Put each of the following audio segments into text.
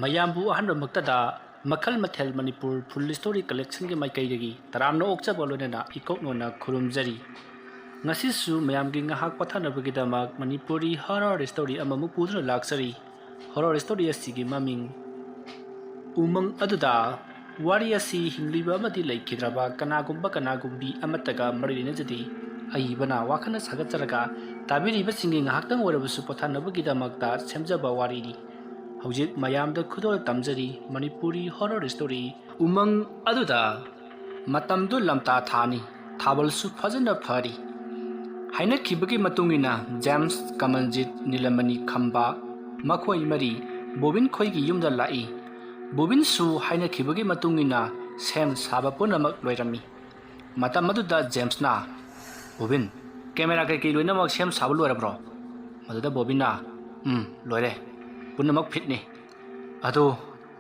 ꯃꯌꯥꯝꯕꯨ ꯑꯍꯥꯟꯕꯃꯛꯇꯗ ꯃꯈꯜ ꯃꯊꯦꯜ ꯃꯅꯤꯄꯨꯔ ꯐꯨꯜ ꯁ꯭ꯇꯣꯔꯤ ꯀꯂꯦꯛꯁꯟꯒꯤ ꯃꯥꯏꯀꯩꯗꯒꯤ ꯇꯔꯥꯝꯅ ꯑꯣꯛꯆꯕ ꯂꯣꯏꯅꯅ ꯏꯀꯣꯛꯅꯣꯅ ꯈꯨꯔꯨꯝꯖꯔꯤ꯫ ꯉꯁꯤꯁꯨ ꯃꯌꯥꯝꯒꯤ ꯉꯥꯏꯍꯥꯛ ꯄꯣꯊꯥꯅꯕꯒꯤꯗꯃꯛ ꯃꯅꯤꯄꯨꯔꯤ ꯍꯣꯔꯔ ꯁ꯭ꯇꯣꯔꯤ ꯑꯃꯃꯨꯛ ꯄꯨꯗꯨꯅ ꯂꯥꯛꯆꯔꯤ꯫ ꯍꯣꯔꯔ ꯁ꯭ꯇꯣꯔꯤ ꯑꯁꯤꯒꯤ ꯃꯃꯤꯡ ꯎꯃꯪ ꯑꯗꯨꯗ ꯋꯥꯔꯤ ꯑꯁꯤ ꯍꯤꯡꯂꯤꯕ ꯑꯃꯗꯤ ꯂꯩꯈꯤꯗ꯭ꯔꯕ ꯀꯅꯥꯒꯨꯝꯕꯤ ꯑꯃꯠꯇꯒ ꯃꯔꯤ ꯂꯩꯅꯖꯗꯦ꯫ ꯑꯏꯕꯅ ꯋꯥꯈꯜꯅ ꯁꯥꯒꯠꯆꯔꯒ ꯇꯥꯕꯤꯔꯤꯕꯁꯤꯡꯒꯤ ꯉꯥꯏꯍꯥꯛꯇꯪ ꯑꯣꯏꯔꯕꯁꯨ ꯄꯣꯊꯥꯅꯕꯒꯤꯗꯃꯛꯇ ꯁꯦꯝꯖꯕ ꯋꯥꯔꯤꯅꯤ꯫ ꯍꯧꯖꯤꯛ ꯃꯌꯥꯝꯗ ꯈꯨꯗꯣꯜ ꯇꯝꯖꯔꯤ ꯃꯅꯤꯄꯨꯔꯤ ꯍꯣꯔꯔ ꯁ꯭ꯇꯣꯔꯤ ꯎꯃꯪ ꯑꯗꯨꯗ꯫ ꯃꯇꯝꯗꯨ ꯂꯝꯇꯥ ꯊꯥꯅꯤ, ꯊꯥꯕꯜꯁꯨ ꯐꯖꯅ ꯐꯔꯤ꯫ ꯍꯥꯏꯅꯈꯤꯕꯒꯤ ꯃꯇꯨꯡꯏꯟꯅ ꯖꯦꯝꯁ, ꯀꯃꯜꯖꯤꯠ, ꯅꯤꯂꯃꯅꯤ ꯈꯝꯕ ꯃꯈꯣꯏ ꯃꯔꯤ ꯕꯣꯕꯤꯟ ꯈꯣꯏꯒꯤ ꯌꯨꯝꯗ ꯂꯥꯛꯏ꯫ ꯕꯣꯕꯤꯟꯁꯨ ꯍꯥꯏꯅꯈꯤꯕꯒꯤ ꯃꯇꯨꯡꯏꯟꯅ ꯁꯦꯝ ꯁꯥꯕ ꯄꯨꯝꯅꯃꯛ ꯂꯣꯏꯔꯝꯃꯤ꯫ ꯃꯇꯝ ꯑꯗꯨꯗ ꯖꯦꯝꯁꯅ, "ꯕꯣꯕꯤꯟ, ꯀꯦꯃꯦꯔꯥ ꯀꯩꯀꯩ ꯂꯣꯏꯅꯃꯛ ꯁꯦꯝ ꯁꯥꯕ ꯂꯣꯏꯔꯕ꯭ꯔꯣ?" ꯃꯗꯨꯗ ꯕꯣꯕꯤꯟꯅ, ꯂꯣꯏꯔꯦ, ꯄꯨꯝꯅꯃꯛ ꯐꯤꯠꯅꯤ꯫ "ꯑꯗꯣ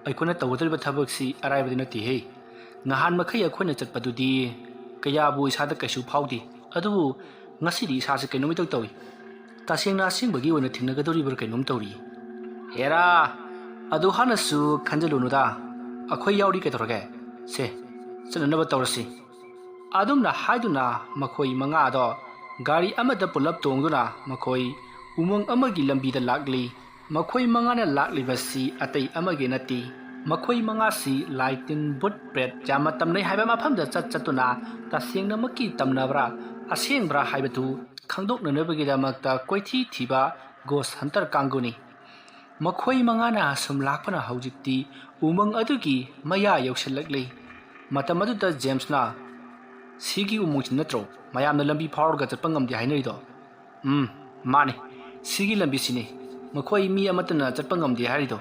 ꯑꯩꯈꯣꯏꯅ ꯇꯧꯒꯗꯧꯔꯤꯕ ꯊꯕꯛꯁꯤ ꯑꯔꯥꯏꯕꯗꯤ ꯅꯠꯇꯦꯍꯦ꯫ ꯅꯍꯥꯟ ꯃꯈꯩ ꯑꯩꯈꯣꯏꯅ ꯆꯠꯄꯗꯨꯗꯤ ꯀꯌꯥꯕꯨ ꯏꯁꯥꯗ ꯀꯩꯁꯨ ꯐꯥꯎꯗꯦ, ꯑꯗꯨꯕꯨ ꯉꯁꯤꯗꯤ ꯏꯁꯥꯁꯦ ꯀꯩꯅꯣꯝ ꯏꯇꯧ ꯇꯧꯏ꯫ ꯇꯁꯦꯡꯅ ꯑꯁꯦꯡꯕꯒꯤ ꯑꯣꯏꯅ ꯊꯦꯡꯅꯒꯗꯧꯔꯤꯕ꯭ꯔꯥ ꯀꯩꯅꯣꯝ ꯇꯧꯔꯤ." "ꯍꯦꯔꯥ, ꯑꯗꯨ ꯍꯥꯟꯅꯁꯨ ꯈꯟꯖꯤꯜꯂꯨꯅꯨꯗ, ꯑꯩꯈꯣꯏ ꯌꯥꯎꯔꯤ ꯀꯩꯗꯧꯔꯒꯦ? ꯁꯦ, ꯆꯠꯅꯅꯕ ꯇꯧꯔꯁꯤ." ꯑꯗꯨꯝꯅ ꯍꯥꯏꯗꯨꯅ ꯃꯈꯣꯏ ꯃꯉꯥꯗꯣ ꯒꯥꯔꯤ ꯑꯃꯗ ꯄꯨꯂꯞ ꯇꯣꯡꯗꯨꯅ ꯃꯈꯣꯏ ꯎꯃꯪ ꯑꯃꯒꯤ ꯂꯝꯕꯤꯗ ꯂꯥꯛꯂꯤ꯫ ꯃꯈꯣꯏ ꯃꯉꯥꯅ ꯂꯥꯛꯂꯤꯕꯁꯤ ꯑꯇꯩ ꯑꯃꯒꯤ ꯅꯠꯇꯦ, ꯃꯈꯣꯏ ꯃꯉꯥꯁꯤ ꯂꯥꯏ ꯇꯤꯟ ꯕꯨꯠ ꯄ꯭ꯔꯦꯠ ꯌꯥꯝꯅ ꯇꯝꯅꯩ ꯍꯥꯏꯕ ꯃꯐꯝꯗ ꯆꯠꯇꯨꯅ ꯇꯁꯦꯡꯅꯃꯛꯀꯤ ꯇꯝꯅꯕ꯭ꯔꯥ ꯑꯁꯦꯡꯕ꯭ꯔꯥ ꯍꯥꯏꯕꯗꯨ ꯈꯪꯗꯣꯛꯅꯅꯕꯒꯤꯗꯃꯛꯇ ꯀꯣꯏꯊꯤ ꯊꯤꯕ ꯒꯣꯁ ꯍꯟꯇꯔ ꯀꯥꯡꯕꯨꯅꯤ꯫ ꯃꯈꯣꯏ ꯃꯉꯥꯅ ꯁꯨꯝ ꯂꯥꯛꯄꯅ ꯍꯧꯖꯤꯛꯇꯤ ꯎꯃꯪ ꯑꯗꯨꯒꯤ ꯃꯌꯥ ꯌꯧꯁꯤꯜꯂꯛꯂꯤ꯫ ꯃꯇꯝ ꯑꯗꯨꯗ ꯖꯦꯝꯁꯅ, "ꯁꯤꯒꯤ ꯎꯃꯪꯁꯤ ꯅꯠꯇ꯭ꯔꯣ ꯃꯌꯥꯝꯅ ꯂꯝꯕꯤ ꯐꯥꯎꯔꯒ ꯆꯠꯄ ꯉꯝꯗꯦ ꯍꯥꯏꯅꯔꯤꯗꯣ?" "ꯃꯥꯅꯤ, ꯁꯤꯒꯤ ꯂꯝꯕꯤꯁꯤꯅꯤ ꯃꯈꯣꯏ ꯃꯤ ꯑꯃꯠꯇꯅ ꯆꯠꯄ ꯉꯝꯗꯦ ꯍꯥꯏꯔꯤꯗꯣ꯫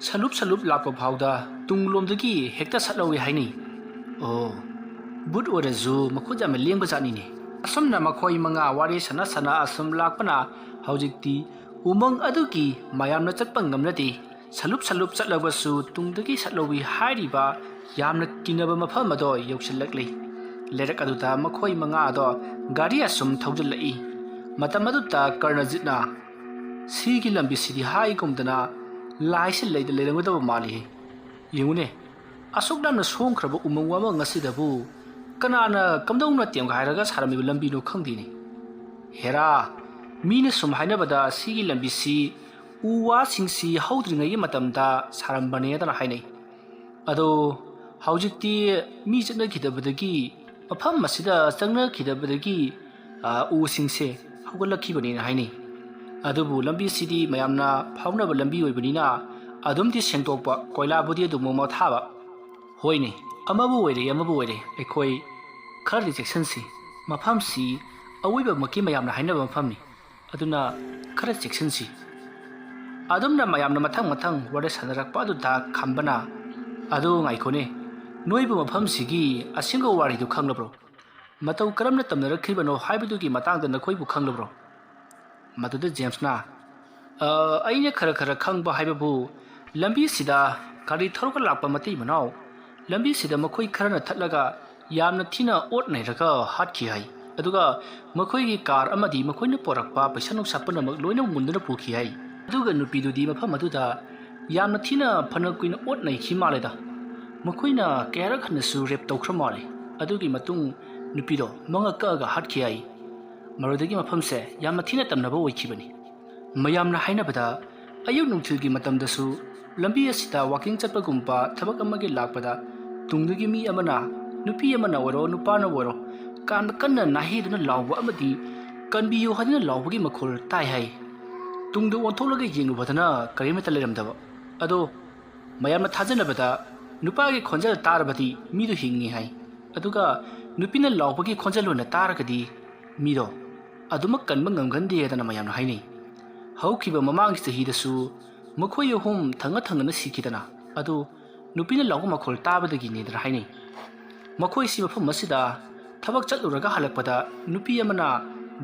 ꯁꯂꯨꯞ ꯂꯥꯛꯄ ꯐꯥꯎꯗ ꯇꯨꯡꯂꯣꯝꯗꯒꯤ ꯍꯦꯛꯇ ꯁꯠꯍꯧꯏ ꯍꯥꯏꯅꯩ." "ꯑꯣ, ꯕꯨꯠ ꯑꯣꯏꯔꯁꯨ ꯃꯈꯨꯠ ꯌꯥꯝꯅ ꯂꯦꯡꯕ ꯖꯥꯠꯅꯤꯅꯦ." ꯑꯁꯨꯝꯅ ꯃꯈꯣꯏ ꯃꯉꯥ ꯋꯥꯔꯤ ꯁꯥꯟꯅ ꯑꯁꯨꯝ ꯂꯥꯛꯄꯅ ꯍꯧꯖꯤꯛꯇꯤ ꯎꯃꯪ ꯑꯗꯨꯒꯤ ꯃꯌꯥꯝꯅ ꯆꯠꯄ ꯉꯝꯅꯗꯦ, ꯁꯂꯨꯞ ꯆꯠꯂꯕꯁꯨ ꯇꯨꯡꯗꯒꯤ ꯁꯠꯍꯧꯏ ꯍꯥꯏꯔꯤꯕ ꯌꯥꯝꯅ ꯀꯤꯅꯕ ꯃꯐꯝ ꯑꯗꯣ ꯌꯧꯁꯤꯜꯂꯛꯂꯤ꯫ ꯂꯩꯔꯛ ꯑꯗꯨꯗ ꯃꯈꯣꯏ ꯃꯉꯥ ꯑꯗꯣ ꯒꯥꯔꯤ ꯑꯁꯨꯝ ꯊꯧꯖꯤꯜꯂꯛꯏ꯫ ꯃꯇꯝ ꯑꯗꯨꯗ ꯀꯔꯅꯖꯤꯠꯅ, "ꯁꯤꯒꯤ ꯂꯝꯕꯤꯁꯤꯗꯤ ꯍꯥꯏꯒꯨꯝꯗꯅ ꯂꯥꯏꯁꯤ ꯂꯩꯗ ꯂꯩꯔꯝꯒꯗꯕ ꯃꯥꯜꯂꯤꯍꯦ꯫ ꯌꯦꯡꯉꯨꯅꯦ, ꯑꯁꯨꯛ ꯌꯥꯝꯅ ꯁꯣꯡꯈ꯭ꯔꯕ ꯎꯃꯪ ꯋꯥꯃꯪ ꯑꯁꯤꯗꯕꯨ ꯀꯅꯥꯅ ꯀꯝꯗꯧꯅ ꯇꯦꯝꯒꯥꯏꯔꯒ ꯁꯥꯔꯝꯃꯤꯕ ꯂꯝꯕꯤꯅꯣ ꯈꯪꯗꯦꯅꯦ꯫ ꯍꯦꯔꯥ, ꯃꯤꯅ ꯁꯨꯝ ꯍꯥꯏꯅꯕꯗ ꯁꯤꯒꯤ ꯂꯝꯕꯤꯁꯤ ꯎ ꯋꯥꯁꯤꯡꯁꯤ ꯍꯧꯗ꯭ꯔꯤꯉꯩꯒꯤ ꯃꯇꯝꯗ ꯁꯥꯔꯝꯕꯅꯦꯗꯅ ꯍꯥꯏꯅꯩ꯫ ꯑꯗꯣ ꯍꯧꯖꯤꯛꯇꯤ ꯃꯤ ꯆꯠꯅꯈꯤꯗꯕꯗꯒꯤ ꯃꯐꯝ ꯑꯁꯤꯗ ꯆꯪꯅꯈꯤꯗꯕꯗꯒꯤ ꯎꯁꯤꯡꯁꯦ ꯍꯧꯒꯠꯂꯛꯈꯤꯕꯅꯦꯅ ꯍꯥꯏꯅꯩ꯫ ꯑꯗꯨꯕꯨ ꯂꯝꯕꯤꯁꯤꯗꯤ ꯃꯌꯥꯝꯅ ꯐꯥꯎꯅꯕ ꯂꯝꯕꯤ ꯑꯣꯏꯕꯅꯤꯅ ꯑꯗꯨꯝꯗꯤ ꯁꯦꯡꯗꯣꯛꯄ, ꯀꯣꯏꯂꯥꯕꯨꯗꯤ ꯑꯗꯨꯃꯛ ꯊꯥꯕ꯫ ꯍꯣꯏꯅꯦ, ꯑꯃꯕꯨ ꯑꯣꯏꯔꯦ ꯑꯩꯈꯣই ꯈꯔꯗꯤ ꯆꯦꯛꯁꯤꯟꯁꯤ꯫ ꯃꯐꯝꯁꯤ ꯑꯋꯣꯏꯕꯃꯛꯀꯤ ꯃꯌꯥꯝꯅ ꯍꯥꯏꯅꯕ ꯃꯐꯝꯅꯤ, ꯑꯗꯨꯅ ꯈꯔ ꯆꯦꯛꯁꯤꯟꯁꯤ." ꯑꯗꯨꯝꯅ ꯃꯌꯥꯝꯅ ꯃꯊꯪ ꯋꯥꯔꯤ ꯁꯥꯟꯅꯔꯛꯄ ꯑꯗꯨꯗ ꯈꯝꯕꯅ, "ꯑꯗꯣ ꯉꯥꯏꯈꯣꯅꯦ, ꯅꯣꯏꯕꯨ ꯃꯐꯝꯁꯤꯒꯤ ꯑꯁꯦꯡꯕ ꯋꯥꯔꯤꯗꯨ ꯈꯪꯂꯕ꯭ꯔꯣ? ꯃꯇꯧ ꯀꯔꯝꯅ ꯇꯝꯅꯔꯛꯈꯤꯕꯅꯣ ꯍꯥꯏꯕꯗꯨꯒꯤ ꯃꯇꯥꯡꯗ ꯅꯈꯣꯏꯕꯨ ꯈꯪꯂꯕ꯭ꯔꯣ?" ꯃꯗꯨꯗ ꯖꯦꯝꯁꯅ, "ꯑꯩꯅ ꯈꯔ ꯈꯪꯕ ꯍꯥꯏꯕꯕꯨ ꯂꯝꯕꯤꯁꯤꯗ ꯒꯥꯔꯤ ꯊꯧꯔꯒ ꯂꯥꯛꯄ ꯃꯇꯩ ꯃꯅꯥꯎ ꯂꯝꯕꯤꯁꯤꯗ ꯃꯈꯣꯏ ꯈꯔꯅ ꯊꯠꯂꯒ ꯌꯥꯝꯅ ꯊꯤꯅ ꯑꯣꯠ ꯅꯩꯔꯒ ꯍꯥꯠꯈꯤ ꯍꯥꯏ꯫ ꯑꯗꯨꯒ ꯃꯈꯣꯏꯒꯤ ꯀꯥꯔ ꯑꯃꯗꯤ ꯃꯈꯣꯏꯅ ꯄꯣꯔꯛꯄ ꯄꯩꯁꯥ ꯅꯨꯡꯁꯥ ꯄꯨꯝꯅꯃꯛ ꯂꯣꯏꯅ ꯃꯨꯟꯗꯨꯅ ꯄꯨꯈꯤ ꯍꯥꯏ꯫ ꯑꯗꯨꯒ ꯅꯨꯄꯤꯗꯨꯗꯤ ꯃꯐꯝ ꯑꯗꯨꯗ ꯌꯥꯝꯅ ꯊꯤꯅ ꯐꯅ ꯀꯨꯏꯅ ꯑꯣꯠ ꯅꯩꯈꯤ ꯃꯥꯜꯂꯦꯗ꯫ ꯃꯈꯣꯏꯅ ꯀꯌꯥꯔꯛ ꯍꯟꯅꯁꯨ ꯔꯦꯞ ꯇꯧꯈ꯭ꯔ ꯃꯥꯜꯂꯦ꯫ ꯑꯗꯨꯒꯤ ꯃꯇꯨꯡ ꯅꯨꯄꯤꯗꯣ ꯃꯉꯛ ꯀꯛꯑꯒ ꯍꯥꯠꯈꯤ ꯍꯥꯏ꯫ ꯃꯗꯨꯗꯒꯤ ꯃꯐꯝꯁꯦ ꯌꯥꯝꯅ ꯊꯤꯅ ꯇꯝꯅꯕ ꯑꯣꯏꯈꯤꯕꯅꯤ꯫ ꯃꯌꯥꯝꯅ ꯍꯥꯏꯅꯕꯗ ꯑꯌꯨꯛ ꯅꯨꯡꯊꯤꯜꯒꯤ ꯃꯇꯝꯗꯁꯨ ꯂꯝꯕꯤ ꯑꯁꯤꯗ ꯋꯥꯀꯤꯡ ꯆꯠꯄꯒꯨꯝꯕ ꯊꯕꯛ ꯑꯃꯒꯤ ꯂꯥꯛꯄꯗ ꯇꯨꯡꯗꯒꯤ ꯃꯤ ꯑꯃꯅ, ꯅꯨꯄꯤ ꯑꯃꯅ ꯑꯣꯏꯔꯣ ꯅꯨꯄꯥꯅ ꯑꯣꯏꯔꯣ, ꯀꯟꯅ ꯅꯥꯍꯦꯗꯨꯅ ꯂꯥꯎꯕ ꯑꯃꯗꯤ ꯀꯟꯕꯤꯌꯨ ꯍꯥꯏꯗꯨꯅ ꯂꯥꯎꯕꯒꯤ ꯃꯈꯣꯜ ꯇꯥꯏ ꯍꯥꯏ꯫ ꯇꯨꯡꯗ ꯑꯣꯟꯊꯣꯛꯂꯒ ꯌꯦꯡꯂꯨꯕꯗꯅ ꯀꯔꯤꯃꯠꯇ ꯂꯩꯔꯝꯗꯕ꯫ ꯑꯗꯣ ꯃꯌꯥꯝꯅ ꯊꯥꯖꯅꯕꯗ ꯅꯨꯄꯥꯒꯤ ꯈꯣꯟꯖꯦꯜ ꯇꯥꯔꯕꯗꯤ ꯃꯤꯗꯨ ꯍꯤꯡꯉꯤ ꯍꯥꯏ, ꯑꯗꯨꯒ ꯅꯨꯄꯤꯅ ꯂꯥꯎꯕꯒꯤ ꯈꯣꯟꯖꯦꯜ ꯑꯣꯏꯅ ꯇꯥꯔꯒꯗꯤ ꯃꯤꯗꯣ ꯑꯗꯨꯃꯛ ꯀꯟꯕ ꯉꯝꯒꯟꯗꯦꯗꯅ ꯃꯌꯥꯝꯅ ꯍꯥꯏꯅꯩ꯫ ꯍꯧꯈꯤꯕ ꯃꯃꯥꯡꯒꯤ ꯆꯍꯤꯗꯁꯨ ꯃꯈꯣꯏ ꯑꯍꯨꯝ ꯊꯪꯅꯅ ꯁꯤꯈꯤꯗꯅ ꯑꯗꯨ ꯅꯨꯄꯤꯅ ꯂꯥꯎꯕ ꯃꯈꯣꯜ ꯇꯥꯕꯗꯒꯤꯅꯦꯗꯅ ꯍꯥꯏꯅꯩ꯫ ꯃꯈꯣꯏꯁꯤ ꯃꯐꯝ ꯑꯁꯤꯗ ꯊꯕꯛ ꯆꯠꯂꯨꯔꯒ ꯍꯜꯂꯛꯄꯗ ꯅꯨꯄꯤ ꯑꯃꯅ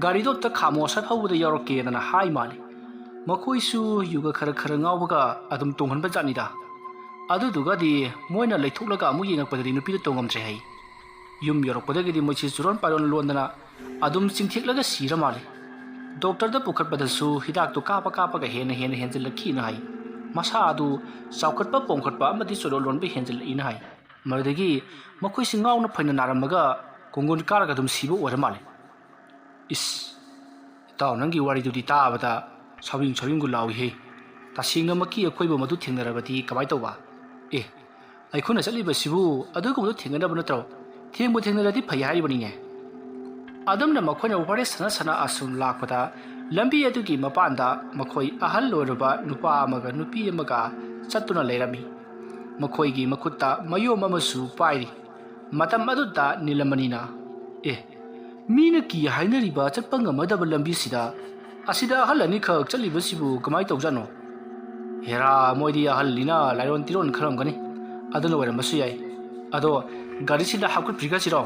ꯒꯥꯔꯤꯗꯣ ꯑꯝꯇ ꯈꯥꯝꯃꯣ ꯑꯁ꯭ꯋꯥꯏ ꯐꯥꯎꯕꯗ ꯌꯥꯎꯔꯛꯀꯦꯗꯅ ꯍꯥꯏ ꯃꯥꯜꯂꯤ꯫ ꯃꯈꯣꯏꯁꯨ ꯌꯨꯒ ꯈꯔ ꯉꯥꯎꯕꯒ ꯑꯗꯨꯝ ꯇꯣꯡꯍꯟꯕ ꯖꯥꯠꯅꯤꯗ꯫ ꯑꯗꯨꯗꯨꯒꯗꯤ ꯃꯣꯏꯅ ꯂꯩꯊꯣꯛꯂꯒ ꯑꯃꯨꯛ ꯌꯦꯡꯉꯛꯄꯗꯗꯤ ꯅꯨꯄꯤꯗꯨ ꯇꯣꯡꯉꯝꯗ꯭ꯔꯦ ꯍꯥꯏ꯫ ꯌꯨꯝ ꯌꯧꯔꯛꯄꯗꯒꯤꯗꯤ ꯃꯣꯏꯁꯤ ꯆꯨꯔꯣꯟ ꯄꯥꯏꯔꯣꯟ ꯂꯣꯟꯗꯅ ꯑꯗꯨꯝ ꯆꯤꯡꯊꯦꯛꯂꯒ ꯁꯤꯔ ꯃꯥꯜꯂꯤ꯫ ꯗꯣꯛꯇꯔꯗ ꯄꯨꯈꯠꯄꯗꯁꯨ ꯍꯤꯗꯥꯛꯇꯨ ꯀꯥꯞꯄꯒ ꯍꯦꯟꯅ ꯍꯦꯟꯖꯤꯜꯂꯛꯈꯤꯅ ꯍꯥꯏ꯫ ꯃꯁꯥ ꯑꯗꯨ ꯆꯥꯎꯈꯠꯄ ꯄꯣꯡꯈꯠꯄ ꯑꯃꯗꯤ ꯆꯣꯂꯣꯟꯕ ꯍꯦꯟꯖꯜꯂꯛꯏꯅ ꯍꯥꯏ ꯃꯗꯨꯗꯒꯤ ꯃꯈꯣꯏꯁꯤ ꯉꯥꯎꯅ ꯐꯩꯅ ꯅꯥꯔꯝꯃꯒ ꯀꯣꯡꯒꯣꯟ ꯀꯥꯔꯒ ꯑꯗꯨꯝ ꯁꯤꯕ ꯑꯣꯏꯔ ꯃꯥꯜꯂꯦ ꯏꯁ ꯏꯇꯥꯎ ꯅꯪꯒꯤ ꯋꯥꯔꯤꯗꯨꯗꯤ ꯇꯥꯕꯗ ꯁꯥꯎꯌꯤꯡꯒ ꯂꯥꯎꯏꯍꯦ ꯇꯁꯦꯡꯅꯃꯛꯀꯤ ꯑꯩꯈꯣꯏꯕꯨ ꯃꯗꯨ ꯊꯦꯡꯅꯔꯕꯗꯤ ꯀꯃꯥꯏ ꯇꯧꯕ ꯑꯦ ꯑꯩꯈꯣꯏꯅ ꯆꯠꯂꯤꯕꯁꯤꯕꯨ ꯑꯗꯨꯒꯨꯝꯕꯗꯨ ꯊꯦꯡꯅꯅꯕ ꯅꯠꯇ꯭ꯔꯣ ꯊꯦꯡꯕꯨ ꯊꯦꯡꯅꯔꯗꯤ ꯐꯩ ꯍꯥꯏꯔꯤꯕꯅꯤꯅꯦ ꯑꯗꯨꯝꯅ ꯃꯈꯣꯏꯅ ꯋꯥꯔꯤ ꯁꯥꯟꯅ ꯑꯁꯨꯝ ꯂꯥꯛꯄꯗ ꯂꯝꯕꯤ ꯑꯗꯨꯒꯤ ꯃꯄꯥꯟꯗ ꯃꯈꯣꯏ ꯑꯍꯜ ꯑꯣꯏꯔꯕ ꯅꯨꯄꯥ ꯑꯃꯒ ꯅꯨꯄꯤ ꯑꯃꯒ ꯆꯠꯇꯨꯅ ꯂꯩꯔꯝꯃꯤ ꯃꯈꯣꯏꯒꯤ ꯃꯈꯨꯠꯇ ꯃꯌꯣꯝ ꯑꯃꯁꯨ ꯄꯥꯏꯔꯤ ꯃꯇꯝ ꯑꯗꯨꯗ ꯅꯤꯂꯃꯅꯤꯅ ꯑꯦ ꯃꯤꯅ ꯀꯤ ꯍꯥꯏꯅꯔꯤꯕ ꯆꯠꯄ ꯉꯝꯃꯗꯕ ꯂꯝꯕꯤꯁꯤꯗ ꯑꯁꯤꯗ ꯑꯍꯜ ꯑꯅꯤꯈꯛ ꯆꯠꯂꯤꯕꯁꯤꯕꯨ ꯀꯃꯥꯏ ꯇꯧꯖꯥꯠꯅꯣ ꯍꯦꯔꯥ ꯃꯣꯏꯗꯤ ꯑꯍꯜꯅꯤꯅ ꯂꯥꯏꯔꯣꯟ ꯇꯤꯔꯣꯟ ꯈꯔꯝꯒꯅꯤ ꯑꯗꯨꯅ ꯑꯣꯏꯔꯝꯕꯁꯨ ꯌꯥꯏ ꯑꯗꯣ ꯒꯥꯔꯤꯁꯤꯗ ꯍꯥꯞꯀꯠꯄꯤꯈ꯭ꯔꯁꯤꯔꯣ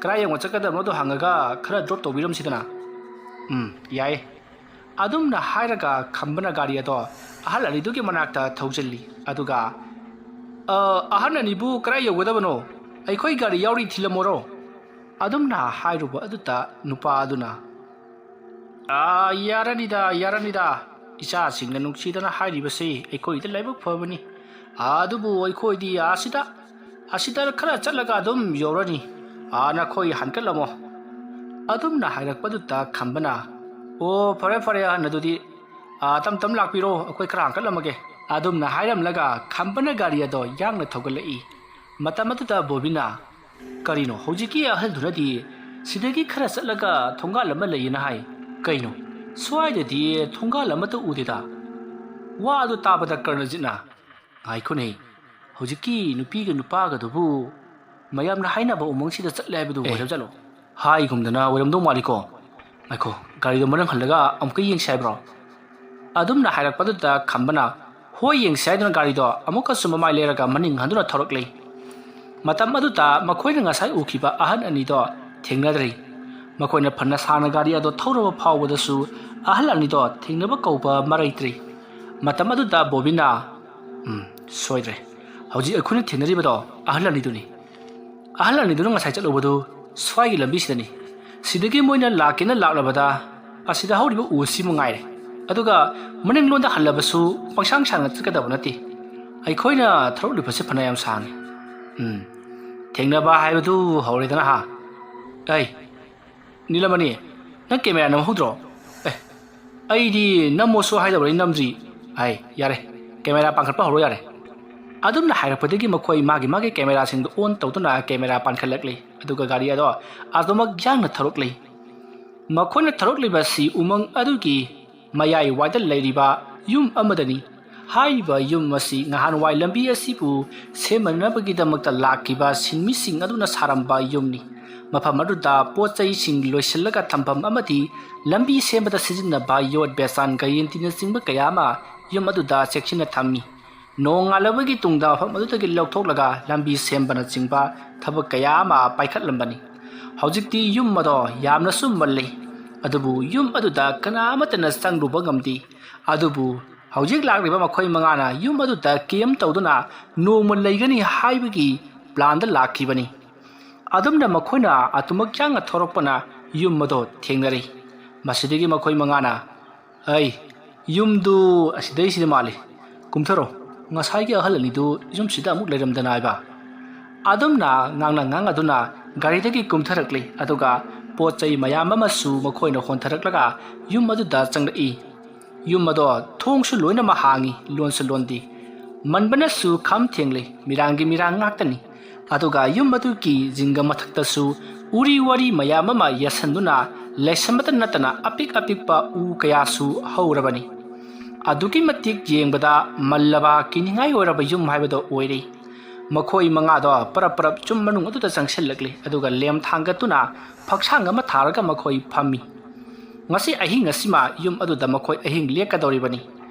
ꯀꯔꯥꯏ ꯌꯧꯅ ꯆꯠꯀꯗꯕꯅꯣꯗꯣ ꯍꯪꯉꯒ ꯈꯔ ꯗ꯭ꯔꯣꯞ ꯇꯧꯕꯤꯔꯝꯁꯤꯗꯅ ꯌꯥꯏ ꯑꯗꯨꯝꯅ ꯍꯥꯏꯔꯒ ꯈꯝꯕꯅ ꯒꯥꯔꯤ ꯑꯗꯣ ꯑꯍꯜ ꯑꯅꯤꯗꯨꯒꯤ ꯃꯅꯥꯛꯇ ꯊꯧꯖꯤꯜꯂꯤ ꯑꯗꯨꯒ ꯑꯍꯜ ꯑꯅꯤꯕꯨ ꯀꯔꯥꯏ ꯌꯧꯒꯗꯕꯅꯣ ꯑꯩꯈꯣꯏ ꯒꯥꯔꯤ ꯌꯥꯎꯔꯤ ꯊꯤꯜꯂꯝꯃꯣꯔꯣ ꯑꯗꯨꯝꯅ ꯍꯥꯏꯔꯨꯕ ꯑꯗꯨꯗ ꯅꯨꯄꯥ ꯑꯗꯨꯅ ꯌꯥꯔꯅꯤꯗ ꯏꯆꯥꯁꯤꯡꯅ ꯅꯨꯡꯁꯤꯗꯅ ꯍꯥꯏꯔꯤꯕꯁꯤ ꯑꯩꯈꯣꯏꯗ ꯂꯥꯏꯕꯛ ꯐꯕꯅꯤ ꯑꯗꯨꯕꯨ ꯑꯩꯈꯣꯏꯗꯤ ꯑꯁꯤꯗ ꯈꯔ ꯆꯠꯂꯒ ꯑꯗꯨꯝ ꯌꯧꯔꯅꯤ ꯅꯈꯣꯏ ꯍꯟꯀꯠꯂꯝꯃꯣ ꯑꯗꯨꯝꯅ ꯍꯥꯏꯔꯛꯄꯗꯨꯗ ꯈꯝꯕꯅ ꯑꯣ ꯐꯔꯦ ꯑꯍꯟ ꯑꯗꯨꯗꯤ ꯇꯝ ꯂꯥꯛꯄꯤꯔꯣ ꯑꯩꯈꯣꯏ ꯈꯔ ꯍꯟꯀꯠꯂꯝꯃꯒꯦ ꯑꯗꯨꯝꯅ ꯍꯥꯏꯔꯝꯂꯒ ꯈꯝꯕꯅ ꯒꯥꯔꯤ ꯑꯗꯣ ꯌꯥꯡꯅ ꯊꯧꯒꯠꯂꯛꯏ ꯃꯇꯝ ꯑꯗꯨꯗ ꯕꯣꯕꯤꯅ ꯀꯔꯤꯅꯣ ꯍꯧꯖꯤꯛꯀꯤ ꯑꯍꯜꯗꯨꯅꯗꯤ ꯁꯤꯗꯒꯤ ꯈꯔ ꯆꯠꯂꯒ ꯊꯣꯡꯒꯥꯜ ꯑꯃ ꯂꯩꯌꯦꯅ ꯍꯥꯏ ꯀꯩꯅꯣ ꯁ꯭ꯋꯥꯏꯗꯗꯤ ꯊꯣꯡꯒꯥꯜ ꯑꯃꯠꯇ ꯎꯗꯦꯗ ꯋꯥ ꯑꯗꯨ ꯇꯥꯕꯗ ꯀꯔꯅꯖꯤꯠꯅ ꯉꯥꯏꯈꯣꯅꯦ ꯍꯧꯖꯤꯛꯀꯤ ꯅꯨꯄꯤꯒ ꯅꯨꯄꯥꯒꯗꯨꯕꯨ ꯃꯌꯥꯝꯅ ꯍꯥꯏꯅꯕ ꯎꯃꯪꯁꯤꯗ ꯆꯠꯂꯦ ꯍꯥꯏꯕꯗꯨ ꯑꯣꯏꯔꯕꯖꯥꯠꯂꯣ ꯍꯥꯏꯒꯨꯝꯗꯅ ꯑꯣꯏꯔꯝꯗꯧ ꯃꯥꯜꯂꯤꯀꯣ ꯉꯥꯏꯈꯣ ꯒꯥꯔꯤꯗꯣ ꯃꯔꯪ ꯍꯜꯂꯒ ꯑꯃꯨꯛꯀ ꯌꯦꯡꯁꯤ ꯍꯥꯏꯕ꯭ꯔꯣ ꯑꯗꯨꯝꯅ ꯍꯥꯏꯔꯛꯄꯗꯨꯗ ꯈꯝꯕꯅ ꯍꯣꯏ ꯌꯦꯡꯁꯤ ꯍꯥꯏꯗꯨꯅ ꯒꯥꯔꯤꯗꯣ ꯑꯃꯨꯛꯀꯁꯨ ꯃꯃꯥꯏ ꯂꯩꯔꯒ ꯃꯅꯤꯡ ꯍꯟꯗꯨꯅ ꯊꯧꯔꯛꯂꯤ ꯃꯇꯝ ꯑꯗꯨꯗ ꯃꯈꯣꯏꯅ ꯉꯁꯥꯏ ꯎꯈꯤꯕ ꯑꯍꯟ ꯑꯅꯤꯗꯣ ꯊꯦꯡꯅꯗ꯭ꯔꯤ ꯃꯈꯣꯏꯅ ꯐꯅ ꯁꯥꯡꯅ ꯒꯥꯔꯤ ꯑꯗꯣ ꯊꯧꯔꯕ ꯐꯥꯎꯕꯗꯁꯨ ꯑꯍꯜ ꯑꯅꯤꯗꯣ ꯊꯦꯡꯅꯕ ꯀꯧꯕ ꯃꯔꯩꯇ꯭ꯔꯤ ꯃꯇꯝ ꯑꯗꯨꯗ ꯕꯣꯕꯤꯅ ꯁꯣꯏꯗ꯭ꯔꯦ ꯍꯧꯖꯤꯛ ꯑꯩꯈꯣꯏꯅ ꯊꯦꯡꯅꯔꯤꯕꯗꯣ ꯑꯍꯜ ꯑꯅꯤꯗꯨꯅꯤ ꯑꯍꯜ ꯑꯅꯤꯗꯨꯅ ꯉꯁꯥꯏ ꯆꯠꯂꯨꯕꯗꯨ ꯁ꯭ꯋꯥꯏꯒꯤ ꯂꯝꯕꯤꯁꯤꯗꯅꯤ ꯁꯤꯗꯒꯤ ꯃꯣꯏꯅ ꯂꯥꯛꯀꯦꯅ ꯂꯥꯛꯂꯕꯗ ꯑꯁꯤꯗ ꯍꯧꯔꯤꯕ ꯎꯁꯤꯃꯨ ꯉꯥꯏꯔꯦ ꯑꯗꯨꯒ ꯃꯅꯤꯡꯂꯣꯝꯗ ꯍꯜꯂꯕꯁꯨ ꯄꯪꯁꯥꯡ ꯁꯥꯡꯅ ꯆꯠꯀꯗꯕ ꯅꯠꯇꯦ ꯑꯩꯈꯣꯏꯅ ꯊꯧꯔꯛꯂꯤꯕꯁꯤ ꯐꯅꯌꯥꯝ ꯁꯥꯡꯉꯤ ꯊꯦꯡꯅꯕ ꯍꯥꯏꯕꯗꯨ ꯍꯧꯔꯦꯗꯅ ꯑꯩ ꯅꯤꯂꯃꯅꯤ ꯅꯪ ꯀꯦꯃꯦꯔꯥ ꯅꯝꯍꯧꯗ꯭ꯔꯣ ꯑꯩꯗꯤ ꯅꯝꯃꯣꯁꯨ ꯍꯥꯏꯗꯕ꯭ꯔꯥ ꯅꯝꯗ꯭ꯔꯤ ꯌꯥꯔꯦ ꯀꯦꯃꯦꯔꯥ ꯄꯥꯟꯈꯠꯄ ꯍꯧꯔꯣ ꯌꯥꯔꯦ ꯑꯗꯨꯝꯅ ꯍꯥꯏꯔꯛꯄꯗꯒꯤ ꯃꯈꯣꯏ ꯃꯥꯒꯤ ꯀꯦꯃꯦꯔꯥꯁꯤꯡꯗꯨ ꯑꯣꯟ ꯇꯧꯗꯨꯅ ꯀꯦꯃꯦꯔꯥ ꯄꯥꯟꯈꯠꯂꯛꯂꯤ ꯑꯗꯨꯒ ꯒꯥꯔꯤ ꯑꯗꯣ ꯑꯗꯨꯃꯛ ꯌꯥꯡꯅ ꯊꯧꯔꯛꯂꯤ ꯃꯈꯣꯏꯅ ꯊꯧꯔꯛꯂꯤꯕꯁꯤ ꯎꯃꯪ ꯑꯗꯨꯒꯤ ꯃꯌꯥꯏ ꯋꯥꯏꯗ ꯂꯩꯔꯤꯕ ꯌꯨꯝ ꯑꯃꯗꯅꯤ ꯍꯥꯏꯔꯤꯕ ꯌꯨꯝ ꯑꯁꯤ ꯅꯍꯥꯟꯋꯥꯏ ꯂꯝꯕꯤ ꯑꯁꯤꯕꯨ ꯁꯦꯝꯅꯅꯕꯒꯤꯗꯃꯛꯇ ꯂꯥꯛꯈꯤꯕ ꯁꯤꯟꯃꯤꯁꯤꯡ ꯑꯗꯨꯅ ꯁꯥꯔꯝꯕ ꯌꯨꯝꯅꯤ ꯃꯐꯝ ꯑꯗꯨꯗ ꯄꯣꯠ ꯆꯩꯁꯤꯡ ꯂꯣꯏꯁꯤꯜꯂꯒ ꯊꯝꯐꯝ ꯑꯃꯗꯤ ꯂꯝꯕꯤ ꯁꯦꯝꯕꯗ ꯁꯤꯖꯤꯟꯅꯕ ꯌꯣꯠ ꯕꯦꯁꯥꯟ ꯒꯌꯦꯟꯇꯤꯅꯆꯤꯡꯕ ꯀꯌꯥ ꯑꯃ ꯌꯨꯝ ꯑꯗꯨꯗ ꯆꯦꯛꯁꯤꯟꯅ ꯊꯝꯃꯤ ꯅꯣꯡꯉꯥꯜꯂꯕꯒꯤ ꯇꯨꯡꯗ ꯃꯐꯝ ꯑꯗꯨꯗꯒꯤ ꯂꯧꯊꯣꯛꯂꯒ ꯂꯝꯕꯤ ꯁꯦꯝꯕꯅꯆꯤꯡꯕ ꯊꯕꯛ ꯀꯌꯥ ꯑꯃ ꯄꯥꯏꯈꯠꯂꯝꯕꯅꯤ ꯍꯧꯖꯤꯛꯇꯤ ꯌꯨꯝ ꯑꯗꯣ ꯌꯥꯝꯅꯁꯨ ꯃꯜꯂꯤ ꯑꯗꯨꯕꯨ ꯌꯨꯝ ꯑꯗꯨꯗ ꯀꯅꯥꯃꯠꯇꯅ ꯆꯪꯂꯨꯕ ꯉꯝꯗꯦ ꯑꯗꯨꯕꯨ ꯍꯧꯖꯤꯛ ꯂꯥꯛꯂꯤꯕ ꯃꯈꯣꯏ ꯃꯉꯥꯅ ꯌꯨꯝ ꯑꯗꯨꯗ ꯀꯦꯝ ꯇꯧꯗꯨꯅ ꯅꯣꯡꯃ ꯂꯩꯒꯅꯤ ꯍꯥꯏꯕꯒꯤ ꯄ꯭ꯂꯥꯟꯗ ꯂꯥꯛꯈꯤꯕꯅꯤ ꯑꯗꯨꯝꯅ ꯃꯈꯣꯏꯅ ꯑꯗꯨꯃꯛ ꯌꯥꯡꯅ ꯊꯧꯔꯛꯄꯅ ꯌꯨꯝ ꯑꯗꯣ ꯊꯦꯡꯅꯔꯤ ꯃꯁꯤꯗꯒꯤ ꯃꯈꯣꯏ ꯃꯉꯥꯅ ꯌꯨꯝꯗꯨ ꯑꯁꯤꯗꯩꯁꯤꯗ ꯃꯥꯜꯂꯤ ꯀꯨꯝꯊꯔꯣ ꯉꯁꯥꯏꯒꯤ ꯑꯍꯜ ꯑꯅꯤꯗꯨ ꯌꯨꯝꯁꯤꯗ ꯑꯃꯨꯛ ꯂꯩꯔꯝꯗꯅ ꯍꯥꯏꯕ ꯑꯗꯨꯝꯅ ꯉꯥꯡꯅꯗꯨꯅ ꯒꯥꯔꯤꯗꯒꯤ ꯀꯨꯝꯊꯔꯛꯂꯤ ꯑꯗꯨꯒ ꯄꯣꯠ ꯆꯩ ꯃꯌꯥꯝ ꯑꯃꯁꯨ ꯃꯈꯣꯏꯅ ꯍꯣꯟꯊꯔꯛꯂꯒ ꯌꯨꯝ ꯑꯗꯨꯗ ꯆꯪꯂꯛꯏ ꯌꯨꯝ ꯑꯗꯣ ꯊꯣꯡꯁꯨ ꯂꯣꯏꯅꯃꯛ ꯍꯥꯡꯉꯤ ꯂꯣꯟꯁꯨ ꯂꯣꯟꯗꯦ ꯃꯟꯕꯅꯁꯨ ꯈꯝ ꯊꯦꯡꯂꯤ ꯃꯤꯔꯥꯡꯒꯤ ꯃꯤꯔꯥꯡ ꯉꯥꯛꯇꯅꯤ ꯑꯗꯨꯒ ꯌꯨꯝ ꯑꯗꯨꯒꯤ ꯖꯤꯡꯒ ꯃꯊꯛꯇꯁꯨ ꯎꯔꯤ ꯋꯥꯔꯤ ꯃꯌꯥꯝ ꯑꯃ ꯌꯦꯠꯁꯟꯗꯨꯅ ꯂꯩꯁꯟꯕꯇ ꯅꯠꯇꯅ ꯑꯄꯤꯛꯄ ꯎ ꯀꯌꯥꯁꯨ ꯍꯧꯔꯕꯅꯤ ꯑꯗꯨꯛꯀꯤ ꯃꯇꯤꯛ ꯌꯦꯡꯕꯗ ꯃꯜꯂꯕ ꯀꯤꯅꯤꯡꯉꯥꯏ ꯑꯣꯏꯔꯕ ꯌꯨꯝ ꯍꯥꯏꯕꯗꯣ ꯑꯣꯏꯔꯤ ꯃꯈꯣꯏ ꯃꯉꯥꯗꯣ ꯄꯔꯞ ꯆꯨꯝ ꯃꯅꯨꯡ ꯑꯗꯨꯗ ꯆꯪꯁꯤꯜꯂꯛꯂꯤ ꯑꯗꯨꯒ ꯂꯦꯝ ꯊꯥꯡꯒꯠꯇꯨꯅ ꯐꯛꯁꯥꯡ ꯑꯃ ꯊꯥꯔꯒ ꯃꯈꯣꯏ ꯐꯝꯃꯤ ꯉꯁꯤ ꯑꯍꯤꯡ ꯑꯁꯤꯃ ꯌꯨꯝ ꯑꯗꯨꯗ ꯃꯈꯣꯏ ꯑꯍꯤꯡ ꯂꯦꯛꯀꯗꯧꯔꯤꯕꯅꯤ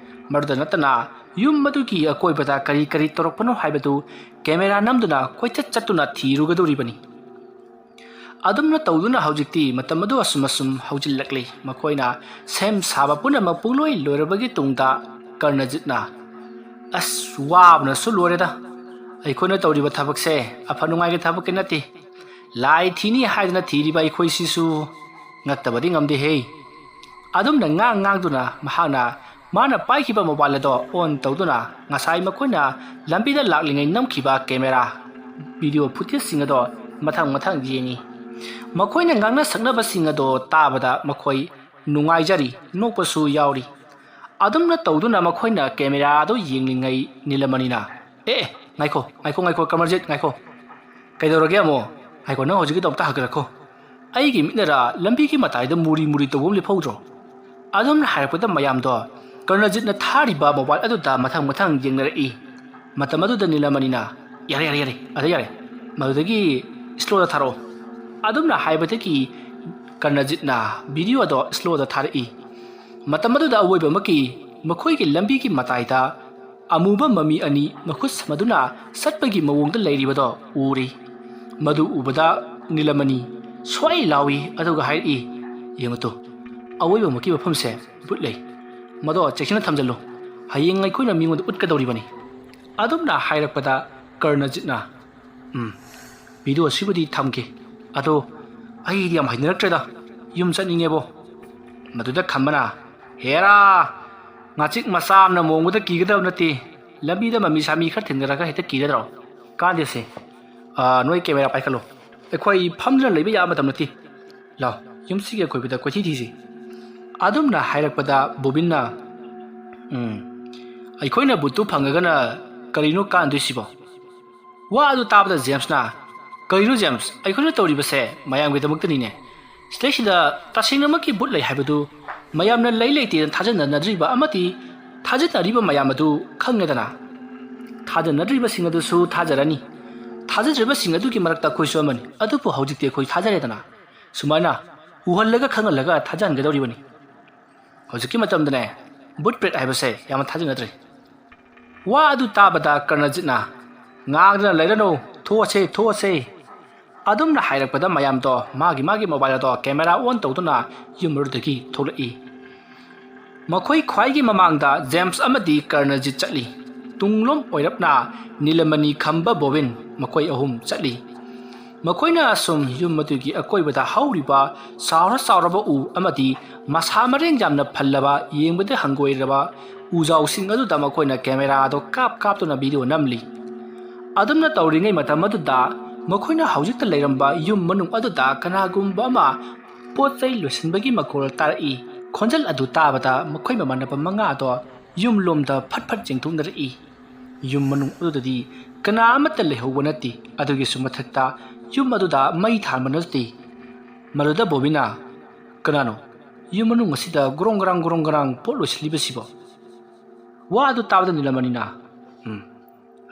ꯃꯗꯨꯗ ꯅꯠꯇꯅ ꯌꯨꯝ ꯑꯗꯨꯒꯤ ꯑꯀꯣꯏꯕꯗ ꯀꯔꯤ ꯇꯧꯔꯛꯄꯅꯣ ꯍꯥꯏꯕꯗꯨ ꯀꯦꯃꯦꯔꯥ ꯅꯝꯗꯨꯅ ꯀꯣꯏꯆꯠ ꯆꯠꯇꯨꯅ ꯊꯤꯔꯨꯒꯗꯧꯔꯤꯕꯅꯤ ꯑꯗꯨꯝꯅ ꯇꯧꯗꯨꯅ ꯍꯧꯖꯤꯛꯇꯤ ꯃꯇꯝ ꯑꯗꯨ ꯑꯁꯨꯝ ꯍꯧꯖꯤꯜꯂꯛꯂꯤ ꯃꯈꯣꯏꯅ ꯁꯦꯝ ꯁꯥꯕ ꯄꯨꯝꯅꯃꯛ ꯄꯨꯡꯂꯣꯏ ꯂꯣꯏꯔꯕꯒꯤ ꯇꯨꯡꯗ ꯀꯔꯅꯖꯤꯠꯅ ꯋꯥꯕꯅꯁꯨ ꯂꯣꯏꯔꯦꯗ ꯑꯩꯈꯣꯏꯅ ꯇꯧꯔꯤꯕ ꯊꯕꯛꯁꯦ ꯑꯐ ꯅꯨꯡꯉꯥꯏꯒꯤ ꯊꯕꯛꯀꯤ ꯅꯠꯇꯦ ꯂꯥꯏ ꯊꯤꯅꯤ ꯍꯥꯏꯗꯅ ꯊꯤꯔꯤꯕ ꯑꯩꯈꯣꯏꯁꯤꯁꯨ ꯉꯛꯇꯕꯗꯤ ꯉꯝꯗꯦꯍꯦ ꯑꯗꯨꯝꯅ ꯉꯥꯡꯗꯨꯅ ꯃꯍꯥꯛꯅ ꯃꯥꯅ ꯄꯥꯏꯈꯤꯕ ꯃꯣꯕꯥꯏꯜ ꯑꯗꯣ ꯑꯣꯟ ꯇꯧꯗꯨꯅ ꯉꯁꯥꯏ ꯃꯈꯣꯏꯅ ꯂꯝꯕꯤꯗ ꯂꯥꯛꯂꯤꯉꯩ ꯅꯝꯈꯤꯕ ꯀꯦꯃꯦꯔꯥ ꯚꯤꯗꯤꯑꯣ ꯐꯨꯇꯦꯖꯁꯤꯡ ꯑꯗꯣ ꯃꯊꯪ ꯌꯦꯡꯉꯤ ꯃꯈꯣꯏꯅ ꯉꯥꯡꯅ ꯁꯛꯅꯕꯁꯤꯡ ꯑꯗꯣ ꯇꯥꯕꯗ ꯃꯈꯣꯏ ꯅꯨꯡꯉꯥꯏꯖꯔꯤ ꯅꯣꯛꯄꯁꯨ ꯌꯥꯎꯔꯤ ꯑꯗꯨꯝꯅ ꯇꯧꯗꯨꯅ ꯃꯈꯣꯏꯅ ꯀꯦꯃꯦꯔꯥ ꯑꯗꯨ ꯌꯦꯡꯂꯤꯉꯩ ꯅꯤꯂꯃꯅꯤꯅ ꯉꯥꯏꯈꯣ ꯀꯃꯔꯖꯤꯠ ꯉꯥꯏꯈꯣ ꯀꯩꯗꯧꯔꯒꯦ ꯑꯃꯨꯛ ꯉꯥꯏꯈꯣ ꯅꯪ ꯍꯧꯖꯤꯛꯀꯤꯗꯣ ꯑꯝꯇ ꯍꯪꯒꯠꯂꯛꯈꯣ ꯑꯩꯒꯤ ꯃꯤꯠꯅꯔ ꯂꯝꯕꯤꯒꯤ ꯃꯇꯥꯏꯗ ꯃꯨꯔꯤ ꯇꯧꯕ ꯑꯃ ꯂꯦꯞꯍꯧꯗ꯭ꯔꯣ ꯑꯗꯨꯝꯅ ꯍꯥꯏꯔꯛꯄꯗ ꯃꯌꯥꯝꯗꯣ ꯀꯔꯅꯖꯤꯠꯅ ꯊꯥꯔꯤꯕ ꯃꯣꯕꯥꯏꯜ ꯑꯗꯨꯗ ꯃꯊꯪ ꯌꯦꯡꯅꯔꯛꯏ ꯃꯇꯝ ꯑꯗꯨꯗ ꯅꯤꯂꯃꯅꯤꯅ ꯌꯥꯔꯦ ꯑꯗ ꯌꯥꯔꯦ ꯃꯗꯨꯗꯒꯤ ꯁ꯭ꯂꯣꯗ ꯊꯥꯔꯛꯑꯣ ꯑꯗꯨꯝꯅ ꯍꯥꯏꯕꯗꯒꯤ ꯀꯔꯅꯖꯤꯠꯅ ꯚꯤꯗꯤꯑꯣ ꯑꯗꯣ ꯁ꯭ꯂꯣꯗ ꯊꯥꯔꯛꯏ ꯃꯇꯝ ꯑꯗꯨꯗ ꯑꯋꯣꯏꯕꯃꯛꯀꯤ ꯃꯈꯣꯏꯒꯤ ꯂꯝꯕꯤꯒꯤ ꯃꯇꯥꯏꯗ ꯑꯃꯨꯕ ꯃꯃꯤ ꯑꯅꯤ ꯃꯈꯨꯠ ꯁꯝꯅꯗꯨꯅ ꯆꯠꯄꯒꯤ ꯃꯑꯣꯡꯗ ꯂꯩꯔꯤꯕꯗꯣ ꯎꯔꯤ ꯃꯗꯨ ꯎꯕꯗ ꯅꯤꯂꯃꯅꯤ ꯁ꯭ꯋꯥꯏ ꯂꯥꯎꯏ ꯑꯗꯨꯒ ꯍꯥꯏꯔꯛꯏ ꯌꯦꯡꯉꯨꯇꯨ ꯑꯋꯣꯏꯕꯃꯛꯀꯤ ꯃꯐꯝꯁꯦ ꯕꯨꯠ ꯂꯩ ꯃꯗꯣ ꯆꯦꯛꯁꯤꯟꯅ ꯊꯝꯖꯜꯂꯨ ꯍꯌꯦꯡ ꯑꯩꯈꯣꯏꯅ ꯃꯤꯉꯣꯟꯗ ꯎꯠꯀꯗꯧꯔꯤꯕꯅꯤ ꯑꯗꯨꯝꯅ ꯍꯥꯏꯔꯛꯄꯗ ꯀꯔꯅꯖꯤꯠꯅ ꯚꯤꯗꯤꯑꯣ ꯑꯁꯤꯕꯨꯗꯤ ꯊꯝꯒꯦ ꯑꯗꯣ ꯑꯩꯗꯤ ꯌꯥꯝ ꯍꯩꯅꯔꯛꯇ꯭ꯔꯦꯗ ꯌꯨꯝ ꯆꯠꯅꯤꯡꯉꯦꯕꯣ ꯃꯗꯨꯗ ꯈꯝꯕꯅ ꯍꯦꯔꯥ ꯉꯥꯆꯤꯛ ꯃꯆꯥ ꯑꯃꯅ ꯃꯣꯡꯕꯗ ꯀꯤꯒꯗꯕ ꯅꯠꯇꯦ ꯂꯝꯕꯤꯗ ꯃꯃꯤ ꯁꯥꯃꯤ ꯈꯔ ꯊꯦꯡꯅꯔꯒ ꯍꯦꯛꯇ ꯀꯤꯒꯗ꯭ꯔꯣ ꯀꯥꯟꯗꯦꯁꯦ ꯅꯣꯏ ꯀꯦꯃꯦꯔꯥ ꯄꯥꯏꯈꯠꯂꯣ ꯑꯩꯈꯣꯏ ꯐꯝꯗꯨꯅ ꯂꯩꯕ ꯌꯥꯕ ꯃꯇꯝ ꯅꯠꯇꯦ ꯂꯥꯎ ꯌꯨꯝꯁꯤꯒꯤ ꯑꯀꯣꯏꯕꯗ ꯀꯣꯏꯊꯤ ꯊꯤꯁꯤ ꯑꯗꯨꯝꯅ ꯍꯥꯏꯔꯛꯄꯗ ꯕꯣꯕꯤꯟꯅ ꯑꯩꯈꯣꯏꯅ ꯕꯨꯠꯇꯨ ꯐꯪꯉꯒꯅ ꯀꯔꯤꯅꯣ ꯀꯥꯟꯗꯣꯏꯁꯤꯕꯣ ꯋꯥ ꯑꯗꯨ ꯇꯥꯕꯗ ꯖꯦꯝꯁꯅ ꯀꯔꯤꯅꯣ ꯖꯦꯝꯁ ꯑꯩꯈꯣꯏꯅ ꯇꯧꯔꯤꯕꯁꯦ ꯃꯌꯥꯝꯒꯤꯗꯃꯛꯇꯅꯤꯅꯦ ꯁꯤꯗꯩꯁꯤꯗ ꯇꯁꯦꯡꯅꯃꯛꯀꯤ ꯕꯨꯠ ꯂꯩ ꯍꯥꯏꯕꯗꯨ ꯃꯌꯥꯝꯅ ꯂꯩꯇꯦꯅ ꯊꯥꯖꯅꯗ꯭ꯔꯤꯕ ꯑꯃꯗꯤ ꯊꯥꯖꯅꯔꯤꯕ ꯃꯌꯥꯝ ꯑꯗꯨ ꯈꯪꯉꯦꯗꯅ ꯊꯥꯖꯅꯗ꯭ꯔꯤꯕꯁꯤꯡ ꯑꯗꯨꯁꯨ ꯊꯥꯖꯔꯅꯤ ꯊꯥꯖꯗ꯭ꯔꯤꯕꯁꯤꯡ ꯑꯗꯨꯒꯤ ꯃꯔꯛꯇ ꯑꯩꯈꯣꯏꯁꯨ ꯑꯃꯅꯤ ꯑꯗꯨꯕꯨ ꯍꯧꯖꯤꯛꯇꯤ ꯑꯩꯈꯣꯏ ꯊꯥꯖꯔꯦꯗꯅ ꯁꯨꯃꯥꯏꯅ ꯎꯍꯜꯂꯒ ꯈꯪꯍꯜꯂꯒ ꯊꯥꯖꯍꯟꯒꯗꯧꯔꯤꯕꯅꯤ ꯍꯧꯖꯤꯛꯀꯤ ꯃꯇꯝꯗꯅꯦ ꯕꯨꯠ ꯄ꯭ꯔꯦꯠ ꯍꯥꯏꯕꯁꯦ ꯌꯥꯝꯅ ꯊꯥꯖꯅꯗ꯭ꯔꯦ ꯋꯥ ꯑꯗꯨ ꯇꯥꯕꯗ ꯀꯔꯅꯖꯤꯠꯅ ꯉꯥꯡꯗꯅ ꯂꯩꯔꯅꯨ ꯊꯣꯛꯑꯁꯦ ꯑꯗꯨꯝꯅ ꯍꯥꯏꯔꯛꯄꯗ ꯃꯌꯥꯝꯗꯣ ꯃꯥꯒꯤ ꯃꯣꯕꯥꯏꯜ ꯑꯗꯣ ꯀꯦꯃꯦꯔꯥ ꯑꯣꯟ ꯇꯧꯗꯨꯅ ꯌꯨꯝ ꯑꯗꯨꯗꯒꯤ ꯊꯣꯛꯂꯛꯏ ꯃꯈꯣꯏ ꯈ꯭ꯋꯥꯏꯒꯤ ꯃꯃꯥꯡꯗ ꯖꯦꯝꯁ ꯑꯃꯗꯤ ꯀꯔꯅꯖꯤꯠ ꯆꯠꯂꯤ ꯇꯨꯡꯂꯣꯝ ꯑꯣꯏꯔꯞꯅ ꯅꯤꯂꯃꯅꯤ ꯈꯝꯕ ꯕꯣꯕꯤꯟ ꯃꯈꯣꯏ ꯑꯍꯨꯝ ꯆꯠꯂꯤ ꯃꯈꯣꯏꯅ ꯑꯁꯨꯝ ꯌꯨꯝ ꯑꯗꯨꯒꯤ ꯑꯀꯣꯏꯕꯗ ꯍꯧꯔꯤꯕ ꯆꯥꯎꯔꯕ ꯎ ꯑꯃꯗꯤ ꯃꯁꯥ ꯃꯔꯦꯡ ꯌꯥꯝꯅ ꯐꯜꯂꯕ ꯌꯦꯡꯕꯗ ꯍꯪꯒꯣꯏꯔꯕ ꯎꯖꯥꯎꯁꯤꯡ ꯑꯗꯨꯗ ꯃꯈꯣꯏꯅ ꯀꯦꯃꯦꯔꯥ ꯑꯗꯣ ꯀꯥꯞꯇꯨꯅ ꯚꯤꯗꯤꯑꯣ ꯅꯝꯂꯤ ꯑꯗꯨꯝꯅ ꯇꯧꯔꯤꯉꯩ ꯃꯇꯝ ꯑꯗꯨꯗ ꯃꯈꯣꯏꯅ ꯍꯧꯖꯤꯛꯇ ꯂꯩꯔꯝꯕ ꯌꯨꯝ ꯃꯅꯨꯡ ꯑꯗꯨꯗ ꯀꯅꯥꯒꯨꯝꯕ ꯑꯃ ꯄꯣꯠ ꯆꯩ ꯂꯣꯏꯁꯤꯟꯕꯒꯤ ꯃꯈꯣꯜ ꯇꯥꯔꯛꯏ ꯈꯣꯟꯖꯦꯜ ꯑꯗꯨ ꯇꯥꯕꯗ ꯃꯈꯣꯏ ꯃꯃꯥꯟꯅꯕ ꯃꯉꯥꯗꯣ ꯌꯨꯝ ꯂꯣꯝꯗ ꯐꯠ ꯆꯦꯡꯊꯣꯛꯅꯔꯛꯏ ꯌꯨꯝ ꯃꯅꯨꯡ ꯑꯗꯨꯗꯗꯤ ꯀꯅꯥ ꯑꯃꯠꯇ ꯂꯩꯍꯧꯕ ꯅꯠꯇꯦ ꯑꯗꯨꯒꯤꯁꯨ ꯃꯊꯛꯇ ꯌꯨꯝ ꯑꯗꯨꯗ ꯃꯩ ꯊꯥꯟꯕ ꯅꯠꯇꯦ ꯃꯗꯨꯗ ꯕꯣꯕꯤꯟꯅ ꯀꯅꯥꯅꯣ ꯌꯨꯝ ꯃꯅꯨꯡ ꯑꯁꯤꯗ ꯒꯣꯔꯣꯡ ꯒꯔꯥꯡ ꯄꯣꯠ ꯂꯣꯏꯁꯤꯜꯂꯤꯕꯁꯤꯕꯣ ꯋꯥ ꯑꯗꯨ ꯇꯥꯕꯗ ꯅꯤꯂꯃꯅꯤꯅ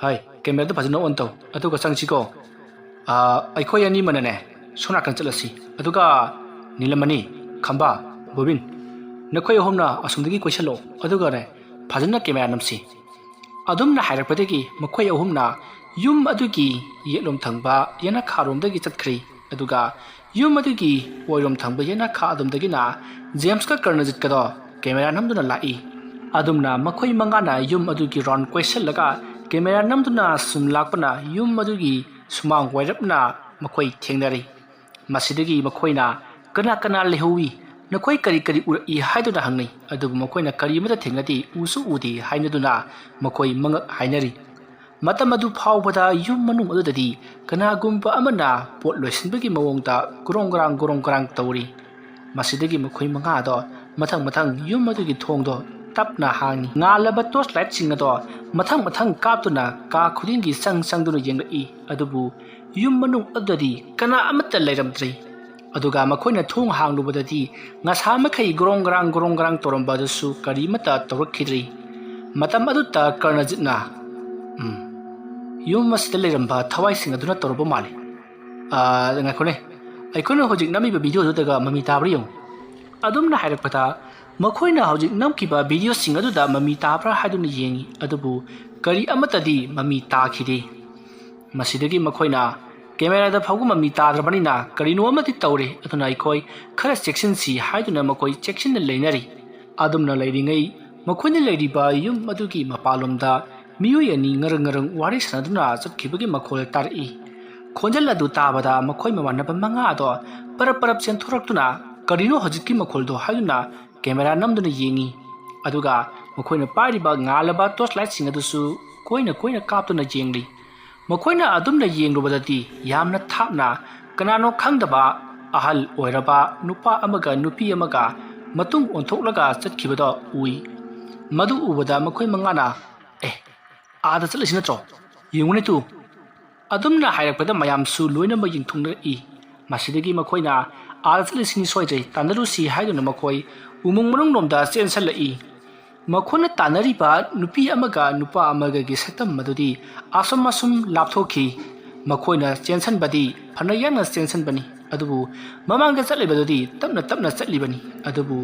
ꯍꯥꯏ ꯀꯦꯃꯦꯔꯥꯗꯨ ꯐꯖꯅ ꯑꯣꯟ ꯇꯧ ꯑꯗꯨꯒ ꯆꯪꯁꯤꯀꯣ ꯑꯩꯈꯣꯏ ꯑꯅꯤꯃꯅꯅꯦ ꯁꯣꯝ ꯅꯥꯀꯟ ꯆꯠꯂꯁꯤ ꯑꯗꯨꯒ ꯅꯤꯂꯃꯅꯤ ꯈꯝꯕ ꯕꯣꯕꯤꯟ ꯅꯈꯣꯏ ꯑꯍꯨꯝꯅ ꯑꯁꯣꯝꯗꯒꯤ ꯀꯣꯏꯁꯜꯂꯛꯑꯣ ꯑꯗꯨꯒꯅꯦ ꯐꯖꯅ ꯀꯦꯃꯦꯔꯥ ꯅꯝꯁꯤ ꯑꯗꯨꯝꯅ ꯍꯥꯏꯔꯛꯄꯗꯒꯤ ꯃꯈꯣꯏ ꯑꯍꯨꯝꯅ ꯌꯨꯝ ꯑꯗꯨꯒꯤ ꯌꯦꯠꯂꯣꯝ ꯊꯪꯕ ꯌꯦꯅꯈꯥꯔꯣꯝꯗꯒꯤ ꯆꯠꯈ꯭ꯔꯤ ꯑꯗꯨꯒ ꯌꯨꯝ ꯑꯗꯨꯒꯤ ꯑꯣꯏꯔꯣꯝ ꯊꯪꯕ ꯌꯦꯅꯈꯥ ꯑꯗꯣꯝꯗꯒꯤꯅ ꯖꯦꯝꯁꯀ ꯀꯔꯅꯖꯤꯠꯀꯗꯣ ꯀꯦꯃꯦꯔꯥ ꯅꯝꯗꯨꯅ ꯂꯥꯛꯏ ꯑꯗꯨꯝꯅ ꯃꯈꯣꯏ ꯃꯉꯥꯅ ꯌꯨꯝ ꯑꯗꯨꯒꯤ ꯔꯥꯎꯟ ꯀꯣꯏꯁꯜꯂꯒ ꯀꯦꯃꯦꯔꯥ ꯅꯝꯗꯨꯅ ꯁꯨꯝ ꯂꯥꯛꯄꯅ ꯌꯨꯝ ꯑꯗꯨꯒꯤ ꯁꯨꯃꯥꯡ ꯋꯥꯏꯔꯞꯅ ꯃꯈꯣꯏ ꯊꯦꯡꯅꯔꯤ ꯃꯁꯤꯗꯒꯤ ꯃꯈꯣꯏꯅ ꯀꯅꯥ ꯂꯩꯍꯧꯏ ꯅꯈꯣꯏ ꯀꯔꯤ ꯎꯔꯛꯏ ꯍꯥꯏꯗꯨꯅ ꯍꯪꯅꯩ ꯑꯗꯨꯕꯨ ꯃꯈꯣꯏꯅ ꯀꯔꯤꯃꯠꯇ ꯊꯦꯡꯅꯗꯦ ꯎꯁꯨ ꯎꯗꯦ ꯍꯥꯏꯅꯗꯨꯅ ꯃꯈꯣꯏ ꯃꯉꯛ ꯍꯥꯏꯅꯔꯤ ꯃꯇꯝ ꯑꯗꯨ ꯐꯥꯎꯕꯗ ꯌꯨꯝ ꯃꯅꯨꯡ ꯑꯗꯨꯗꯗꯤ ꯀꯅꯥꯒꯨꯝꯕ ꯑꯃꯅ ꯄꯣꯠ ꯂꯣꯏꯁꯤꯟꯕꯒꯤ ꯃꯑꯣꯡꯗ ꯒꯣꯔꯣꯡ ꯒꯔꯥꯡ ꯇꯧꯔꯤ ꯃꯁꯤꯗꯒꯤ ꯃꯈꯣꯏ ꯃꯉꯥꯗꯣ ꯃꯊꯪ ꯌꯨꯝ ꯑꯗꯨꯒꯤ ꯊꯣꯡꯗꯣ ꯇꯞꯅ ꯍꯥꯡꯉꯤ ꯉꯥꯜꯂꯕ ꯇꯣꯔꯆ ꯂꯥꯏꯠꯁꯤꯡ ꯑꯗꯣ ꯃꯊꯪ ꯀꯥꯞꯇꯨꯅ ꯀꯥ ꯈꯨꯗꯤꯡꯒꯤ ꯆꯪꯗꯨꯅ ꯌꯦꯡꯂꯛꯏ ꯑꯗꯨꯕꯨ ꯌꯨꯝ ꯃꯅꯨꯡ ꯑꯗꯨꯗꯗꯤ ꯀꯅꯥ ꯑꯃꯠꯇ ꯂꯩꯔꯝꯗ꯭ꯔꯤ ꯑꯗꯨꯒ ꯃꯈꯣꯏꯅ ꯊꯣꯡ ꯍꯥꯡꯂꯨꯕꯗꯗꯤ ꯉꯁꯥ ꯃꯈꯩ ꯒꯣꯔꯣꯡ ꯒꯔꯥꯡ ꯇꯧꯔꯝꯕ ꯑꯗꯨꯁꯨ ꯀꯔꯤꯃꯠꯇ ꯇꯧꯔꯛꯈꯤꯗ꯭ꯔꯤ ꯃꯇꯝ ꯑꯗꯨꯗ ꯀꯔꯅꯖꯤꯠꯅ ꯌꯨꯝ ꯑꯁꯤꯗ ꯂꯩꯔꯝꯕ ꯊꯋꯥꯏꯁꯤꯡ ꯑꯗꯨꯅ ꯇꯧꯔꯕ ꯃꯥꯜꯂꯤ ꯉꯥꯏꯈꯣꯅꯦ ꯑꯩꯈꯣꯏꯅ ꯍꯧꯖꯤꯛ ꯅꯝꯃꯤꯕ ꯚꯤꯗꯤꯑꯣꯗꯨꯗꯒ ꯃꯃꯤ ꯇꯥꯕ꯭ꯔꯥ ꯌꯦꯡꯉꯨ ꯑꯗꯨꯝꯅ ꯍꯥꯏꯔꯛꯄꯗ ꯃꯈꯣꯏꯅ ꯍꯧꯖꯤꯛ ꯅꯝꯈꯤꯕ ꯚꯤꯗꯤꯑꯣꯁꯤꯡ ꯑꯗꯨꯗ ꯃꯃꯤ ꯇꯥꯕ꯭ꯔꯥ ꯍꯥꯏꯗꯨꯅ ꯌꯦꯡꯉꯤ ꯑꯗꯨꯕꯨ ꯀꯔꯤ ꯑꯃꯠꯇꯗꯤ ꯃꯃꯤ ꯇꯥꯈꯤꯗꯦ ꯃꯁꯤꯗꯒꯤ ꯃꯈꯣꯏꯅ ꯀꯦꯃꯦꯔꯥꯗ ꯐꯥꯎꯕ ꯃꯃꯤ ꯇꯥꯗ꯭ꯔꯕꯅꯤꯅ ꯀꯔꯤꯅꯣ ꯑꯃꯗꯤ ꯇꯧꯔꯦ ꯑꯗꯨꯅ ꯑꯩꯈꯣꯏ ꯈꯔ ꯆꯦꯛꯁꯤꯟꯁꯤ ꯍꯥꯏꯗꯨꯅ ꯃꯈꯣꯏ ꯆꯦꯛꯁꯤꯟꯅ ꯂꯩꯅꯔꯤ ꯑꯗꯨꯝꯅ ꯂꯩꯔꯤꯉꯩ ꯃꯈꯣꯏꯅ ꯂꯩꯔꯤꯕ ꯌꯨꯝ ꯑꯗꯨꯒꯤ ꯃꯄꯥꯟꯂꯣꯝꯗ ꯃꯤꯑꯣꯏ ꯑꯅꯤ ꯉꯔꯪ ꯋꯥꯔꯤ ꯁꯥꯟꯅꯗꯨꯅ ꯆꯠꯈꯤꯕꯒꯤ ꯃꯈꯣꯜ ꯇꯥꯔꯛꯏ ꯈꯣꯟꯖꯦꯜ ꯑꯗꯨ ꯇꯥꯕꯗ ꯃꯈꯣꯏ ꯃꯃꯥꯟꯅꯕ ꯃꯉꯥꯗꯣ ꯄꯔꯞ ꯆꯦꯟꯊꯣꯔꯛꯇꯨꯅ ꯀꯔꯤꯅꯣ ꯍꯧꯖꯤꯛꯀꯤ ꯃꯈꯣꯜꯗꯣ ꯍꯥꯏꯗꯨꯅ ꯀꯦꯃꯦꯔꯥ ꯅꯝꯗꯨꯅ ꯌꯦꯡꯉꯤ ꯑꯗꯨꯒ ꯃꯈꯣꯏꯅ ꯄꯥꯏꯔꯤꯕ ꯉꯥꯜꯂꯕ ꯇꯣꯔꯆ ꯂꯥꯏꯠꯁꯤꯡ ꯑꯗꯨꯁꯨ ꯀꯣꯏꯅ ꯀꯥꯞꯇꯨꯅ ꯌꯦꯡꯂꯤ ꯃꯈꯣꯏꯅ ꯑꯗꯨꯝꯅ ꯌꯦꯡꯂꯨꯕꯗꯗꯤ ꯌꯥꯝꯅ ꯊꯥꯞꯅ ꯀꯅꯥꯅꯣ ꯈꯪꯗꯕ ꯑꯍꯜ ꯑꯣꯏꯔꯕ ꯅꯨꯄꯥ ꯑꯃꯒ ꯅꯨꯄꯤ ꯑꯃꯒ ꯃꯇꯨꯡ ꯑꯣꯟꯊꯣꯛꯂꯒ ꯆꯠꯈꯤꯕꯗꯣ ꯎꯏ ꯃꯗꯨ ꯎꯕꯗ ꯃꯈꯣꯏ ꯃꯉꯥꯅ ꯑꯥꯗ ꯆꯠꯂꯁꯤ ꯅꯠꯇ꯭ꯔꯣ ꯌꯦꯡꯉꯨꯅꯦ ꯇꯨ ꯑꯗꯨꯝꯅ ꯍꯥꯏꯔꯛꯄꯗ ꯃꯌꯥꯝꯁꯨ ꯂꯣꯏꯅꯃꯛ ꯌꯦꯡꯊꯣꯛꯅꯔꯛꯏ ꯃꯁꯤꯗꯒꯤ ꯃꯈꯣꯏꯅ ꯑꯥꯗ ꯆꯠꯂꯤꯁꯤꯅꯤ ꯁꯣꯏꯗ꯭ꯔꯦ ꯇꯥꯟꯅꯔꯨꯁꯤ ꯍꯥꯏꯗꯨꯅ ꯃꯈꯣꯏ ꯎꯃꯪ ꯃꯅꯨꯡꯂꯣꯝꯗ ꯆꯦꯟꯁꯜꯂꯛꯏ ꯃꯈꯣꯏꯅ ꯇꯥꯟꯅꯔꯤꯕ ꯅꯨꯄꯤ ꯑꯃꯒ ꯅꯨꯄꯥ ꯑꯃꯒꯒꯤ ꯁꯛꯇꯝ ꯑꯗꯨꯗꯤ ꯑꯁꯨꯝ ꯂꯥꯞꯊꯣꯛꯈꯤ ꯃꯈꯣꯏꯅ ꯆꯦꯟꯁꯟꯕꯗꯤ ꯐꯅ ꯌꯥꯡꯅ ꯆꯦꯟꯁꯟꯕꯅꯤ ꯑꯗꯨꯕꯨ ꯃꯃꯥꯡꯗ ꯆꯠꯂꯤꯕꯗꯨꯗꯤ ꯇꯞꯅ ꯆꯠꯂꯤꯕꯅꯤ ꯑꯗꯨꯕꯨ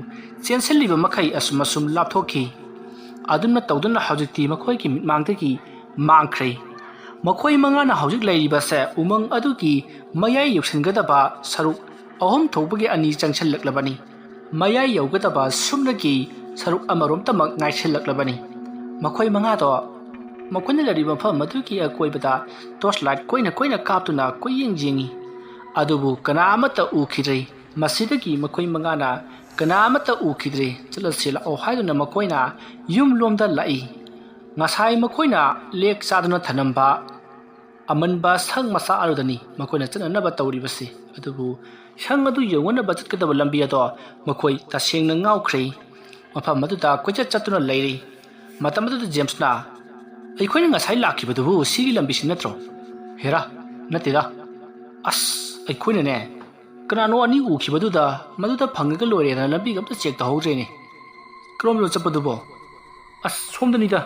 ꯆꯦꯟꯁꯜꯂꯤꯕ ꯃꯈꯩ ꯑꯁꯨꯝ ꯂꯥꯞꯊꯣꯛꯈꯤ ꯑꯗꯨꯝꯅ ꯇꯧꯗꯨꯅ ꯍꯧꯖꯤꯛꯇꯤ ꯃꯈꯣꯏꯒꯤ ꯃꯤꯠꯃꯥꯡꯗꯒꯤ ꯃꯥꯡꯈ꯭ꯔꯦ ꯃꯈꯣꯏ ꯃꯉꯥꯅ ꯍꯧꯖꯤꯛ ꯂꯩꯔꯤꯕꯁꯦ ꯎꯃꯪ ꯑꯗꯨꯒꯤ ꯃꯌꯥꯏ ꯌꯧꯁꯤꯟꯒꯗꯕ ꯁꯔꯨꯛ ꯑꯍꯨꯝ ꯊꯣꯛꯄꯒꯤ ꯑꯅꯤ ꯆꯪꯁꯜꯂꯛꯂꯕꯅꯤ ꯃꯌꯥꯏ ꯌꯧꯒꯗꯕ ꯁꯨꯞꯅꯒꯤ ꯁꯔꯨꯛ ꯑꯃꯔꯣꯝꯇꯃꯛ ꯉꯥꯏꯁꯤꯜꯂꯛꯂꯕꯅꯤ ꯃꯈꯣꯏ ꯃꯉꯥꯗꯣ ꯃꯈꯣꯏꯅ ꯂꯩꯔꯤꯕ ꯃꯐꯝ ꯑꯗꯨꯒꯤ ꯑꯀꯣꯏꯕꯗ ꯇꯣꯔꯆ ꯂꯥꯏꯠ ꯀꯣꯏꯅ ꯀꯥꯞꯇꯨꯅ ꯀꯣꯏꯌꯦꯡ ꯌꯦꯡꯉꯤ ꯑꯗꯨꯕꯨ ꯀꯅꯥ ꯑꯃꯠꯇ ꯎꯈꯤꯗ꯭ꯔꯦ ꯃꯁꯤꯗꯒꯤ ꯃꯈꯣꯏ ꯃꯉꯥꯅ ꯀꯅꯥ ꯑꯃꯠꯇ ꯎꯈꯤꯗ꯭ꯔꯦ ꯆꯠꯂꯁꯤ ꯂꯥꯛꯑꯣ ꯍꯥꯏꯗꯨꯅ ꯃꯈꯣꯏꯅ ꯌꯨꯝꯂꯣꯝꯗ ꯂꯥꯛꯏ ꯉꯁꯥꯏ ꯃꯈꯣꯏꯅ ꯂꯦꯛ ꯆꯥꯗꯨꯅ ꯊꯅꯝꯕ ꯑꯃꯟꯕ ꯁꯪ ꯃꯆꯥ ꯑꯗꯨꯗꯅꯤ ꯃꯈꯣꯏꯅ ꯆꯠꯅꯅꯕ ꯇꯧꯔꯤꯕꯁꯤ ꯑꯗꯨꯕꯨ ꯁꯪ ꯑꯗꯨ ꯌꯧꯅꯅꯕ ꯆꯠꯀꯗꯕ ꯂꯝꯕꯤ ꯑꯗꯣ ꯃꯈꯣꯏ ꯇꯁꯦꯡꯅ ꯉꯥꯎꯈ꯭ꯔꯦ ꯃꯐꯝ ꯑꯗꯨꯗ ꯀꯣꯏꯆꯠ ꯆꯠꯇꯨꯅ ꯂꯩꯔꯤ ꯃꯇꯝ ꯑꯗꯨꯗ ꯖꯦꯝꯁꯅ ꯑꯩꯈꯣꯏꯅ ꯉꯁꯥꯏ ꯂꯥꯛꯈꯤꯕꯗꯨꯕꯨ ꯁꯤꯒꯤ ꯂꯝꯕꯤꯁꯤ ꯅꯠꯇ꯭ꯔꯣ ꯍꯦꯔꯥ ꯅꯠꯇꯦꯗ ꯑꯁ ꯑꯩꯈꯣꯏꯅꯅꯦ ꯀꯅꯥꯅꯣ ꯑꯅꯤ ꯎꯈꯤꯕꯗꯨꯗ ꯃꯗꯨꯗ ꯐꯪꯉꯒ ꯂꯣꯏꯔꯦꯅ ꯂꯝꯕꯤꯒ ꯑꯝꯇ ꯆꯦꯛ ꯇꯧꯍꯧꯗ꯭ꯔꯦꯅꯦ ꯀꯔꯣꯝꯗ ꯆꯠꯄꯗꯨꯕꯣ ꯑꯁ ꯁꯣꯝꯗꯅꯤꯗ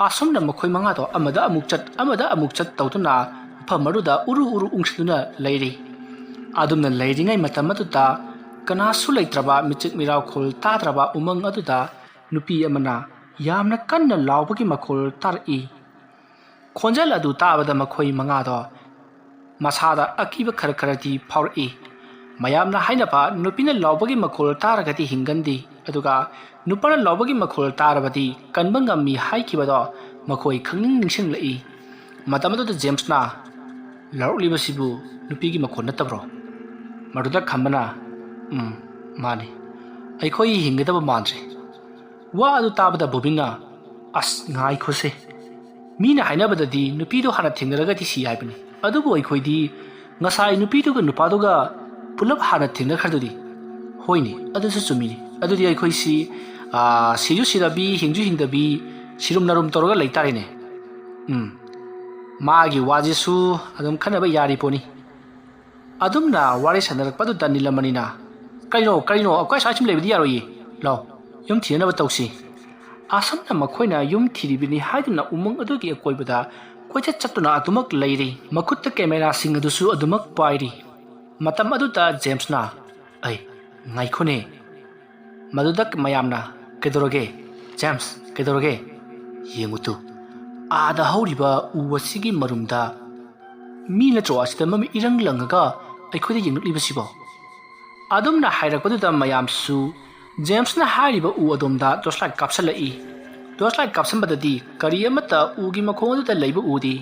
ꯑꯁꯣꯝꯗ ꯃꯈꯣꯏ ꯃꯉꯥꯗꯣ ꯑꯃꯗ ꯑꯃꯨꯛ ꯆꯠ ꯇꯧꯗꯨꯅ ꯃꯐꯝ ꯑꯗꯨꯗ ꯎꯔꯨ ꯎꯪꯁꯤꯟꯗꯨꯅ ꯂꯩꯔꯤ ꯑꯗꯨꯝꯅ ꯂꯩꯔꯤꯉꯩ ꯃꯇꯝ ꯑꯗꯨꯗ ꯀꯅꯥꯁꯨ ꯂꯩꯇ꯭ꯔꯕ ꯃꯤꯆꯤꯛ ꯃꯤꯔꯥꯎꯈꯣꯜ ꯇꯥꯗ꯭ꯔꯕ ꯎꯃꯪ ꯑꯗꯨꯗ ꯅꯨꯄꯤ ꯑꯃꯅ ꯌꯥꯝꯅ ꯀꯟꯅ ꯂꯥꯎꯕꯒꯤ ꯃꯈꯣꯜ ꯇꯥꯔꯛꯏ ꯈꯣꯟꯖꯦꯜ ꯑꯗꯨ ꯇꯥꯕꯗ ꯃꯈꯣꯏ ꯃꯉꯥꯗꯣ ꯃꯁꯥꯗ ꯑꯀꯤꯕ ꯈꯔꯗꯤ ꯐꯥꯎꯔꯛꯏ ꯃꯌꯥꯝꯅ ꯍꯥꯏꯅꯕ ꯅꯨꯄꯤꯅ ꯂꯥꯎꯕꯒꯤ ꯃꯈꯣꯜ ꯇꯥꯔꯒꯗꯤ ꯍꯤꯡꯒꯟꯗꯦ ꯑꯗꯨꯒ ꯅꯨꯄꯥꯅ ꯂꯥꯎꯕꯒꯤ ꯃꯈꯣꯜ ꯇꯥꯔꯕꯗꯤ ꯀꯟꯕ ꯉꯝꯃꯤ ꯍꯥꯏꯈꯤꯕꯗꯣ ꯃꯈꯣꯏ ꯈꯪꯅꯤꯡ ꯅꯤꯡꯁꯤꯡꯂꯛꯏ ꯃꯇꯝ ꯑꯗꯨꯗ ꯖꯦꯝꯁꯅ ꯂꯥꯎꯔꯛꯂꯤꯕꯁꯤꯕꯨ ꯅꯨꯄꯤꯒꯤ ꯃꯈꯣꯜ ꯅꯠꯇꯕ꯭ꯔꯣ ꯃꯗꯨꯗ ꯈꯝꯕꯅ ꯃꯥꯅꯤ ꯑꯩꯈꯣꯏ ꯍꯤꯡꯒꯗꯕ ꯃꯥꯟꯗ꯭ꯔꯦ ꯋꯥ ꯑꯗꯨ ꯇꯥꯕꯗ ꯕꯣꯕꯤꯟꯅ ꯑꯁ ꯉꯥꯏꯈꯣꯁꯦ ꯃꯤꯅ ꯍꯥꯏꯅꯕꯗꯗꯤ ꯅꯨꯄꯤꯗꯣ ꯍꯥꯟꯅ ꯊꯦꯡꯅꯔꯒꯗꯤ ꯁꯤ ꯍꯥꯏꯕꯅꯤ ꯑꯗꯨꯕꯨ ꯑꯩꯈꯣꯏꯗꯤ ꯉꯁꯥꯏ ꯅꯨꯄꯤꯗꯨꯒ ꯅꯨꯄꯥꯗꯨꯒ ꯄꯨꯂꯞ ꯍꯥꯟꯅ ꯊꯦꯡꯅꯈ꯭ꯔꯗꯨꯗꯤ ꯍꯣꯏꯅꯦ ꯑꯗꯨꯁꯨ ꯆꯨꯝꯃꯤꯅꯤ ꯑꯗꯨꯗꯤ ꯑꯩꯈꯣꯏꯁꯤ ꯁꯤꯁꯨ ꯁꯤꯗꯕꯤ ꯍꯤꯡꯁꯨ ꯍꯤꯡꯗꯕꯤ ꯁꯤꯔꯨꯝ ꯅꯔꯨꯝ ꯇꯧꯔꯒ ꯂꯩꯇꯥꯔꯦꯅꯦ ꯃꯥꯒꯤ ꯋꯥꯁꯤꯁꯨ ꯑꯗꯨꯝ ꯈꯟꯅꯕ ꯌꯥꯔꯤ ꯄꯣꯠꯅꯤ ꯑꯗꯨꯝꯅ ꯋꯥꯔꯤ ꯁꯥꯟꯅꯔꯛꯄꯗꯨꯗ ꯅꯤꯂꯃꯅꯤꯅ ꯀꯔꯤꯅꯣ ꯑꯩꯈꯣꯏ ꯁ꯭ꯋꯥꯏ ꯁꯨꯝ ꯂꯩꯕꯗꯤ ꯌꯥꯔꯣꯏꯌꯦ ꯂꯥꯎ ꯌꯨꯝ ꯊꯤꯅꯅꯕ ꯇꯧꯁꯤ ꯑꯁꯨꯝꯅ ꯃꯈꯣꯏꯅ ꯌꯨꯝ ꯊꯤꯔꯤꯕꯅꯤ ꯍꯥꯏꯗꯨꯅ ꯎꯃꯪ ꯑꯗꯨꯒꯤ ꯑꯀꯣꯏꯕꯗ ꯀꯣꯏꯆꯠ ꯆꯠꯇꯨꯅ ꯑꯗꯨꯃꯛ ꯂꯩꯔꯤ ꯃꯈꯨꯠꯇ ꯀꯦꯃꯦꯔꯥꯁꯤꯡ ꯑꯗꯨꯁꯨ ꯑꯗꯨꯃꯛ ꯄꯥꯏꯔꯤ ꯃꯇꯝ ꯑꯗꯨꯗ ꯖꯦꯝꯁꯅ ꯉꯥꯏꯈꯣꯅꯦ ꯃꯗꯨꯗ ꯃꯌꯥꯝꯅ ꯀꯩꯗꯧꯔꯒꯦ ꯖꯦꯝꯁ ꯀꯩꯗꯧꯔꯒꯦ ꯌꯦꯡꯉꯨꯇꯨ ꯑꯥꯗ ꯍꯧꯔꯤꯕ ꯎ ꯑꯁꯤꯒꯤ ꯃꯔꯨꯝꯗ ꯃꯤ ꯅꯠꯇ꯭ꯔꯣ ꯑꯁꯤꯗ ꯃꯃꯤꯠ ꯏꯔꯪ ꯂꯪꯉꯒ ꯑꯩꯈꯣꯏꯗ ꯌꯦꯡꯂꯛꯂꯤꯕꯁꯤꯕꯣ ꯑꯗꯨꯝꯅ ꯍꯥꯏꯔꯛꯄꯗꯨꯗ ꯃꯌꯥꯝꯁꯨ ꯖꯦꯝꯁꯅ ꯍꯥꯏꯔꯤꯕ ꯎ ꯑꯗꯣꯝꯗ ꯇꯣꯔꯆꯂꯥꯏꯠ ꯀꯥꯞꯁꯜꯂꯛꯏ ꯇꯣꯔꯆꯂꯥꯏꯠ ꯀꯥꯞꯁꯟꯕꯗꯗꯤ ꯀꯔꯤ ꯑꯃꯠꯇ ꯎꯒꯤ ꯃꯈꯣꯡ ꯑꯗꯨꯗ ꯂꯩꯕ ꯎꯗꯦ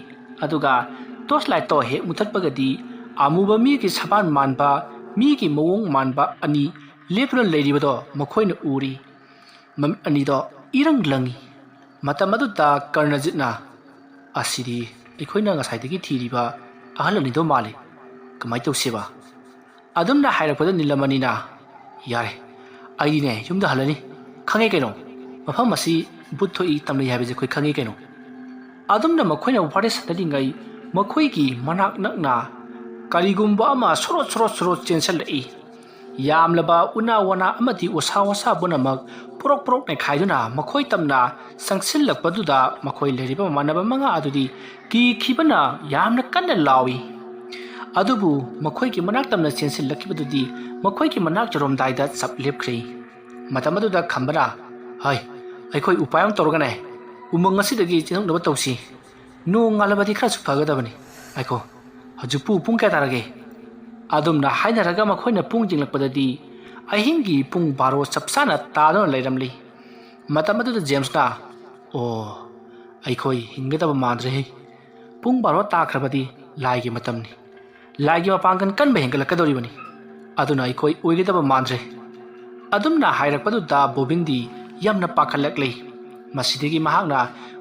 ꯑꯗꯨꯒ ꯇꯣꯔꯆꯂꯥꯏꯠꯇꯣ ꯍꯦꯛ ꯃꯨꯊꯠꯄꯒꯗꯤ ꯑꯃꯨꯕ ꯃꯤꯒꯤ ꯁꯕꯥꯟ ꯃꯥꯟꯕ ꯃꯤꯒꯤ ꯃꯑꯣꯡ ꯃꯥꯟꯕ ꯑꯅꯤ ꯂꯦꯞꯇꯨꯅ ꯂꯩꯔꯤꯕꯗꯣ ꯃꯈꯣꯏꯅ ꯎꯔꯤ ꯃꯃꯤꯠ ꯑꯅꯤꯗꯣ ꯏꯔꯪ ꯂꯪꯉꯤ ꯃꯇꯝ ꯑꯗꯨꯗ ꯀꯔꯅꯖꯤꯠꯅ ꯑꯁꯤꯗꯤ ꯑꯩꯈꯣꯏꯅ ꯉꯁꯥꯏꯗꯒꯤ ꯊꯤꯔꯤꯕ ꯑꯍꯜ ꯑꯅꯤꯗꯣ ꯃꯥꯜꯂꯤ ꯀꯃꯥꯏꯅ ꯇꯧꯁꯦꯕ ꯑꯗꯨꯝꯅ ꯍꯥꯏꯔꯛꯄꯗ ꯅꯤꯂꯃꯅꯤꯅ ꯌꯥꯔꯦ ꯑꯩꯗꯤꯅꯦ ꯌꯨꯝꯗ ꯍꯜꯂꯅꯤ ꯈꯪꯉꯦ ꯀꯩꯅꯣ ꯃꯐꯝ ꯑꯁꯤ ꯕꯨꯠ ꯊꯣꯛꯏ ꯇꯝꯅꯩ ꯍꯥꯏꯕꯁꯦ ꯑꯩꯈꯣꯏ ꯈꯪꯉꯦ ꯀꯩꯅꯣ ꯑꯗꯨꯝꯅ ꯃꯈꯣꯏꯅ ꯋꯥꯔꯤ ꯁꯥꯟꯅꯔꯤꯉꯩ ꯃꯈꯣꯏꯒꯤ ꯃꯅꯥꯛ ꯅꯛꯅ ꯀꯔꯤꯒꯨꯝꯕ ꯑꯃ ꯁꯣꯔꯣꯠ ꯆꯦꯟꯁꯜꯂꯛꯏ ꯌꯥꯝꯂꯕ ꯎꯅꯥ ꯋꯥꯅꯥ ꯑꯃꯗꯤ ꯎꯁꯥ ꯋꯥꯁꯥ ꯄꯨꯝꯅꯃꯛ ꯄꯣꯔꯣꯛ ꯅꯩꯈꯥꯏꯗꯨꯅ ꯃꯈꯣꯏ ꯇꯝꯅ ꯆꯪꯁꯤꯜꯂꯛꯄꯗꯨꯗ ꯃꯈꯣꯏ ꯂꯩꯔꯤꯕ ꯃꯃꯥꯟꯅꯕ ꯃꯉꯥ ꯑꯗꯨꯗꯤ ꯀꯤꯈꯤꯕꯅ ꯌꯥꯝꯅ ꯀꯟꯅ ꯂꯥꯎꯏ ꯑꯗꯨꯕꯨ ꯃꯈꯣꯏꯒꯤ ꯃꯅꯥꯛ ꯇꯝꯅ ꯆꯦꯟꯁꯤꯜꯂꯛꯈꯤꯕꯗꯨꯗꯤ ꯃꯈꯣꯏꯒꯤ ꯃꯅꯥꯛ ꯌꯧꯔꯝꯗꯥꯏꯗ ꯆꯞ ꯂꯦꯞꯈ꯭ꯔꯦ ꯃꯇꯝ ꯑꯗꯨꯗ ꯈꯝꯕꯅ ꯑꯩꯈꯣꯏ ꯎꯄꯥꯏ ꯑꯃ ꯇꯧꯔꯒꯅꯦ ꯎꯃꯪ ꯑꯁꯤꯗꯒꯤ ꯆꯦꯟꯊꯣꯛꯅꯕ ꯇꯧꯁꯤ ꯅꯣꯡ ꯉꯥꯜꯂꯕꯗꯤ ꯈꯔꯁꯨ ꯐꯒꯗꯕꯅꯤ ꯉꯥꯏꯈꯣ ꯍꯧꯖꯤꯛꯄꯨ ꯄꯨꯡ ꯀꯌꯥ ꯇꯥꯔꯒꯦ ꯑꯗꯨꯝꯅ ꯍꯥꯏꯅꯔꯒ ꯃꯈꯣꯏꯅ ꯄꯨꯡ ꯌꯦꯡꯂꯛꯄꯗꯗꯤ ꯑꯍꯤꯡꯒꯤ ꯄꯨꯡ 12 ꯆꯞ ꯆꯥꯅ ꯇꯥꯗꯨꯅ ꯂꯩꯔꯝꯂꯤ ꯃꯇꯝ ꯑꯗꯨꯗ ꯖꯦꯝꯁꯅ ꯑꯩꯈꯣꯏ ꯍꯤꯡꯒꯗꯕ ꯃꯥꯟꯗ꯭ꯔꯦꯍꯦ ꯄꯨꯡ 12 ꯇꯥꯈ꯭ꯔꯕꯗꯤ ꯂꯥꯏꯒꯤ ꯃꯇꯝꯅꯤ ꯂꯥꯏꯒꯤ ꯃꯄꯥꯡꯒꯜ ꯀꯟꯕ ꯍꯦꯟꯒꯠꯂꯛꯀꯗꯧꯔꯤꯕꯅꯤ ꯑꯗꯨꯅ ꯑꯩꯈꯣꯏ ꯑꯣꯏꯒꯗꯕ ꯃꯥꯟꯗ꯭ꯔꯦ ꯑꯗꯨꯝꯅ ꯍꯥꯏꯔꯛꯄꯗꯨꯗ ꯕꯣꯕꯤꯟꯗꯤ ꯌꯥꯝꯅ ꯄꯥꯈꯠꯂꯛꯂꯤ ꯃꯁꯤꯗꯒꯤ ꯃꯍꯥꯛꯅ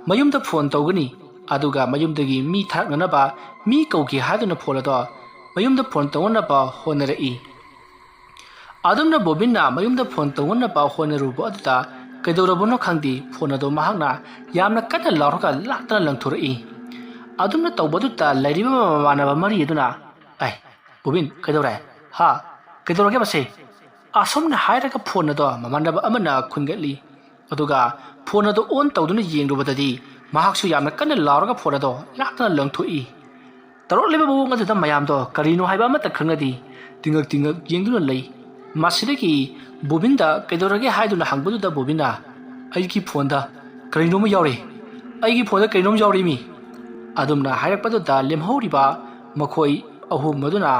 ꯃꯌꯨꯝꯗ ꯐꯣꯟ ꯇꯧꯒꯅꯤ ꯑꯗꯨꯒ ꯃꯌꯨꯝꯗꯒꯤ ꯃꯤ ꯊꯥꯔꯛꯅꯅꯕ ꯃꯤ ꯀꯧꯒꯦ ꯍꯥꯏꯗꯨꯅ ꯐꯣꯟ ꯑꯗꯣ ꯃꯌꯨꯝꯗ ꯐꯣꯟ ꯇꯧꯅꯅꯕ ꯍꯣꯠꯅꯔꯛꯏ꯫ ꯑꯗꯨꯝꯅ ꯕꯣꯕꯤꯟꯅ ꯃꯌꯨꯝꯗ ꯐꯣꯟ ꯇꯧꯅꯅꯕ ꯍꯣꯠꯅꯔꯨꯕ ꯑꯗꯨꯗ ꯀꯩꯗꯧꯔꯕꯅꯣ ꯈꯪꯗꯦ ꯐꯣꯟ ꯑꯗꯣ ꯃꯍꯥꯛꯅ ꯌꯥꯝꯅ ꯀꯟꯅ ꯂꯥꯎꯔꯒ ꯂꯥꯛꯇꯅ ꯂꯪꯊꯣꯔꯛꯏ꯫ ꯑꯗꯨꯝꯅ ꯇꯧꯕꯗꯨꯗ ꯂꯩꯔꯤꯕ ꯃꯃꯥꯟꯅꯕ ꯃꯔꯤ ꯑꯗꯨꯅ "ꯑꯩ ꯕꯣꯕꯤꯟ ꯀꯩꯗꯧꯔꯦ? ꯍꯥ ꯀꯩꯗꯧꯔꯒꯦ ꯃꯁꯤ?" ꯑꯁꯨꯝꯅ ꯍꯥꯏꯔꯒ ꯐꯣꯟ ꯑꯗꯣ ꯃꯃꯥꯟꯅꯕ ꯑꯃꯅ ꯈꯨꯟꯒꯠꯂꯤ꯫ ꯑꯗꯨꯒ ꯐꯣꯟ ꯑꯗꯣ ꯑꯣꯟ ꯇꯧꯗꯨꯅ ꯌꯦꯡꯂꯨꯕꯗꯗꯤ ꯃꯍꯥꯛꯁꯨ ꯌꯥꯝꯅ ꯀꯟꯅ ꯂꯥꯎꯔꯒ ꯐꯣꯟ ꯑꯗꯣ ꯂꯥꯛꯇꯅ ꯂꯪꯊꯣꯛꯏ꯫ ꯇꯧꯔꯛꯂꯤꯕ ꯃꯑꯣꯡ ꯑꯗꯨꯗ ꯃꯌꯥꯝꯗꯣ ꯀꯔꯤꯅꯣ ꯍꯥꯏꯕ ꯑꯃꯠꯇ ꯈꯪꯅꯗꯦ ꯇꯤꯡꯉꯛ ꯇꯤꯡꯉꯛ ꯌꯦꯡꯗꯨꯅ ꯂꯩ꯫ ꯃꯁꯤꯗꯒꯤ ꯕꯣꯕꯤꯟꯗ ꯀꯩꯗꯧꯔꯒꯦ ꯍꯥꯏꯗꯨꯅ ꯍꯪꯕꯗꯨꯗ ꯕꯣꯕꯤꯟꯅ "ꯑꯩꯒꯤ ꯐꯣꯟꯗ ꯀꯔꯤꯅꯣꯝꯃ ꯌꯥꯎꯔꯦ, ꯑꯩꯒꯤ ꯐꯣꯟꯗ ꯀꯔꯤꯅꯣꯝ ꯌꯥꯎꯔꯦ ꯃꯤ." ꯑꯗꯨꯝꯅ ꯍꯥꯏꯔꯛꯄꯗꯨꯗ ꯂꯦꯝꯍꯧꯔꯤꯕ ꯃꯈꯣꯏ ꯑꯍꯨꯝ ꯑꯗꯨꯅ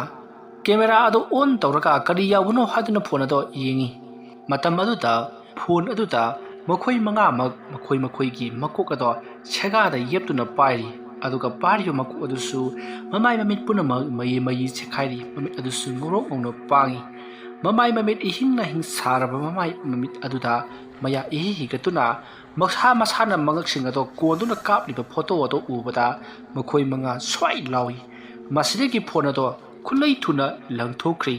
ꯀꯦꯃꯦꯔꯥ ꯑꯗꯨ ꯑꯣꯟ ꯇꯧꯔꯒ ꯀꯔꯤ ꯌꯥꯎꯕꯅꯣ ꯍꯥꯏꯗꯨꯅ ꯐꯣꯟ ꯑꯗꯣ ꯌꯦꯡꯉꯤ꯫ ꯃꯇꯝ ꯑꯗꯨꯗ ꯐꯣꯟ ꯑꯗꯨꯗ ꯃꯈꯣꯏ ꯃꯉꯥꯃꯛ ꯃꯈꯣꯏꯒꯤ ꯃꯀꯣꯛ ꯑꯗꯣ ꯁꯦꯒꯥꯗ ꯌꯦꯞꯇꯨꯅ ꯄꯥꯏꯔꯤ꯫ ꯑꯗꯨꯒ ꯄꯥꯏꯔꯤꯕ ꯃꯀꯣꯛ ꯑꯗꯨꯁꯨ ꯃꯃꯥꯏ ꯃꯃꯤꯠ ꯄꯨꯝꯅꯃꯛ ꯃꯌꯤ ꯆꯦꯈꯥꯏꯔꯤ, ꯃꯃꯤꯠ ꯑꯗꯨꯁꯨ ꯉꯧꯔꯣꯛ ꯉꯧꯅ ꯄꯥꯡꯉꯤ꯫ ꯃꯃꯥꯏ ꯃꯃꯤꯠ ꯏꯍꯤꯡ ꯅꯥꯍꯤꯡ ꯁꯥꯔꯕ ꯃꯃꯥꯏ ꯃꯃꯤꯠ ꯑꯗꯨꯗ ꯃꯌꯥ ꯏꯍꯤ ꯍꯤꯒꯠꯇꯨꯅ ꯃꯁꯥꯅ ꯃꯉꯛꯁꯤꯡ ꯑꯗꯣ ꯀꯣꯟꯗꯨꯅ ꯀꯥꯞꯂꯤꯕ ꯐꯣꯇꯣ ꯑꯗꯣ ꯎꯕꯗ ꯃꯈꯣꯏ ꯃꯉꯥ ꯁ꯭ꯋꯥꯏ ꯂꯥꯎꯏ꯫ ꯃꯁꯤꯗꯒꯤ ꯐꯣꯟ ꯑꯗꯣ ꯈꯨꯠꯂꯩ ꯊꯨꯅ ꯂꯪꯊꯣꯛꯈ꯭ꯔꯤ꯫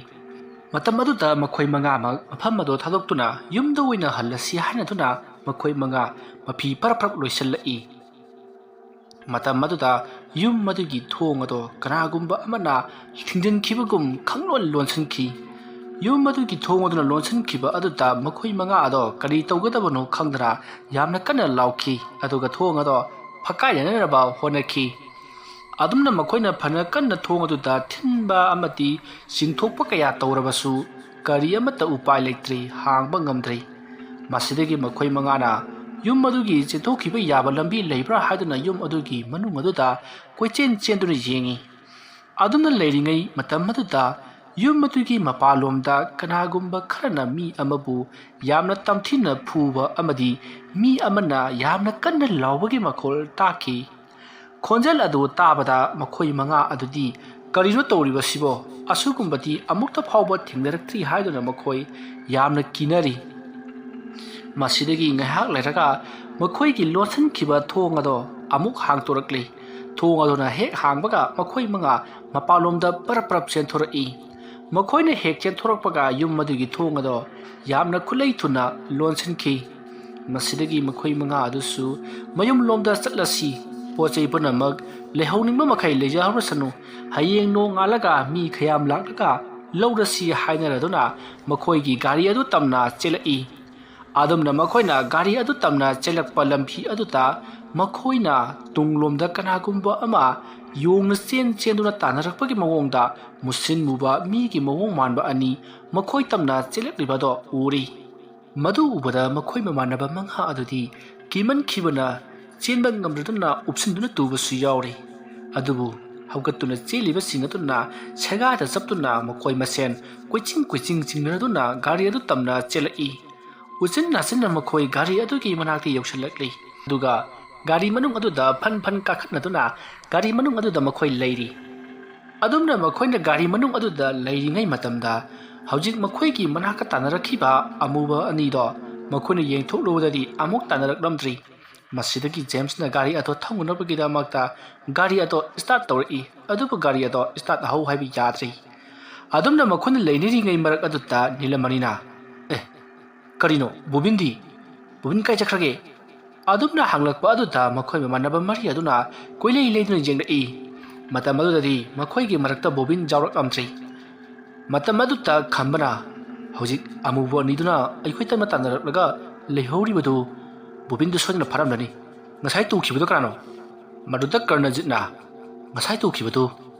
ꯃꯇꯝ ꯑꯗꯨꯗ ꯃꯈꯣꯏ ꯃꯉꯥꯃꯛ ꯃꯐꯝ ꯑꯗꯣ ꯊꯥꯗꯣꯛꯇꯨꯅ ꯌꯨꯝꯗ ꯑꯣꯏꯅ ꯍꯜꯂꯁꯤ ꯍꯥꯏꯅꯗꯨꯅ ꯃꯈꯣꯏ ꯃꯉꯥ ꯃꯐꯤ ꯐꯔꯞ ꯂꯣꯏꯁꯤꯜꯂꯛꯏ꯫ ꯃꯇꯝ ꯑꯗꯨꯗ ꯌꯨꯝ ꯑꯗꯨꯒꯤ ꯊꯣꯡ ꯑꯗꯣ ꯀꯅꯥꯒꯨꯝꯕ ꯑꯃꯅ ꯊꯤꯡꯖꯤꯟꯈꯤꯕꯒꯨꯝ ꯈꯪꯂꯣꯟ ꯂꯣꯟꯁꯤꯟꯈꯤ꯫ ꯌꯨꯝ ꯑꯗꯨꯒꯤ ꯊꯣꯡ ꯑꯗꯨꯅ ꯂꯣꯟꯁꯤꯟꯈꯤꯕ ꯑꯗꯨꯗ ꯃꯈꯣꯏ ꯃꯉꯥ ꯑꯗꯣ ꯀꯔꯤ ꯇꯧꯒꯗꯕꯅꯣ ꯈꯪꯗꯅ ꯌꯥꯝꯅ ꯀꯟꯅ ꯂꯥꯎꯈꯤ ꯑꯗꯨꯒ ꯊꯣꯡ ꯑꯗꯣ ꯐꯛꯀꯥꯏꯅꯅꯕ ꯍꯣꯠꯅꯈꯤ꯫ ꯑꯗꯨꯝꯅ ꯃꯈꯣꯏꯅ ꯐꯅ ꯀꯟꯅ ꯊꯣꯡ ꯑꯗꯨꯗ ꯊꯤꯟꯕ ꯑꯃꯗꯤ ꯆꯤꯡꯊꯣꯛꯄ ꯀꯌꯥ ꯇꯧꯔꯕꯁꯨ ꯀꯔꯤ ꯑꯃꯠꯇ ꯎꯄꯥꯏ ꯂꯩꯇ꯭ꯔꯤ, ꯍꯥꯡꯕ ꯉꯝꯗ꯭ꯔꯤ꯫ ꯃꯁꯤꯗꯒꯤ ꯃꯈꯣꯏ ꯃꯉꯥꯅ ꯌꯨꯝ ꯑꯗꯨꯒꯤ ꯆꯦꯟꯊꯣꯛꯈꯤꯕ ꯌꯥꯕ ꯂꯝꯕꯤ ꯂꯩꯕ꯭ꯔꯥ ꯍꯥꯏꯗꯨꯅ ꯌꯨꯝ ꯑꯗꯨꯒꯤ ꯃꯅꯨꯡ ꯑꯗꯨꯗ ꯀꯣꯏꯆꯦꯟ ꯆꯦꯟꯗꯨꯅ ꯌꯦꯡꯉꯤ꯫ ꯑꯗꯨꯝꯅ ꯂꯩꯔꯤꯉꯩ ꯃꯇꯝ ꯑꯗꯨꯗ ꯌꯨꯝ ꯑꯗꯨꯒꯤ ꯃꯄꯥꯟꯂꯣꯝꯗ ꯀꯅꯥꯒꯨꯝꯕ ꯈꯔꯅ ꯃꯤ ꯑꯃꯕꯨ ꯌꯥꯝꯅ ꯇꯝꯊꯤꯅ ꯐꯨꯕ ꯑꯃꯗꯤ ꯃꯤ ꯑꯃꯅ ꯌꯥꯝꯅ ꯀꯟꯅ ꯂꯥꯎꯕꯒꯤ ꯃꯈꯣꯜ ꯇꯥꯈꯤ꯫ ꯈꯣꯟꯖꯦꯜ ꯑꯗꯨ ꯇꯥꯕꯗ ꯃꯈꯣꯏ ꯃꯉꯥ ꯑꯗꯨꯗꯤ ꯀꯔꯤꯅꯣ ꯇꯧꯔꯤꯕꯁꯤꯕꯣ, ꯑꯁꯤꯒꯨꯝꯕꯗꯤ ꯑꯃꯨꯛꯇ ꯐꯥꯎꯕ ꯊꯦꯡꯅꯔꯛꯇ꯭ꯔꯤ ꯍꯥꯏꯗꯨꯅ ꯃꯈꯣꯏ ꯌꯥꯝꯅ ꯀꯤꯅꯔꯤ꯫ ꯃꯁꯤꯗꯒꯤ ꯉꯥꯏꯍꯥꯛ ꯂꯩꯔꯒ ꯃꯈꯣꯏꯒꯤ ꯂꯣꯟꯁꯤꯟꯈꯤꯕ ꯊꯣꯡ ꯑꯗꯣ ꯑꯃꯨꯛ ꯍꯥꯡꯇꯣꯔꯛꯂꯤ꯫ ꯊꯣꯡ ꯑꯗꯨꯅ ꯍꯦꯛ ꯍꯥꯡꯕꯒ ꯃꯈꯣꯏ ꯃꯉꯥ ꯃꯄꯥꯟꯂꯣꯝꯗ ꯄꯔꯞ ꯆꯦꯟꯊꯣꯔꯛꯏ꯫ ꯃꯈꯣꯏꯅ ꯍꯦꯛ ꯆꯦꯟꯊꯣꯔꯛꯄꯒ ꯌꯨꯝ ꯑꯗꯨꯒꯤ ꯊꯣꯡ ꯑꯗꯣ ꯌꯥꯝꯅ ꯈꯨꯠꯂꯩ ꯊꯨꯅ ꯂꯣꯟꯁꯤꯟꯈꯤ꯫ ꯃꯁꯤꯗꯒꯤ ꯃꯈꯣꯏ ꯃꯉꯥ ꯑꯗꯨꯁꯨ ꯃꯌꯨꯝꯂꯣꯝꯗ ꯆꯠꯂꯁꯤ, ꯄꯣꯠ ꯆꯩ ꯄꯨꯝꯅꯃꯛ ꯂꯩꯍꯧꯅꯤꯡꯕ ꯃꯈꯩ ꯂꯩꯖꯍꯧꯔꯁꯅꯨ, ꯍꯌꯦꯡ ꯅꯣꯡ ꯉꯥꯜꯂꯒ ꯃꯤ ꯈꯌꯥꯝ ꯂꯥꯛꯂꯒ ꯂꯧꯔꯁꯤ ꯍꯥꯏꯅꯔꯗꯨꯅ ꯃꯈꯣꯏꯒꯤ ꯒꯥꯔꯤ ꯑꯗꯨ ꯇꯝꯅ ꯆꯦꯜꯂꯛꯏ꯫ ꯑꯗꯨꯝꯅ ꯃꯈꯣꯏꯅ ꯒꯥꯔꯤ ꯑꯗꯨ ꯇꯝꯅ ꯆꯦꯜꯂꯛꯄ ꯂꯝꯕꯤ ꯑꯗꯨꯗ ꯃꯈꯣꯏꯅ ꯇꯨꯡꯂꯣꯝꯗ ꯀꯅꯥꯒꯨꯝꯕ ꯑꯃ ꯌꯣꯡꯅ ꯆꯦꯟꯗꯨꯅ ꯇꯥꯟꯅꯔꯛꯄꯒꯤ ꯃꯑꯣꯡꯗ ꯃꯨꯁꯤꯟ ꯃꯨꯕ ꯃꯤꯒꯤ ꯃꯑꯣꯡ ꯃꯥꯟꯕ ꯑꯅꯤ ꯃꯈꯣꯏ ꯇꯝꯅ ꯆꯦꯜꯂꯛꯂꯤꯕꯗꯣ ꯎꯔꯤ꯫ ꯃꯗꯨ ꯎꯕꯗ ꯃꯈꯣꯏꯃꯃꯥꯟꯅꯕ ꯃꯉꯥ ꯑꯗꯨꯗꯤ ꯀꯤꯃꯟꯈꯤꯕꯅ ꯆꯦꯟꯕ ꯉꯝꯗꯗꯨꯅ ꯎꯞꯁꯤꯟꯗꯨꯅ ꯇꯨꯕꯁꯨ ꯌꯥꯎꯔꯤ꯫ ꯑꯗꯨꯕꯨ ꯍꯧꯒꯠꯇꯨꯅ ꯆꯦꯜꯂꯤꯕꯁꯤꯡ ꯑꯗꯨꯅ ꯁꯦꯒꯥꯗ ꯆꯞꯇꯨꯅ ꯃꯈꯣꯏ ꯃꯁꯦꯟ ꯀꯣꯏꯆꯤꯡ ꯆꯤꯡꯅꯗꯨꯅ ꯒꯥꯔꯤ ꯑꯗꯨ ꯇꯝꯅ ꯆꯦꯜꯂꯛꯏ꯫ ꯎꯆꯤꯟ ꯅꯥꯆꯤꯟꯅ ꯃꯈꯣꯏ ꯒꯥꯔꯤ ꯑꯗꯨꯒꯤ ꯃꯅꯥꯛꯇ ꯌꯧꯁꯤꯜꯂꯛꯂꯤ꯫ ꯑꯗꯨꯒ ꯒꯥꯔꯤ ꯃꯅꯨꯡ ꯑꯗꯨꯗ ꯐꯟ ꯀꯥꯈꯠꯅꯗꯨꯅ ꯒꯥꯔꯤ ꯃꯅꯨꯡ ꯑꯗꯨꯗ ꯃꯈꯣꯏ ꯂꯩꯔꯤ꯫ ꯑꯗꯨꯝꯅ ꯃꯈꯣꯏꯅ ꯒꯥꯔꯤ ꯃꯅꯨꯡ ꯑꯗꯨꯗ ꯂꯩꯔꯤꯉꯩ ꯃꯇꯝꯗ ꯍꯧꯖꯤꯛ ꯃꯈꯣꯏꯒꯤ ꯃꯅꯥꯛꯇ ꯇꯥꯟꯅꯔꯛꯈꯤꯕ ꯑꯃꯨꯕ ꯑꯅꯤꯗꯣ ꯃꯈꯣꯏꯅ ꯌꯦꯡꯊꯣꯛꯂꯨꯕꯗꯗꯤ ꯑꯃꯨꯛ ꯇꯥꯟꯅꯔꯛꯂꯝꯗ꯭ꯔꯤ꯫ ꯃꯁꯤꯗꯒꯤ ꯖꯦꯝꯁꯅ ꯒꯥꯔꯤ ꯑꯗꯣ ꯊꯧꯅꯅꯕꯒꯤꯗꯃꯛꯇ ꯒꯥꯔꯤ ꯑꯗꯣ ꯁ꯭ꯇꯥꯔꯠ ꯇꯧꯔꯛꯏ, ꯑꯗꯨꯕꯨ ꯒꯥꯔꯤ ꯑꯗꯣ ꯁ꯭ꯇꯥꯔꯠ ꯍꯧ ꯍꯥꯏꯕ ꯌꯥꯗ꯭ꯔꯤ꯫ ꯑꯗꯨꯝꯅ ꯃꯈꯣꯏꯅ ꯂꯩꯅꯔꯤꯉꯩ ꯃꯔꯛ ꯑꯗꯨꯗ ꯅꯤꯂꯃꯅꯤꯅ "ꯀꯔꯤꯅꯣ ꯕꯣꯕꯤꯟꯗꯤ? ꯕꯣꯕꯤꯟ ꯀꯥꯏ ꯆꯠꯈ꯭ꯔꯒꯦ?" ꯑꯗꯨꯝꯅ ꯍꯪꯂꯛꯄ ꯑꯗꯨꯗ ꯃꯈꯣꯏ ꯃꯃꯥꯟꯅꯕ ꯃꯔꯤ ꯑꯗꯨꯅ ꯀꯣꯏꯂꯩ ꯂꯩꯗꯨꯅ ꯌꯦꯡꯂꯛꯏ꯫ ꯃꯇꯝ ꯑꯗꯨꯗꯗꯤ ꯃꯈꯣꯏꯒꯤ ꯃꯔꯛꯇ ꯕꯣꯕꯤꯟ ꯌꯥꯎꯔꯛꯂꯝꯗ꯭ꯔꯤ꯫ ꯃꯇꯝ ꯑꯗꯨꯗ ꯈꯝꯕꯅ "ꯍꯧꯖꯤꯛ ꯑꯃꯨꯕ ꯑꯅꯤꯗꯨꯅ ꯑꯩꯈꯣꯏ ꯇꯝꯅ ꯇꯥꯟꯅꯔꯛꯂꯒ ꯂꯩꯍꯧꯔꯤꯕꯗꯨ ꯕꯣꯕꯤꯟꯗꯨ ꯁꯣꯏꯗꯅ ꯐꯥꯔꯝꯂꯅꯤ꯫ ꯉꯁꯥꯏ ꯇꯨꯈꯤꯕꯗꯨ ꯀꯅꯥꯅꯣ?" ꯃꯗꯨꯗ ꯀꯔꯅꯖꯤꯠꯅ "ꯉꯁꯥꯏ ꯇꯨꯈꯤꯕꯗꯨ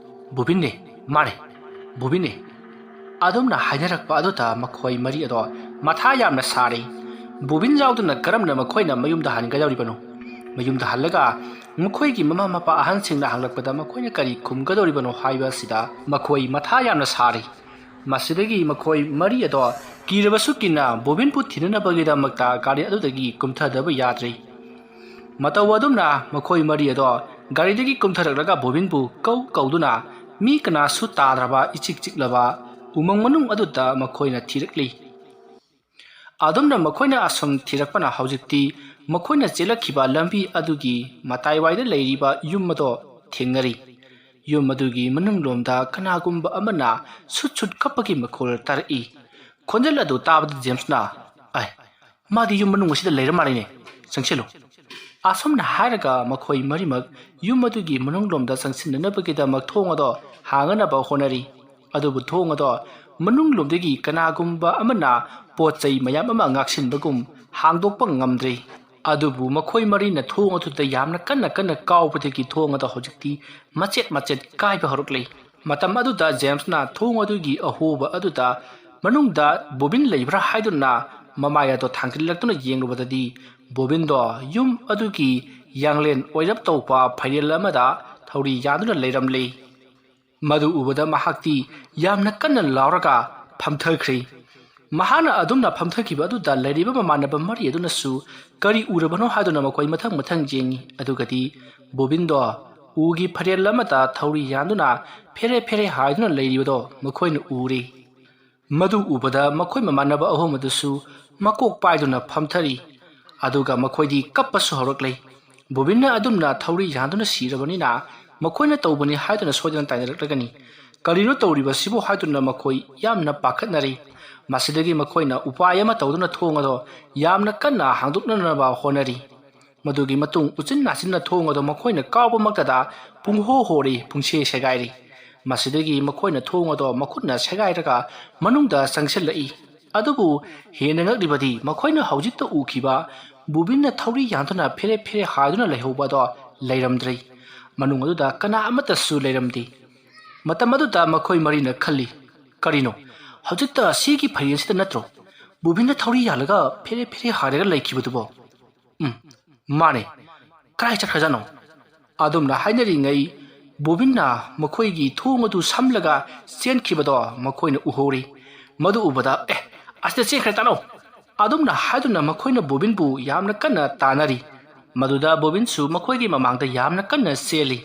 ꯕꯣꯕꯤꯟꯅꯦ, ꯃꯥꯅꯦ ꯕꯣꯕꯤꯟꯅꯦ." ꯑꯗꯨꯝꯅ ꯍꯥꯏꯅꯔꯛꯄ ꯑꯗꯨꯗ ꯃꯈꯣꯏ ꯃꯔꯤ ꯑꯗꯣ ꯃꯊꯥ ꯌꯥꯝꯅ ꯁꯥꯔꯤ꯫ ꯕꯣꯕꯤꯟ ꯌꯥꯎꯗꯅ ꯀꯔꯝꯅ ꯃꯈꯣꯏꯅ ꯃꯌꯨꯝꯗ ꯍꯟꯒꯗꯧꯔꯤꯕꯅꯣ? ꯃꯌꯨꯝꯗ ꯍꯜꯂꯒ ꯃꯈꯣꯏꯒꯤ ꯃꯃꯥ ꯃꯄꯥ ꯑꯍꯟꯁꯤꯡꯅ ꯍꯪꯂꯛꯄꯗ ꯃꯈꯣꯏꯅ ꯀꯔꯤ ꯈꯨꯝꯒꯗꯧꯔꯤꯕꯅꯣ ꯍꯥꯏꯕ ꯑꯁꯤꯗ ꯃꯈꯣꯏ ꯃꯊꯥ ꯌꯥꯝꯅ ꯁꯥꯔꯤ꯫ ꯃꯁꯤꯗꯒꯤ ꯃꯈꯣꯏ ꯃꯔꯤ ꯑꯗꯣ ꯀꯤꯔꯕꯁꯨ ꯀꯤꯅ ꯕꯣꯕꯤꯟꯕꯨ ꯊꯤꯅꯅꯕꯒꯤꯗꯃꯛꯇ ꯒꯥꯔꯤ ꯑꯗꯨꯗꯒꯤ ꯀꯨꯝꯊꯗꯕ ꯌꯥꯗ꯭ꯔꯤ꯫ ꯃꯇꯧ ꯑꯗꯨꯝꯅ ꯃꯈꯣꯏ ꯃꯔꯤ ꯑꯗꯣ ꯒꯥꯔꯤꯗꯒꯤ ꯀꯨꯝꯊꯔꯛꯂꯒ ꯕꯣꯕꯤꯟꯕꯨ ꯀꯧꯗꯨꯅ ꯃꯤ ꯀꯅꯥꯁꯨ ꯇꯥꯗ꯭ꯔꯕ ꯏꯆꯤꯛ ꯆꯤꯛꯂꯕ ꯎꯃꯪ ꯃꯅꯨꯡ ꯑꯗꯨꯗ ꯃꯈꯣꯏꯅ ꯊꯤꯔꯛꯂꯤ꯫ ꯑꯗꯨꯝꯅ ꯃꯈꯣꯏꯅ ꯑꯁꯨꯝ ꯊꯤꯔꯛꯄꯅ ꯍꯧꯖꯤꯛꯇꯤ ꯃꯈꯣꯏꯅ ꯆꯦꯜꯂꯛꯈꯤꯕ ꯂꯝꯕꯤ ꯑꯗꯨꯒꯤ ꯃꯇꯥꯏꯋꯥꯏꯗ ꯂꯩꯔꯤꯕ ꯌꯨꯝ ꯑꯗꯣ ꯊꯦꯡꯅꯔꯤ꯫ ꯌꯨꯝ ꯑꯗꯨꯒꯤ ꯃꯅꯨꯡꯂꯣꯝꯗ ꯀꯅꯥꯒꯨꯝꯕ ꯑꯃꯅ ꯁꯨꯠ ꯁꯨꯠ ꯀꯞꯄꯒꯤ ꯃꯈꯣꯜ ꯇꯥꯔꯛꯏ꯫ ꯈꯣꯟꯖꯦꯜ ꯑꯗꯨ ꯇꯥꯕꯗ ꯖꯦꯝꯁꯅ "ꯑꯥꯏ, ꯃꯥꯗꯤ ꯌꯨꯝ ꯃꯅꯨꯡ ꯑꯁꯤꯗ ꯂꯩꯔ ꯃꯥꯜꯂꯤꯅꯦ, ꯆꯪꯁꯤꯜꯂꯨ" ꯑꯁꯨꯝꯅ ꯍꯥꯏꯔꯒ ꯃꯈꯣꯏ ꯃꯔꯤꯃꯛ ꯌꯨꯝ ꯑꯗꯨꯒꯤ ꯃꯅꯨꯡꯂꯣꯝꯗ ꯆꯪꯁꯤꯟꯅꯅꯕꯒꯤꯗꯃꯛ ꯊꯣꯡ ꯑꯗꯣ ꯍꯥꯡꯅꯅꯕ ꯍꯣꯠꯅꯔꯤ꯫ ꯑꯗꯨꯕꯨ ꯊꯣꯡ ꯑꯗꯣ ꯃꯅꯨꯡꯂꯣꯝꯗꯒꯤ ꯀꯅꯥꯒꯨꯝꯕ ꯑꯃꯅ ꯄꯣꯠ ꯆꯩ ꯃꯌꯥꯝ ꯑꯃ ꯉꯥꯛꯁꯤꯟꯕꯒꯨꯝ ꯍꯥꯡꯗꯣꯛꯄ ꯉꯝꯗ꯭ꯔꯦ꯫ ꯑꯗꯨꯕꯨ ꯃꯈꯣꯏ ꯃꯔꯤꯅ ꯊꯣꯡ ꯑꯗꯨꯗ ꯌꯥꯝꯅ ꯀꯟꯅ ꯀꯥꯎꯕꯗꯒꯤ ꯊꯣꯡ ꯑꯗꯣ ꯍꯧꯖꯤꯛꯇꯤ ꯃꯆꯦꯠ ꯀꯥꯏꯕ ꯍꯧꯔꯛꯂꯦ꯫ ꯃꯇꯝ ꯑꯗꯨꯗ ꯖꯦꯝꯁꯅ ꯊꯣꯡ ꯑꯗꯨꯒꯤ ꯑꯍꯣꯕ ꯑꯗꯨꯗ ꯃꯅꯨꯡꯗ ꯕꯣꯕꯤꯟ ꯂꯩꯕ꯭ꯔꯥ ꯍꯥꯏꯗꯨꯅ ꯃꯃꯥꯏ ꯑꯗꯣ ꯊꯥꯡꯖꯤꯜꯂꯛꯇꯨꯅ ꯌꯦꯡꯂꯨꯕꯗꯗꯤ ꯕꯣꯕꯤꯟꯗꯣ ꯌꯨꯝ ꯑꯗꯨꯒꯤ ꯌꯥꯡꯂꯦꯟ ꯑꯣꯏꯔꯞ ꯇꯧꯕ ꯐꯩꯔꯦꯜ ꯑꯃꯗ ꯊꯧꯔꯤ ꯌꯥꯟꯗꯨꯅ ꯂꯩꯔꯝꯂꯦ꯫ ꯃꯗꯨ ꯎꯕꯗ ꯃꯍꯥꯛꯇꯤ ꯌꯥꯝꯅ ꯀꯟꯅ ꯂꯥꯎꯔꯒ ꯐꯝꯊꯈ꯭ꯔꯦ꯫ ꯃꯍꯥꯛꯅ ꯑꯗꯨꯝꯅ ꯐꯝꯊꯈꯤꯕ ꯑꯗꯨꯗ ꯂꯩꯔꯤꯕ ꯃꯃꯥꯟꯅꯕ ꯃꯔꯤ ꯑꯗꯨꯅꯁꯨ ꯀꯔꯤ ꯎꯔꯕꯅꯣ ꯍꯥꯏꯗꯨꯅ ꯃꯈꯣꯏ ꯃꯊꯪ ꯌꯦꯡꯉꯤ꯫ ꯑꯗꯨꯒꯗꯤ ꯕꯣꯕꯤꯟꯗꯣ ꯎꯒꯤ ꯐꯩꯔꯦꯜ ꯑꯃꯗ ꯊꯧꯔꯤ ꯌꯥꯟꯗꯨꯅ ꯐꯦꯔꯦ ꯍꯥꯏꯗꯨꯅ ꯂꯩꯔꯤꯕꯗꯣ ꯃꯈꯣꯏꯅ ꯎꯔꯦ꯫ ꯃꯗꯨ ꯎꯕꯗ ꯃꯈꯣꯏ ꯃꯃꯥꯟꯅꯕ ꯑꯍꯨꯝ ꯑꯗꯨꯁꯨ ꯃꯀꯣꯛ ꯄꯥꯏꯗꯨꯅ ꯐꯝꯊꯔꯤ꯫ ꯑꯗꯨꯒ ꯃꯈꯣꯏꯗꯤ ꯀꯞꯄꯁꯨ ꯍꯧꯔꯛꯂꯦ꯫ ꯕꯣꯕꯤꯟꯅ ꯑꯗꯨꯝꯅ ꯊꯧꯔꯤ ꯌꯥꯟꯗꯨꯅ ꯁꯤꯔꯕꯅꯤꯅ ꯃꯈꯣꯏꯅ ꯇꯧꯕꯅꯤ ꯍꯥꯏꯗꯨꯅ ꯁꯣꯏꯗꯅ ꯇꯥꯏꯅꯔꯛꯂꯒꯅꯤ꯫ ꯀꯔꯤꯅꯣ ꯇꯧꯔꯤꯕꯁꯤꯕꯨ ꯍꯥꯏꯗꯨꯅ ꯃꯈꯣꯏ ꯌꯥꯝꯅ ꯄꯥꯈꯠꯅꯔꯦ꯫ ꯃꯁꯤꯗꯒꯤ ꯃꯈꯣꯏꯅ ꯎꯄꯥꯏ ꯑꯃ ꯇꯧꯗꯨꯅ ꯊꯣꯡ ꯑꯗꯣ ꯌꯥꯝꯅ ꯀꯟꯅ ꯍꯥꯡꯗꯣꯛꯅꯅꯕ ꯍꯣꯠꯅꯔꯤ꯫ ꯃꯗꯨꯒꯤ ꯃꯇꯨꯡ ꯎꯆꯤꯟ ꯅꯥꯆꯤꯟꯅ ꯊꯣꯡ ꯑꯗꯣ ꯃꯈꯣꯏꯅ ꯀꯥꯎꯕꯃꯛꯇꯗ ꯄꯨꯡꯍꯣ ꯍꯣꯔꯦ, ꯄꯨꯡꯁꯦ ꯁꯦꯒꯥꯏꯔꯦ꯫ ꯃꯁꯤꯗꯒꯤ ꯃꯈꯣꯏꯅ ꯊꯣꯡ ꯑꯗꯣ ꯃꯈꯨꯠꯅ ꯁꯦꯒꯥꯏꯔꯒ ꯃꯅꯨꯡꯗ ꯆꯪꯁꯤꯜꯂꯛꯏ꯫ ꯑꯗꯨꯕꯨ ꯍꯦꯟꯅ ꯉꯛꯂꯤꯕꯗꯤ ꯃꯈꯣꯏꯅ ꯍꯧꯖꯤꯛꯇ ꯎꯈꯤꯕ ꯕꯣꯕꯤꯟꯅ ꯊꯧꯔꯤ ꯌꯥꯟꯗꯨꯅ ꯐꯦꯔꯦ ꯍꯥꯏꯗꯨꯅ ꯂꯩꯍꯧꯕ ꯑꯗꯣ ꯂꯩꯔꯝꯗ꯭ꯔꯦ꯫ ꯃꯅꯨꯡ ꯑꯗꯨꯗ ꯀꯅꯥ ꯑꯃꯠꯇꯁꯨ ꯂꯩꯔꯝꯗꯦ꯫ ꯃꯇꯝ ꯑꯗꯨꯗ ꯃꯈꯣꯏ ꯃꯔꯤꯅ ꯈꯜꯂꯤ, ꯀꯔꯤꯅꯣ, ꯍꯧꯖꯤꯛꯇ ꯁꯤꯒꯤ ꯐꯩꯔꯦꯜꯁꯤꯗ ꯅꯠꯇ꯭ꯔꯣ ꯕꯣꯕꯤꯟꯅ ꯊꯧꯔꯤ ꯌꯥꯜꯂꯒ ꯐꯦꯔꯦ ꯍꯥꯏꯔꯒ ꯂꯩꯈꯤꯕꯗꯨꯕꯣ? ꯃꯥꯅꯦ, ꯀꯗꯥꯏ ꯆꯠꯈ꯭ꯔꯖꯥꯠꯅꯣ? ꯑꯗꯨꯝꯅ ꯍꯥꯏꯅꯔꯤꯉꯩ ꯕꯣꯕꯤꯟꯅ ꯃꯈꯣꯏꯒꯤ ꯊꯣꯡ ꯑꯗꯨ ꯁꯝꯂꯒ ꯆꯦꯟꯈꯤꯕꯗꯣ ꯃꯈꯣꯏꯅ ꯎꯍꯧꯔꯦ꯫ ꯃꯗꯨ ꯎꯕꯗ ꯑꯁꯤꯗ ꯆꯦꯟꯈ꯭ꯔꯦ ꯇꯥꯅꯧ ꯑꯗꯨꯝꯅ ꯍꯥꯏꯗꯨꯅ ꯃꯈꯣꯏꯅ ꯕꯣꯕꯤꯟꯕꯨ ꯌꯥꯝꯅ ꯀꯟꯅ ꯇꯥꯟꯅꯔꯤ꯫ ꯃꯗꯨꯗ ꯕꯣꯕꯤꯟꯁꯨ ꯃꯈꯣꯏꯒꯤ ꯃꯃꯥꯡꯗ ꯌꯥꯝꯅ ꯀꯟꯅ ꯆꯦꯜꯂꯤ꯫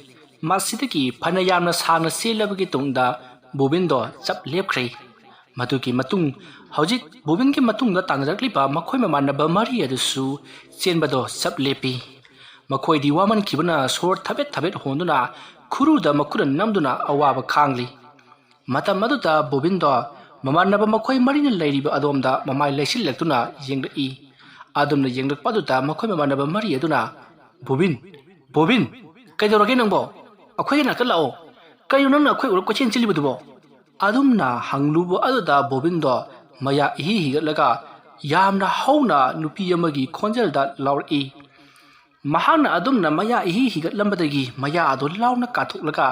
ꯃꯁꯤꯗꯒꯤ ꯐꯅ ꯌꯥꯝꯅ ꯁꯥꯡꯅ ꯆꯦꯜꯂꯕꯒꯤ ꯇꯨꯡꯗ ꯕꯣꯕꯤꯟꯗꯣ ꯆꯞ ꯂꯦꯞꯈ꯭ꯔꯦ꯫ ꯃꯗꯨꯒꯤ ꯃꯇꯨꯡ ꯍꯧꯖꯤꯛ ꯕꯣꯕꯤꯟꯒꯤ ꯃꯇꯨꯡꯗ ꯇꯥꯟꯅꯔꯛꯂꯤꯕ ꯃꯈꯣꯏ ꯃꯃꯥꯟꯅꯕ ꯃꯔꯤ ꯑꯗꯨꯁꯨ ꯆꯦꯟꯕꯗꯣ ꯆꯞ ꯂꯦꯞꯄꯤ꯫ ꯃꯈꯣꯏꯗꯤ ꯋꯥꯃꯟꯈꯤꯕꯅ ꯁꯣꯔ ꯊꯕꯦꯠ ꯍꯣꯟꯗꯨꯅ ꯈꯨꯔꯨꯗ ꯃꯈꯨꯠꯅ ꯅꯝꯗꯨꯅ ꯑꯋꯥꯕ ꯈꯥꯡꯂꯤ꯫ ꯃꯇꯝ ꯑꯗꯨꯗ ꯕꯣꯕꯤꯟꯗꯣ ꯃꯃꯥꯟꯅꯕ ꯃꯈꯣꯏ ꯃꯔꯤꯅ ꯂꯩꯔꯤꯕ ꯑꯗꯣꯝꯗ ꯃꯃꯥꯏ ꯂꯩꯁꯤꯜꯂꯛꯇꯨꯅ ꯌꯦꯡꯂꯛꯏ꯫ ꯑꯗꯨꯝꯅ ꯌꯦꯡꯂꯛꯄ ꯑꯗꯨꯗ ꯃꯈꯣꯏ ꯃꯃꯥꯟꯅꯕ ꯃꯔꯤ ꯑꯗꯨꯅ ꯕꯣꯕꯤꯟ, ꯀꯩꯗꯧꯔꯒꯦ ꯅꯪꯕꯣ? ꯑꯩꯈꯣꯏꯒꯤ ꯅꯥꯛꯇ ꯂꯥꯛꯑꯣ, ꯀꯔꯤꯅꯣ ꯅꯪꯅ ꯑꯩꯈꯣꯏ ꯎꯔꯛ ꯀꯣꯏꯆꯦꯟ ꯆꯦꯜꯂꯤꯕꯗꯨꯕꯣ? ꯑꯗꯨꯝꯅ ꯍꯪꯂꯨꯕ ꯑꯗꯨꯗ ꯕꯣꯕꯤꯟꯗꯣ ꯃꯌꯥ ꯏꯍꯤ ꯍꯤꯒꯠꯂꯒ ꯌꯥꯝꯅ ꯍꯧꯅ ꯅꯨꯄꯤ ꯑꯃꯒꯤ ꯈꯣꯟꯖꯦꯜꯗ ꯂꯥꯎꯔꯛꯏ꯫ ꯃꯍꯥꯛꯅ ꯑꯗꯨꯝꯅ ꯃꯌꯥ ꯏꯍꯤ ꯍꯤꯒꯠꯂꯝꯕꯗꯒꯤ ꯃꯌꯥ ꯑꯗꯨ ꯂꯥꯎꯅ ꯀꯥꯊꯣꯛꯂꯒ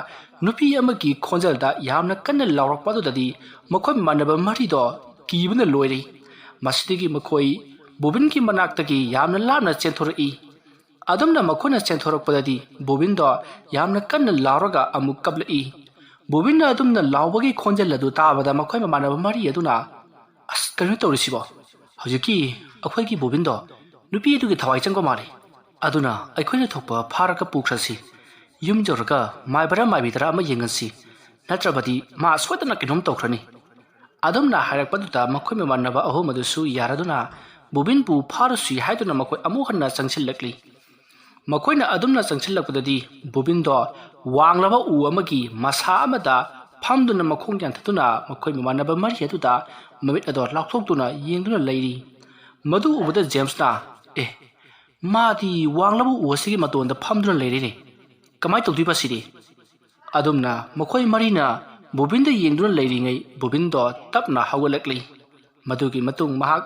ꯅꯨꯄꯤ ꯑꯃꯒꯤ ꯈꯣꯟꯖꯦꯜꯗ ꯌꯥꯝꯅ ꯀꯟꯅ ꯂꯥꯎꯔꯛꯄ ꯑꯗꯨꯗꯗꯤ ꯃꯈꯣꯏ ꯃꯃꯥꯟꯅꯕ ꯃꯔꯤꯗꯣ ꯀꯤꯕꯅ ꯂꯣꯏꯔꯦ꯫ ꯃꯁꯤꯗꯒꯤ ꯃꯈꯣꯏ ꯕꯣꯕꯤꯟꯒꯤ ꯃꯅꯥꯛꯇꯒꯤ ꯌꯥꯝꯅ ꯂꯥꯞꯅ ꯆꯦꯟꯊꯣꯔꯛꯏ꯫ ꯑꯗꯨꯝꯅ ꯃꯈꯣꯏꯅ ꯆꯦꯟꯊꯣꯔꯛꯄꯗꯗꯤ ꯕꯣꯕꯤꯟꯗꯣ ꯌꯥꯝꯅ ꯀꯟꯅ ꯂꯥꯎꯔꯒ ꯑꯃꯨꯛ ꯀꯞꯂꯛꯏ꯫ ꯕꯣꯕꯤꯟꯅ ꯑꯗꯨꯝꯅ ꯂꯥꯎꯕꯒꯤ ꯈꯣꯟꯖꯦꯜ ꯑꯗꯨ ꯇꯥꯕꯗ ꯃꯈꯣꯏ ꯃꯃꯥꯟꯅꯕ ꯃꯔꯤ ꯑꯗꯨꯅ ꯀꯔꯤꯅꯣ ꯇꯧꯔꯤꯁꯤꯕꯣ? ꯍꯧꯖꯤꯛꯀꯤ ꯑꯩꯈꯣꯏꯒꯤ ꯕꯣꯕꯤꯟꯗꯣ ꯅꯨꯄꯤ ꯑꯗꯨꯒꯤ ꯊꯋꯥꯏ ꯆꯪꯕ ꯃꯥꯜꯂꯤ꯫ ꯑꯗꯨꯅ ꯑꯩꯈꯣꯏꯅ ꯊꯣꯛꯄ ꯐꯥꯔꯒ ꯄꯨꯈ꯭ꯔꯁꯤ꯫ ꯌꯨꯝ ꯌꯧꯔꯒ ꯃꯥꯏꯕꯔꯥ ꯃꯥꯏꯕꯤꯗꯔꯥ ꯑꯃ ꯌꯦꯡꯍꯟꯁꯤ, ꯅꯠꯇ꯭ꯔꯕꯗꯤ ꯃꯥ ꯁꯣꯏꯗꯅ ꯀꯩꯅꯣꯝ ꯇꯧꯈ꯭ꯔꯅꯤ꯫ ꯑꯗꯨꯝꯅ ꯍꯥꯏꯔꯛꯄꯗꯨꯗ ꯃꯈꯣꯏ ꯃꯃꯥꯟꯅꯕ ꯑꯍꯨꯝ ꯑꯗꯨꯁꯨ ꯌꯥꯔꯗꯨꯅ ꯕꯣꯕꯤꯟꯕꯨ ꯐꯥꯔꯨꯁꯤ ꯍꯥꯏꯗꯨꯅ ꯃꯈꯣꯏ ꯑꯃꯨꯛ ꯍꯟꯅ ꯆꯪꯁꯤꯜꯂꯛꯂꯤ꯫ ꯃꯈꯣꯏꯅ ꯑꯗꯨꯝꯅ ꯆꯪꯁꯤꯜꯂꯛꯄꯗꯗꯤ ꯕꯣꯕꯤꯟꯗꯣ ꯋꯥꯡꯂꯕ ꯎ ꯑꯃꯒꯤ ꯃꯁꯥ ꯑꯃꯗ ꯐꯝꯗꯨꯅ ꯃꯈꯣꯡ ꯌꯥꯟꯊꯠꯇꯨꯅ ꯃꯈꯣꯏ ꯃꯃꯥꯟꯅꯕ ꯃꯔꯤ ꯑꯗꯨꯗ ꯃꯃꯤꯠ ꯑꯗꯣ ꯂꯥꯎꯊꯣꯛꯇꯨꯅ ꯌꯦꯡꯗꯨꯅ ꯂꯩꯔꯤ꯫ ꯃꯗꯨ ꯎꯕꯗ ꯖꯦꯝꯁꯅ ꯃꯥꯗꯤ ꯋꯥꯡꯂꯕ ꯎ ꯑꯁꯤꯒꯤ ꯃꯇꯣꯟꯗ ꯐꯝꯗꯨꯅ ꯂꯩꯔꯦꯅꯦ, ꯀꯃꯥꯏꯅ ꯇꯧꯗꯣꯏꯕ ꯁꯤꯗꯤ? ꯑꯗꯨꯝꯅ ꯃꯈꯣꯏ ꯃꯔꯤꯅ ꯕꯣꯕꯤꯟꯗ ꯌꯦꯡꯗꯨꯅ ꯂꯩꯔꯤꯉꯩ ꯕꯣꯕꯤꯟꯗꯣ ꯇꯞꯅ ꯍꯧꯒꯠꯂꯛꯂꯤ꯫ ꯃꯗꯨꯒꯤ ꯃꯇꯨꯡ ꯃꯍꯥꯛ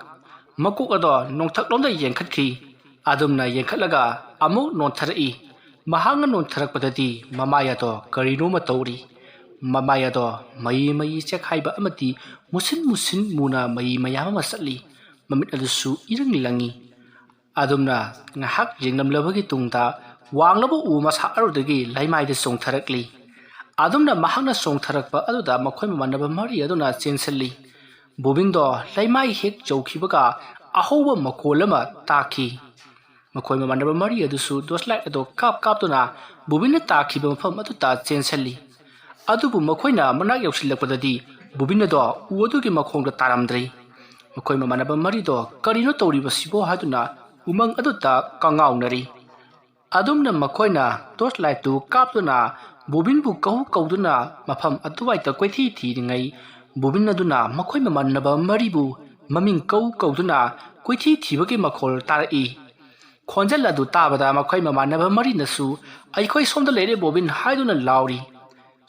ꯃꯀꯣꯛ ꯑꯗꯣ ꯅꯣꯡꯊꯛꯂꯣꯝꯗ ꯌꯦꯡꯈꯠꯈꯤ꯫ ꯑꯗꯨꯝꯅ ꯌꯦꯡꯈꯠꯂꯒ ꯑꯃꯨꯛ ꯅꯣꯟꯊꯔꯛꯏ꯫ ꯃꯍꯥꯛꯅ ꯅꯣꯟꯊꯔꯛꯄꯗꯗꯤ ꯃꯃꯥꯏ ꯑꯗꯣ ꯀꯔꯤꯅꯣꯃ ꯇꯧꯔꯤ꯫ ꯃꯃꯥꯏ ꯑꯗꯣ ꯃꯩ ꯆꯦꯛꯈꯥꯏꯕ ꯑꯃꯗꯤ ꯃꯨꯁꯤꯟ ꯃꯨꯅ ꯃꯩ ꯃꯌꯥꯝ ꯑꯃ ꯆꯠꯂꯤ꯫ ꯃꯃꯤꯠ ꯑꯗꯨꯁꯨ ꯏꯔꯪ ꯂꯪꯉꯤ꯫ ꯑꯗꯨꯝꯅ ꯉꯥꯏꯍꯥꯛ ꯌꯦꯡꯂꯝꯂꯕꯒꯤ ꯇꯨꯡꯗ ꯋꯥꯡꯂꯕ ꯎ ꯃꯁꯥ ꯑꯗꯨꯗꯒꯤ ꯂꯩꯃꯥꯏꯗ ꯆꯣꯡꯊꯔꯛꯂꯤ꯫ ꯑꯗꯨꯝꯅ ꯃꯍꯥꯛꯅ ꯆꯣꯡꯊꯔꯛꯄ ꯑꯗꯨꯗ ꯃꯈꯣꯏ ꯃꯃꯥꯟꯅꯕ ꯃꯔꯤ ꯑꯗꯨꯅ ꯆꯦꯟꯁꯤꯜꯂꯤ꯫ ꯕꯣꯕꯤꯟꯗꯣ ꯂꯩꯃꯥꯏ ꯍꯦꯛ ꯆꯧꯈꯤꯕꯒ ꯑꯍꯧꯕ ꯃꯈꯣꯜ ꯑꯃ ꯇꯥꯈꯤ꯫ ꯃꯈꯣꯏ ꯃꯃꯥꯟꯅꯕ ꯃꯔꯤ ꯑꯗꯨꯁꯨ ꯇꯣꯔꯆꯂꯥꯏꯠ ꯑꯗꯣ ꯀꯥꯞꯇꯨꯅ ꯕꯣꯕꯤꯟꯅ ꯇꯥꯈꯤꯕ ꯃꯐꯝ ꯑꯗꯨꯗ ꯆꯦꯟꯁꯤꯜꯂꯤ꯫ ꯑꯗꯨꯕꯨ ꯃꯈꯣꯏꯅ ꯃꯅꯥꯛ ꯌꯧꯁꯤꯜꯂꯛꯄꯗꯗꯤ ꯕꯣꯕꯤꯟ ꯑꯗꯣ ꯎ ꯑꯗꯨꯒꯤ ꯃꯈꯣꯡꯗ ꯇꯥꯔꯝꯗ꯭ꯔꯦ꯫ ꯃꯈꯣꯏ ꯃꯃꯥꯟꯅꯕ ꯃꯔꯤꯗꯣ ꯀꯔꯤꯅꯣ ꯇꯧꯔꯤꯕꯁꯤꯕꯣ ꯍꯥꯏꯗꯨꯅ ꯎꯃꯪ ꯑꯗꯨꯗ ꯀꯪꯉꯥꯎꯅꯔꯤ ꯑꯗꯨꯝꯅ ꯃꯈꯣꯏꯅ ꯇꯣꯔꯆ ꯂꯥꯏꯠꯇꯨ ꯀꯥꯞꯇꯨꯅ ꯕꯣꯕꯤꯟꯕꯨ ꯀꯧꯗꯨꯅ ꯃꯐꯝ ꯑꯗꯨꯋꯥꯏꯗ ꯀꯣꯏꯊꯤ ꯊꯤꯔꯤꯉꯩ ꯕꯣꯕꯤꯟ ꯑꯗꯨꯅ ꯃꯈꯣꯏ ꯃꯃꯥꯟꯅꯕ ꯃꯔꯤꯕꯨ ꯃꯃꯤꯡ ꯀꯧꯗꯨꯅ ꯀꯣꯏꯊꯤ ꯊꯤꯕꯒꯤ ꯃꯈꯣꯜ ꯇꯥꯔꯛꯏ ꯈꯣꯟꯖꯦꯜ ꯑꯗꯨ ꯇꯥꯕꯗ ꯃꯈꯣꯏ ꯃꯃꯥꯟꯅꯕ ꯃꯔꯤꯅꯁꯨ ꯑꯩꯈꯣꯏ ꯁꯣꯝꯗ ꯂꯩꯔꯦ ꯕꯣꯕꯤꯟ ꯍꯥꯏꯗꯨꯅ ꯂꯥꯎꯔꯤ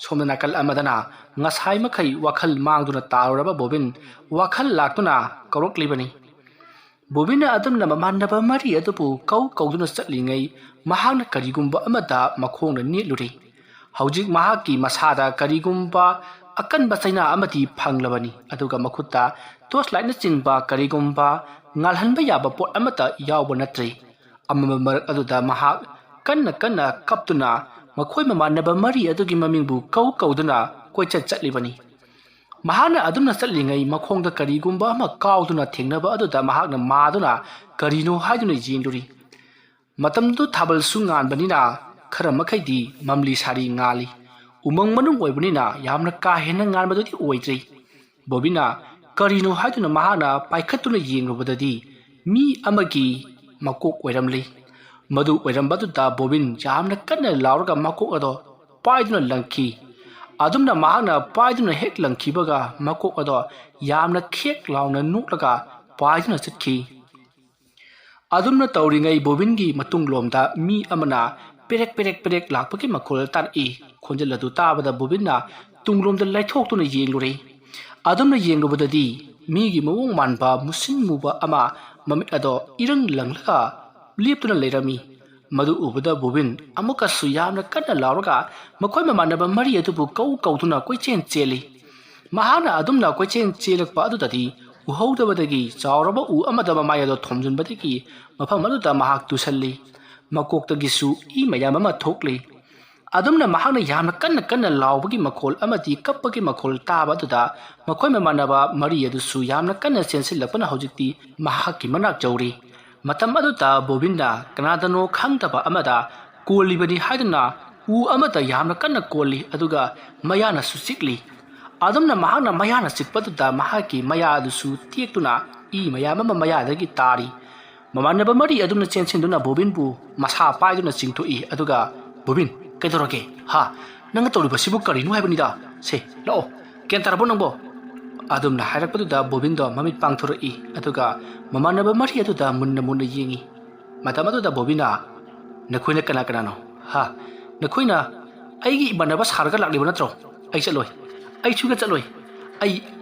ꯁꯣꯝꯗ ꯅꯥꯀꯜ ꯑꯃꯗꯅ ꯉꯁꯥꯏ ꯃꯈꯩ ꯋꯥꯈꯜ ꯃꯥꯡꯗꯨꯅ ꯇꯥꯔꯨꯔꯕ ꯕꯣꯕꯤꯟ ꯋꯥꯈꯜ ꯂꯥꯛꯇꯨꯅ ꯀꯧꯔꯛꯂꯤꯕꯅꯤ ꯕꯣꯕꯤꯟꯅ ꯑꯗꯨꯝꯅ ꯃꯃꯥꯟꯅꯕ ꯃꯔꯤ ꯑꯗꯨꯕꯨ ꯀꯧꯗꯨꯅ ꯆꯠꯂꯤꯉꯩ ꯃꯍꯥꯛꯅ ꯀꯔꯤꯒꯨꯝꯕ ꯑꯃꯗ ꯃꯈꯣꯡꯅ ꯅꯦꯠꯂꯨꯔꯤ ꯍꯧꯖꯤꯛ ꯃꯍꯥꯛꯀꯤ ꯃꯁꯥꯗ ꯀꯔꯤꯒꯨꯝꯕ ꯑꯀꯟꯕ ꯆꯩꯅꯥ ꯑꯃꯗꯤ ꯐꯪꯂꯕꯅꯤ ꯑꯗꯨꯒ ꯃꯈꯨꯠꯇ ꯇꯣꯔꯆ ꯂꯥꯏꯠꯅꯆꯤꯡꯕ ꯀꯔꯤꯒꯨꯝꯕ ꯉꯥꯜꯍꯟꯕ ꯌꯥꯕ ꯄꯣꯠ ꯑꯃꯠꯇ ꯌꯥꯎꯕ ꯅꯠꯇ꯭ꯔꯤ ꯑꯃꯝꯕ ꯃꯔꯛ ꯑꯗꯨꯗ ꯃꯍꯥꯛ ꯀꯟꯅ ꯀꯞꯇꯨꯅ ꯃꯈꯣꯏ ꯃꯃꯥꯟꯅꯕ ꯃꯔꯤ ꯑꯗꯨꯒꯤ ꯃꯃꯤꯡꯕꯨ ꯀꯧꯗꯨꯅ ꯀꯣꯏꯆꯠ ꯆꯠꯂꯤꯕꯅꯤ ꯃꯍꯥꯛꯅ ꯑꯗꯨꯝꯅ ꯆꯠꯂꯤꯉꯩ ꯃꯈꯣꯡꯗ ꯀꯔꯤꯒꯨꯝꯕ ꯑꯃ ꯀꯥꯎꯗꯨꯅ ꯊꯦꯡꯅꯕ ꯑꯗꯨꯗ ꯃꯍꯥꯛꯅ ꯃꯥꯗꯨꯅ ꯀꯔꯤꯅꯣ ꯍꯥꯏꯗꯨꯅ ꯌꯦꯡꯂꯨꯔꯤ ꯃꯇꯝꯗꯨ ꯊꯥꯕꯜꯁꯨ ꯉꯥꯟꯕꯅꯤꯅ ꯈꯔ ꯃꯈꯩꯗꯤ ꯃꯝꯂꯤ ꯁꯥꯔꯤ ꯉꯥꯜꯂꯤ ꯎꯃꯪ ꯃꯅꯨꯡ ꯑꯣꯏꯕꯅꯤꯅ ꯌꯥꯝꯅ ꯀꯥ ꯍꯦꯟꯅ ꯉꯥꯟꯕꯗꯨꯗꯤ ꯑꯣꯏꯗ꯭ꯔꯤ ꯕꯣꯕꯤꯟꯅ ꯀꯔꯤꯅꯣ ꯍꯥꯏꯗꯨꯅ ꯃꯍꯥꯛꯅ ꯄꯥꯏꯈꯠꯇꯨꯅ ꯌꯦꯡꯂꯨꯕꯗꯗꯤ ꯃꯤ ꯑꯃꯒꯤ ꯃꯀꯣꯛ ꯑꯣꯏꯔꯝꯂꯤ ꯃꯗꯨ ꯑꯣꯏꯔꯝꯕꯗꯨꯗ ꯕꯣꯕꯤꯟ ꯌꯥꯝꯅ ꯀꯟꯅ ꯂꯥꯎꯔꯒ ꯃꯀꯣꯛ ꯑꯗꯣ ꯄꯥꯏꯗꯨꯅ ꯂꯪꯈꯤ ꯑꯗꯨꯝꯅ ꯃꯍꯥꯛꯅ ꯄꯥꯏꯗꯨꯅ ꯍꯦꯛ ꯂꯪꯈꯤꯕꯒ ꯃꯀꯣꯛ ꯑꯗꯣ ꯌꯥꯝꯅ ꯈꯦꯛ ꯂꯥꯎꯅ ꯅꯣꯛꯂꯒ ꯄꯥꯏꯗꯨꯅ ꯆꯠꯈꯤ ꯑꯗꯨꯝꯅ ꯇꯧꯔꯤꯉꯩ ꯕꯣꯕꯤꯟꯒꯤ ꯃꯇꯨꯡꯂꯣꯝꯗ ꯃꯤ ꯑꯃꯅ ꯄꯦꯔꯦꯛ ꯂꯥꯛꯄꯒꯤ ꯃꯈꯣꯜ ꯇꯥꯔꯛꯏ ꯈꯣꯟꯖꯦꯜ ꯑꯗꯨ ꯇꯥꯕꯗ ꯕꯣꯕꯤꯟꯅ ꯇꯨꯡꯂꯣꯝꯗ ꯂꯩꯊꯣꯛꯇꯨꯅ ꯌꯦꯡꯂꯨꯔꯤ ꯑꯗꯨꯝꯅ ꯌꯦꯡꯂꯨꯕꯗꯗꯤ ꯃꯤꯒꯤ ꯃꯑꯣꯡ ꯃꯥꯟꯕ ꯃꯨꯁꯤꯟ ꯃꯨꯕ ꯑꯃ ꯃꯃꯤꯠ ꯑꯗꯣ ꯏꯔꯪ ꯂꯪꯂꯒ ꯂꯦꯞꯇꯨꯅ ꯂꯩꯔꯝꯃꯤ ꯃꯗꯨ ꯎꯕꯗ ꯕꯣꯕꯤꯟ ꯑꯃꯨꯛꯀꯁꯨ ꯌꯥꯝꯅ ꯀꯟꯅ ꯂꯥꯎꯔꯒ ꯃꯈꯣꯏ ꯃꯃꯥꯟꯅꯕ ꯃꯔꯤ ꯑꯗꯨꯕꯨ ꯀꯧꯗꯨꯅ ꯀꯣꯏꯆꯦꯟ ꯆꯦꯜꯂꯤ ꯃꯍꯥꯛꯅ ꯑꯗꯨꯝꯅ ꯀꯣꯏꯆꯦꯟ ꯆꯦꯜꯂꯛꯄ ꯑꯗꯨꯗꯗꯤ ꯎꯍꯧꯗꯕꯗꯒꯤ ꯆꯥꯎꯔꯕ ꯎ ꯑꯃꯗ ꯃꯃꯥꯏ ꯑꯗꯣ ꯊꯣꯝꯖꯤꯟꯕꯗꯒꯤ ꯃꯐꯝ ꯑꯗꯨꯗ ꯃꯍꯥꯛ ꯇꯨꯁꯜꯂꯤ ꯃꯀꯣꯛꯇꯒꯤꯁꯨ ꯏ ꯃꯌꯥꯝ ꯑꯃ ꯊꯣꯛꯂꯤ ꯑꯗꯨꯝꯅ ꯃꯍꯥꯛꯅ ꯌꯥꯝꯅ ꯀꯟꯅ ꯂꯥꯎꯕꯒꯤ ꯃꯈꯣꯜ ꯑꯃꯗꯤ ꯀꯞꯄꯒꯤ ꯃꯈꯣꯜ ꯇꯥꯕ ꯑꯗꯨꯗ ꯃꯈꯣꯏ ꯃꯃꯥꯟꯅꯕ ꯃꯔꯤ ꯑꯗꯨꯁꯨ ꯌꯥꯝꯅ ꯀꯟꯅ ꯆꯦꯟꯁꯤꯜꯂꯛꯄꯅ ꯍꯧꯖꯤꯛꯇꯤ ꯃꯍꯥꯛꯀꯤ ꯃꯅꯥꯛ ꯌꯧꯔꯤ ꯃꯇꯝ ꯑꯗꯨꯗ ꯕꯣꯕꯤꯟꯅ ꯀꯅꯥꯗꯅꯣ ꯈꯪꯗꯕ ꯑꯃꯗ ꯀꯣꯜꯂꯤꯕꯅꯤ ꯍꯥꯏꯗꯨꯅ ꯎ ꯑꯃꯗ ꯌꯥꯝꯅ ꯀꯟꯅ ꯀꯣꯜꯂꯤ ꯑꯗꯨꯒ ꯃꯌꯥꯅꯁꯨ ꯆꯤꯛꯂꯤ ꯑꯗꯨꯝꯅ ꯃꯍꯥꯛꯅ ꯃꯌꯥꯅ ꯆꯤꯛꯄꯗꯨꯗ ꯃꯍꯥꯛꯀꯤ ꯃꯌꯥ ꯑꯗꯨꯁꯨ ꯇꯦꯛꯇꯨꯅ ꯏ ꯃꯌꯥꯝ ꯑꯃ ꯃꯌꯥꯗꯒꯤ ꯇꯥꯔꯤ ꯃꯃꯥꯟꯅꯕ ꯃꯔꯤ ꯑꯗꯨꯅ ꯆꯦꯟꯁꯤꯟꯗꯨꯅ ꯕꯣꯕꯤꯟꯕꯨ ꯃꯁꯥ ꯄꯥꯏꯗꯨꯅ ꯆꯤꯡꯊꯣꯛꯏ ꯑꯗꯨꯒ ꯕꯣꯕꯤꯟ ꯀꯩꯗꯧꯔꯒꯦ ꯍꯥ ꯅꯪꯅ ꯇꯧꯔꯤꯕꯁꯤꯕꯨ ꯀꯔꯤꯅꯣ ꯍꯥꯏꯕꯅꯤꯗ ꯁꯦ ꯂꯥꯛꯑꯣ ꯒ꯭ꯌꯥꯟ ꯇꯥꯔꯕꯣ ꯅꯪꯕꯣ ꯑꯗꯨꯝꯅ ꯍꯥꯏꯔꯛꯄꯗꯨꯗ ꯕꯣꯕꯤꯟꯗꯣ ꯃꯃꯤꯠ ꯄꯥꯡꯊꯣꯔꯛꯏ ꯑꯗꯨꯒ ꯃꯃꯥꯟꯅꯕ ꯃꯔꯤ ꯑꯗꯨꯗ ꯃꯨꯟꯅ ꯌꯦꯡꯉꯤ ꯃꯇꯝ ꯑꯗꯨꯗ ꯕꯣꯕꯤꯟꯅ ꯅꯈꯣꯏꯅ ꯀꯅꯥꯅꯣ ꯍꯥ ꯅꯈꯣꯏꯅ ꯑꯩꯒꯤ ꯏꯃꯥꯟꯅꯕ ꯁꯥꯔꯒ ꯂꯥꯛꯂꯤꯕ ꯅꯠꯇ꯭ꯔꯣ ꯑꯩ ꯆꯠꯂꯣꯏ ꯑꯩ ꯁꯨꯡꯆꯠ ꯆꯠꯂꯣꯏ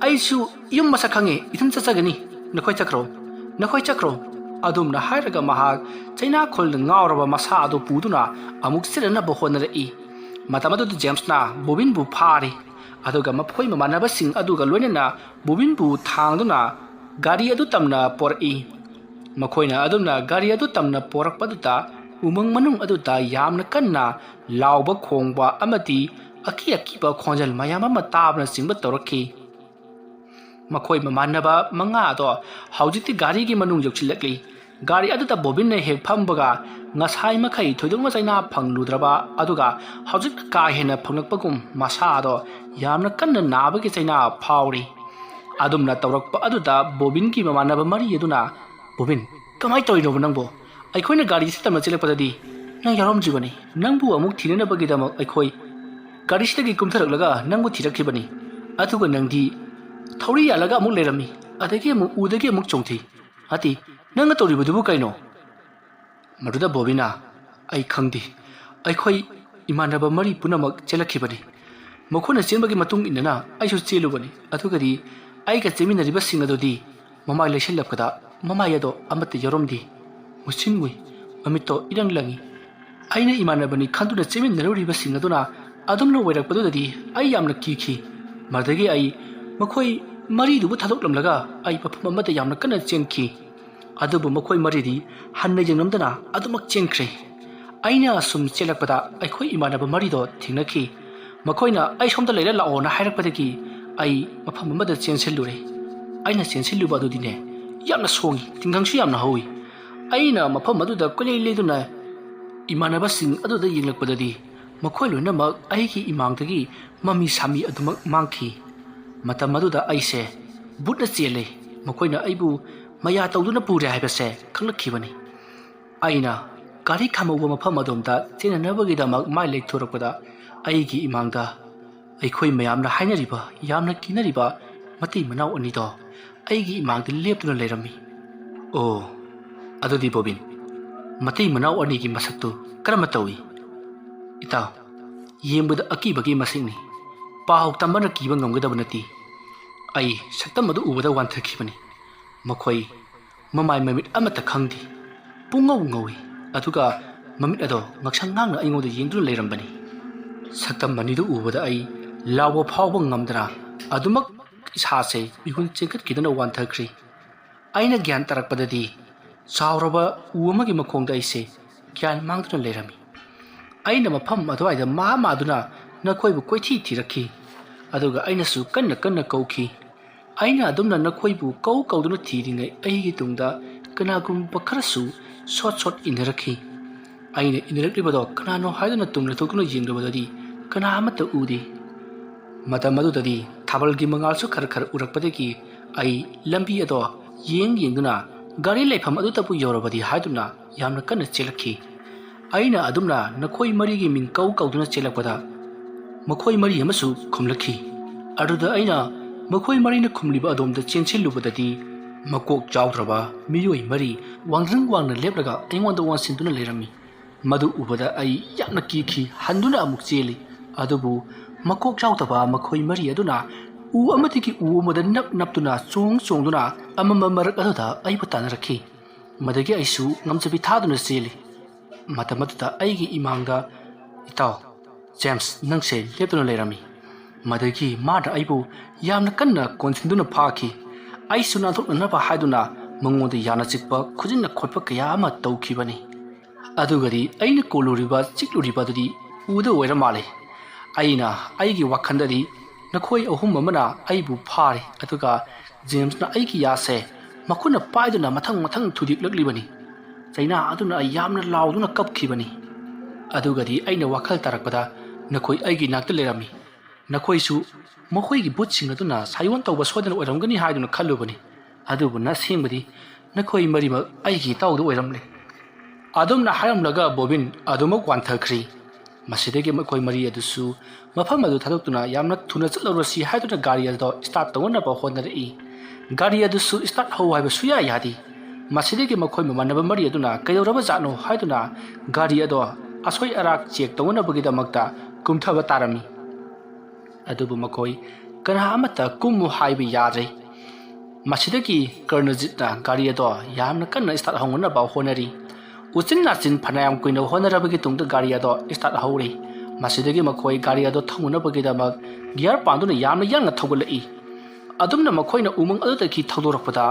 ꯑꯩꯁꯨ ꯌꯨꯝ ꯃꯁꯛ ꯈꯪꯉꯦ ꯏꯊꯟ ꯆꯠꯆꯒꯅꯤ ꯅꯈꯣꯏ ꯆꯠꯈ꯭ꯔꯣ ꯑꯗꯨꯝꯅ ꯍꯥꯏꯔꯒ ꯃꯍꯥꯛ ꯆꯩꯅꯥꯈꯣꯜꯗ ꯉꯥꯎꯔꯕ ꯃꯁꯥ ꯑꯗꯨ ꯄꯨꯗꯨꯅ ꯑꯃꯨꯛ ꯆꯦꯟꯅꯅꯕ ꯍꯣꯠꯅꯔꯛꯏ ꯃꯇꯝ ꯑꯗꯨꯗ ꯖꯦꯝꯁꯅ ꯕꯣꯕꯤꯟꯕꯨ ꯐꯥꯔꯤ ꯑꯗꯨꯒ ꯃꯈꯣꯏ ꯃꯃꯥꯟꯅꯕꯁꯤꯡ ꯑꯗꯨꯒ ꯂꯣꯏꯅꯅ ꯕꯣꯕꯤꯟꯕꯨ ꯊꯥꯡꯗꯨꯅ ꯒꯥꯔꯤ ꯑꯗꯨ ꯇꯝꯅ ꯄꯣꯔꯛꯏ ꯃꯈꯣꯏꯅ ꯑꯗꯨꯝꯅ ꯒꯥꯔꯤ ꯑꯗꯨ ꯇꯝꯅ ꯄꯣꯔꯛꯄꯗꯨꯗ ꯎꯃꯪ ꯃꯅꯨꯡ ꯑꯗꯨꯗ ꯌꯥꯝꯅ ꯀꯟꯅ ꯂꯥꯎꯕ ꯈꯣꯡꯕ ꯑꯃꯗꯤ ꯑꯀꯤꯕ ꯈꯣꯟꯖꯦꯜ ꯃꯌꯥꯝ ꯑꯃ ꯇꯥꯕꯅꯆꯤꯡꯕ ꯇꯧꯔꯛꯈꯤ ꯃꯈꯣꯏ ꯃꯃꯥꯟꯅꯕ ꯃꯉꯥ ꯑꯗꯣ ꯍꯧꯖꯤꯛꯇꯤ ꯒꯥꯔꯤꯒꯤ ꯃꯅꯨꯡ ꯌꯧꯁꯤꯜꯂꯛꯂꯤ ꯒꯥꯔꯤ ꯑꯗꯨꯗ ꯕꯣꯕꯤꯟꯅ ꯍꯦꯛ ꯐꯝꯕꯒ ꯉꯁꯥꯏ ꯃꯈꯩ ꯊꯣꯏꯗꯣꯛꯅ ꯆꯩꯅꯥ ꯐꯪꯂꯨꯗ꯭ꯔꯕ ꯑꯗꯨꯒ ꯍꯧꯖꯤꯛ ꯀꯥ ꯍꯦꯟꯅ ꯐꯪꯂꯛꯄꯒꯨꯝ ꯃꯁꯥ ꯑꯗꯣ ꯌꯥꯝꯅ ꯀꯟꯅ ꯅꯥꯕꯒꯤ ꯆꯩꯅꯥ ꯐꯥꯎꯔꯤ ꯑꯗꯨꯝꯅ ꯇꯧꯔꯛꯄ ꯑꯗꯨꯗ ꯕꯣꯕꯤꯟꯒꯤ ꯃꯃꯥꯟꯅꯕ ꯃꯔꯤ ꯑꯗꯨꯅ ꯕꯣꯕꯤꯟ ꯀꯃꯥꯏ ꯇꯧꯔꯤꯅꯣꯕ ꯅꯪꯕꯣ ꯑꯩꯈꯣꯏꯅ ꯒꯥꯔꯤꯁꯤ ꯇꯝꯅ ꯆꯦꯜꯂꯛꯄꯗꯗꯤ ꯅꯪ ꯌꯥꯎꯔꯝꯗ꯭ꯔꯤꯕꯅꯤ ꯅꯪꯕꯨ ꯑꯃꯨꯛ ꯊꯤꯅꯅꯕꯒꯤꯗꯃꯛ ꯑꯩꯈꯣꯏ ꯒꯥꯔꯤꯁꯤꯗꯒꯤ ꯀꯨꯝꯊꯔꯛꯂꯒ ꯅꯪꯕꯨ ꯊꯤꯔꯛꯈꯤꯕꯅꯤ ꯑꯗꯨꯒ ꯅꯪꯗꯤ ꯊꯧꯔꯤ ꯌꯥꯜꯂꯒ ꯑꯃꯨꯛ ꯂꯩꯔꯝꯃꯤ ꯑꯗꯒꯤ ꯑꯃꯨꯛ ꯎꯗꯒꯤ ꯑꯃꯨꯛ ꯆꯣꯡꯊꯤ ꯑꯇꯤ ꯅꯪꯅ ꯇꯧꯔꯤꯕꯗꯨꯕꯨ ꯀꯩꯅꯣ ꯃꯗꯨꯗ ꯕꯣꯕꯤꯟꯅ ꯑꯩ ꯈꯪꯗꯦ ꯑꯩꯈꯣꯏ ꯏꯃꯥꯟꯅꯕ ꯃꯔꯤ ꯄꯨꯝꯅꯃꯛ ꯆꯦꯜꯂꯛꯈꯤꯕꯅꯤ ꯃꯈꯣꯏꯅ ꯆꯦꯟꯕꯒꯤ ꯃꯇꯨꯡ ꯏꯟꯅꯅ ꯑꯩꯁꯨ ꯆꯦꯜꯂꯨꯕꯅꯤ ꯑꯗꯨꯒꯗꯤ ꯑꯩꯒ ꯆꯦꯟꯃꯤꯟꯅꯔꯤꯕꯁꯤꯡ ꯑꯗꯨꯗꯤ ꯃꯃꯥꯏ ꯂꯩꯁꯤꯜꯂꯛꯄꯗ ꯃꯃꯥꯏ ꯑꯗꯣ ꯑꯃꯠꯇ ꯌꯥꯎꯔꯝꯗꯦ ꯃꯨꯁꯤꯟ ꯃꯨꯏ ꯃꯃꯤꯠꯇꯣ ꯏꯔꯪ ꯂꯪꯉꯤ ꯑꯩꯅ ꯏꯃꯥꯟꯅꯕꯅꯤ ꯈꯟꯗꯨꯅ ꯆꯦꯟꯃꯤꯟꯅꯔꯨꯔꯤꯕꯁꯤꯡ ꯑꯗꯨꯅ ꯑꯗꯨꯝꯅ ꯑꯣꯏꯔꯛꯄꯗꯨꯗꯗꯤ ꯑꯩ ꯌꯥꯝꯅ ꯀꯤꯈꯤ ꯃꯗꯨꯗꯒꯤ ꯑꯩ ꯃꯈꯣꯏ ꯃꯔꯤꯗꯨꯕꯨ ꯊꯥꯗꯣꯛꯂꯝꯂꯒ ꯑꯩ ꯃꯐꯝ ꯑꯃꯗ ꯌꯥꯝꯅ ꯀꯟꯅ ꯆꯦꯟꯈꯤ ꯑꯗꯨꯕꯨ ꯃꯈꯣꯏ ꯃꯔꯤꯗꯤ ꯍꯟꯅ ꯌꯦꯡꯂꯝꯗꯅ ꯑꯗꯨꯃꯛ ꯆꯦꯟꯈ꯭ꯔꯦ ꯑꯩꯅ ꯑꯁꯨꯝ ꯆꯦꯜꯂꯛꯄꯗ ꯑꯩꯈꯣꯏ ꯏꯃꯥꯟꯅꯕ ꯃꯔꯤꯗꯣ ꯊꯦꯡꯅꯈꯤ ꯃꯈꯣꯏꯅ ꯑꯩ ꯁꯣꯝꯗ ꯂꯩꯔ ꯂꯥꯛꯑꯣꯅ ꯍꯥꯏꯔꯛꯄꯗꯒꯤ ꯑꯩ ꯃꯐꯝ ꯑꯃꯗ ꯆꯦꯟꯁꯤꯜꯂꯨꯔꯦ ꯑꯩꯅ ꯆꯦꯟꯁꯤꯜꯂꯨꯕ ꯑꯗꯨꯗꯤꯅꯦ ꯌꯥꯝꯅ ꯁꯣꯡꯉꯤ ꯇꯤꯡꯈꯪꯁꯨ ꯌꯥꯝꯅ ꯍꯧꯏ ꯑꯩꯅ ꯃꯐꯝ ꯑꯗꯨꯗ ꯀꯣꯏꯂꯩ ꯂꯩꯗꯨꯅ ꯏꯃꯥꯟꯅꯕꯁꯤꯡ ꯑꯗꯨꯗ ꯌꯦꯡꯂꯛꯄꯗꯗꯤ ꯃꯈꯣꯏ ꯂꯣꯏꯅꯃꯛ ꯑꯩꯒꯤ ꯏꯃꯥꯡꯗꯒꯤ ꯃꯃꯤ ꯁꯥꯃꯤ ꯑꯗꯨꯃꯛ ꯃꯥꯡꯈꯤ ꯃꯇꯝ ꯑꯗꯨꯗ ꯑꯩꯁꯦ ꯕꯨꯠꯅ ꯆꯦꯜꯂꯦ ꯃꯈꯣꯏꯅ ꯑꯩꯕꯨ ꯃꯌꯥ ꯇꯧꯗꯨꯅ ꯄꯨꯔꯦ ꯍꯥꯏꯕꯁꯦ ꯈꯪꯂꯛꯈꯤꯕꯅꯤ ꯑꯩꯅ ꯒꯥꯔꯤ ꯈꯥꯝꯍꯧꯕ ꯃꯐꯝ ꯑꯗꯣꯝꯗ ꯆꯦꯟꯅꯅꯕꯒꯤꯗꯃꯛ ꯃꯥꯏ ꯂꯩꯊꯣꯔꯛꯄꯗ ꯑꯩꯒꯤ ꯏꯃꯥꯡꯗ ꯑꯩꯈꯣꯏ ꯃꯌꯥꯝꯅ ꯍꯥꯏꯅꯔꯤꯕ ꯌꯥꯝꯅ ꯀꯤꯅꯔꯤꯕ ꯃꯇꯩ ꯃꯅꯥꯎ ꯑꯅꯤꯗꯣ ꯑꯩꯒꯤ ꯏꯃꯥꯡꯗ ꯂꯦꯞꯇꯨꯅ ꯂꯩꯔꯝꯃꯤ꯫ ꯑꯣ ꯑꯗꯨꯗꯤ ꯕꯣꯕꯤꯟ, ꯃꯇꯩ ꯃꯅꯥꯎ ꯑꯅꯤꯒꯤ ꯃꯁꯛꯇꯨ ꯀꯔꯝꯕ ꯇꯧꯏ? ꯏꯇꯥꯎ, ꯌꯦꯡꯕꯗ ꯑꯀꯤꯕꯒꯤ ꯃꯁꯛꯅꯤ, ꯄꯥꯎ ꯇꯝꯕꯅ ꯀꯤꯕ ꯉꯝꯒꯗꯕ ꯅꯠꯇꯦ꯫ ꯑꯩ ꯁꯛꯇꯝ ꯑꯗꯨ ꯎꯕꯗ ꯋꯥꯟꯊꯈꯤꯕꯅꯤ꯫ ꯃꯈꯣꯏ ꯃꯃꯥꯏ ꯃꯃꯤꯠ ꯑꯃꯠꯇ ꯈꯪꯗꯦ, ꯄꯨꯡꯉꯧ ꯉꯧꯏ, ꯑꯗꯨꯒ ꯃꯃꯤꯠ ꯑꯗꯣ ꯉꯛꯁꯪ ꯉꯥꯡꯅ ꯑꯩꯉꯣꯟꯗ ꯌꯦꯡꯗꯨꯅ ꯂꯩꯔꯝꯕꯅꯤ꯫ ꯁꯛꯇꯝ ꯑꯅꯤꯗꯨ ꯎꯕꯗ ꯑꯩ ꯂꯥꯎꯕ ꯐꯥꯎꯕ ꯉꯝꯗꯅ ꯑꯗꯨꯃꯛ ꯏꯁꯥꯁꯦ ꯃꯤꯍꯨꯟ ꯆꯦꯟꯈꯠꯈꯤꯗꯨꯅ ꯋꯥꯟꯊꯈ꯭ꯔꯤ꯫ ꯑꯩꯅ ꯒ꯭ꯌꯥꯟ ꯇꯥꯔꯛꯄꯗꯗꯤ ꯆꯥꯎꯔꯕ ꯎ ꯑꯃꯒꯤ ꯃꯈꯣꯡꯗ ꯑꯩꯁꯦ ꯒ꯭ꯌꯥꯟ ꯃꯥꯡꯗꯨꯅ ꯂꯩꯔꯝꯃꯤ꯫ ꯑꯩꯅ ꯃꯐꯝ ꯑꯗꯨꯋꯥꯏꯗ ꯃꯥꯗꯨꯅ ꯅꯈꯣꯏꯕꯨ ꯀꯣꯏꯊꯤ ꯊꯤꯔꯛꯈꯤ, ꯑꯗꯨꯒ ꯑꯩꯅꯁꯨ ꯀꯟꯅ ꯀꯟꯅ ꯀꯧꯈꯤ꯫ ꯑꯩꯅ ꯑꯗꯨꯝꯅ ꯅꯈꯣꯏꯕꯨ ꯀꯧꯗꯨꯅ ꯊꯤꯔꯤꯉꯩ ꯑꯩꯒꯤ ꯇꯨꯡꯗ ꯀꯅꯥꯒꯨꯝꯕ ꯈꯔꯁꯨ ꯁꯣꯠ ꯏꯟꯅꯔꯛꯈꯤ꯫ ꯑꯩꯅ ꯏꯟꯅꯔꯛꯂꯤꯕꯗꯣ ꯀꯅꯥꯅꯣ ꯍꯥꯏꯗꯨꯅ ꯇꯨꯡ ꯂꯩꯊꯣꯛꯇꯨꯅ ꯌꯦꯡꯂꯨꯕꯗꯗꯤ ꯀꯅꯥ ꯑꯃꯠꯇ ꯎꯗꯦ꯫ ꯃꯇꯝ ꯑꯗꯨꯗꯗꯤ ꯊꯥꯕꯜꯒꯤ ꯃꯉꯥꯜꯁꯨ ꯈꯔ ꯈꯔ ꯎꯔꯛꯄꯗꯒꯤ ꯑꯩ ꯂꯝꯕꯤ ꯑꯗꯣ ꯌꯦꯡꯗꯨꯅ ꯒꯥꯔꯤ ꯂꯩꯐꯝ ꯑꯗꯨꯗꯕꯨ ꯌꯧꯔꯕꯗꯤ ꯍꯥꯏꯗꯨꯅ ꯌꯥꯝꯅ ꯀꯟꯅ ꯆꯦꯜꯂꯛꯈꯤ꯫ ꯑꯩꯅ ꯑꯗꯨꯝꯅ ꯅꯈꯣꯏ ꯃꯔꯤꯒꯤ ꯃꯤꯡ ꯀꯧꯗꯨꯅ ꯆꯦꯜꯂꯛꯄꯗ ꯃꯈꯣꯏ ꯃꯔꯤ ꯑꯃꯁꯨ ꯈꯨꯝꯂꯛꯈꯤ꯫ ꯑꯗꯨꯗ ꯑꯩꯅ ꯃꯈꯣꯏ ꯃꯔꯤꯅ ꯈꯨꯝꯂꯤꯕ ꯑꯗꯣꯝꯗ ꯆꯦꯟꯁꯤꯜꯂꯨꯕꯗꯗꯤ ꯃꯀꯣꯛ ꯆꯥꯎꯗ꯭ꯔꯕ ꯃꯤꯑꯣꯏ ꯃꯔꯤ ꯋꯥꯡꯗ꯭ꯔꯪ ꯋꯥꯡꯅ ꯂꯦꯞꯂꯒ ꯑꯩꯉꯣꯟꯗ ꯋꯥꯟꯁꯤꯟꯗꯨꯅ ꯂꯩꯔꯝꯃꯤ꯫ ꯃꯗꯨ ꯎꯕꯗ ꯑꯩ ꯌꯥꯝꯅ ꯀꯤꯈꯤ, ꯍꯟꯗꯨꯅ ꯑꯃꯨꯛ ꯆꯦꯜꯂꯤ꯫ ꯑꯗꯨꯕꯨ ꯃꯀꯣꯛ ꯆꯥꯎꯗꯕ ꯃꯈꯣꯏ ꯃꯔꯤ ꯑꯗꯨꯅ ꯎ ꯑꯃꯗꯒꯤ ꯎ ꯑꯃꯗ ꯅꯞꯇꯨꯅ ꯆꯣꯡꯗꯨꯅ ꯑꯃꯝꯕ ꯃꯔꯛ ꯑꯗꯨꯗ ꯑꯩꯕꯨ ꯇꯥꯟꯅꯔꯛꯈꯤ꯫ ꯃꯗꯒꯤ ꯑꯩꯁꯨ ꯉꯝꯖꯕꯤ ꯊꯥꯗꯨꯅ ꯆꯦꯜꯂꯤ꯫ ꯃꯇꯝ ꯑꯗꯨꯗ ꯑꯩꯒꯤ ꯏꯃꯥꯡꯗ ꯏꯇꯥꯎ ꯖꯦꯝꯁ ꯅꯪꯁꯦ ꯂꯦꯞꯇꯨꯅ ꯂꯩꯔꯝꯃꯤ꯫ ꯃꯗꯒꯤ ꯃꯥꯅ ꯑꯩꯕꯨ ꯌꯥꯝꯅ ꯀꯟꯅ ꯀꯣꯟꯁꯤꯟꯗꯨꯅ ꯐꯥꯈꯤ꯫ ꯑꯩꯁꯨ ꯅꯥꯟꯊꯣꯛꯅꯅꯕ ꯍꯥꯏꯗꯨꯅ ꯃꯉꯣꯟꯗ ꯌꯥꯅ ꯆꯤꯛꯄ, ꯈꯨꯖꯤꯟꯅ ꯈꯣꯠꯄ ꯀꯌꯥ ꯑꯃ ꯇꯧꯈꯤꯕꯅꯤ꯫ ꯑꯗꯨꯒꯗꯤ ꯑꯩꯅ ꯀꯣꯜꯂꯨꯔꯤꯕ ꯆꯤꯛꯂꯨꯔꯤꯕ ꯑꯗꯨꯗꯤ ꯎꯗ ꯑꯣꯏꯔ ꯃꯥꯜꯂꯦ꯫ ꯑꯩꯅ ꯑꯩꯒꯤ ꯋꯥꯈꯜꯗꯗꯤ ꯅꯈꯣꯏ ꯑꯍꯨꯝ ꯑꯃꯅ ꯑꯩꯕꯨ ꯐꯥꯔꯦ, ꯑꯗꯨꯒ ꯖꯦꯝꯁꯅ ꯑꯩꯒꯤ ꯌꯥꯁꯦ ꯃꯈꯨꯠꯅ ꯄꯥꯏꯗꯨꯅ ꯃꯊꯪ ꯃꯊꯪ ꯊꯨꯗꯦꯛꯂꯛꯂꯤꯕꯅꯤ꯫ ꯆꯩꯅꯥ ꯑꯗꯨꯅ ꯑꯩ ꯌꯥꯝꯅ ꯂꯥꯎꯗꯨꯅ ꯀꯞꯈꯤꯕꯅꯤ꯫ ꯑꯗꯨꯒꯗꯤ ꯑꯩꯅ ꯋꯥꯈꯜ ꯇꯥꯔꯛꯄꯗ ꯅꯈꯣꯏ ꯑꯩꯒꯤ ꯅꯥꯛꯇ ꯂꯩꯔꯝꯃꯤ꯫ ꯅꯈꯣꯏꯁꯨ ꯃꯈꯣꯏꯒꯤ ꯕꯨꯠꯁꯤꯡ ꯑꯗꯨꯅ ꯁꯥꯏꯑꯣꯟ ꯇꯧꯕ ꯁꯣꯏꯗꯅ ꯑꯣꯏꯔꯝꯒꯅꯤ ꯍꯥꯏꯗꯨꯅ ꯈꯜꯂꯨꯕꯅꯤ꯫ ꯑꯗꯨꯕꯨ ꯑꯁꯦꯡꯕꯗꯤ ꯅꯈꯣꯏ ꯃꯔꯤꯃꯛ ꯑꯩꯒꯤ ꯏꯇꯥꯎꯗꯨ ꯑꯣꯏꯔꯝꯂꯦ꯫ ꯑꯗꯨꯝꯅ ꯍꯥꯏꯔꯝꯂꯒ ꯕꯣꯕꯤꯟ ꯑꯗꯨꯃꯛ ꯋꯥꯟꯊꯈ꯭ꯔꯤ꯫ ꯃꯁꯤꯗꯒꯤ ꯃꯈꯣꯏ ꯃꯔꯤ ꯑꯗꯨꯁꯨ ꯃꯐꯝ ꯑꯗꯨ ꯊꯥꯗꯣꯛꯇꯨꯅ ꯌꯥꯝꯅ ꯊꯨꯅ ꯆꯠꯂꯨꯔꯁꯤ ꯍꯥꯏꯗꯨꯅ ꯒꯥꯔꯤ ꯑꯗꯨ ꯁ꯭ꯇꯥꯔꯠ ꯇꯧꯅꯅꯕ ꯍꯣꯠꯅꯔꯛꯏ꯫ ꯒꯥꯔꯤ ꯑꯗꯨꯁꯨ ꯁ꯭ꯇꯥꯔꯠ ꯍꯧ ꯍꯥꯏꯕ ꯁꯨꯡꯌꯥ ꯌꯥꯗꯦ꯫ ꯃꯁꯤꯗꯒꯤ ꯃꯈꯣꯏ ꯃꯃꯥꯟꯅꯕ ꯃꯔꯤ ꯑꯗꯨꯅ ꯀꯩꯗꯧꯔꯕꯖꯥꯠꯅꯣ ꯍꯥꯏꯗꯨꯅ ꯒꯥꯔꯤ ꯑꯗꯣ ꯑꯁꯣꯏ ꯑꯔꯥꯛ ꯆꯦꯛ ꯇꯧꯅꯕꯒꯤꯗꯃꯛꯇ ꯀꯨꯝꯊꯕ ꯇꯥꯔꯝꯃꯤ꯫ ꯑꯗꯨꯕꯨ ꯃꯈꯣꯏ ꯀꯅꯥ ꯑꯃꯠꯇ ꯀꯨꯝꯃꯨ ꯍꯥꯏꯕ ꯌꯥꯗ꯭ꯔꯦ꯫ ꯃꯁꯤꯗꯒꯤ ꯀꯔꯅꯖꯤꯠꯅ ꯒꯥꯔꯤ ꯑꯗꯣ ꯌꯥꯝꯅ ꯀꯟꯅ ꯁ꯭ꯇꯥꯔꯠ ꯍꯧꯅꯅꯕ ꯍꯣꯠꯅꯔꯤ꯫ ꯎꯆꯤꯟ ꯅꯥꯆꯤꯟ ꯐꯅꯌꯥꯝ ꯀꯨꯏꯅ ꯍꯣꯠꯅꯔꯕꯒꯤ ꯇꯨꯡꯗ ꯒꯥꯔꯤ ꯑꯗꯣ ꯁ꯭ꯇꯥꯔꯠ ꯍꯧꯔꯤ꯫ ꯃꯁꯤꯗꯒꯤ ꯃꯈꯣꯏ ꯒꯥꯔꯤ ꯑꯗꯣ ꯊꯧꯅꯅꯕꯒꯤꯗꯃꯛ ꯒꯤꯌꯔ ꯄꯥꯟꯗꯨꯅ ꯌꯥꯝꯅ ꯌꯥꯡꯅ ꯊꯧꯒꯠꯂꯛꯏ꯫ ꯑꯗꯨꯝꯅ ꯃꯈꯣꯏꯅ ꯎꯃꯪ ꯑꯗꯨꯗꯒꯤ ꯊꯧꯗꯣꯔꯛꯄꯗ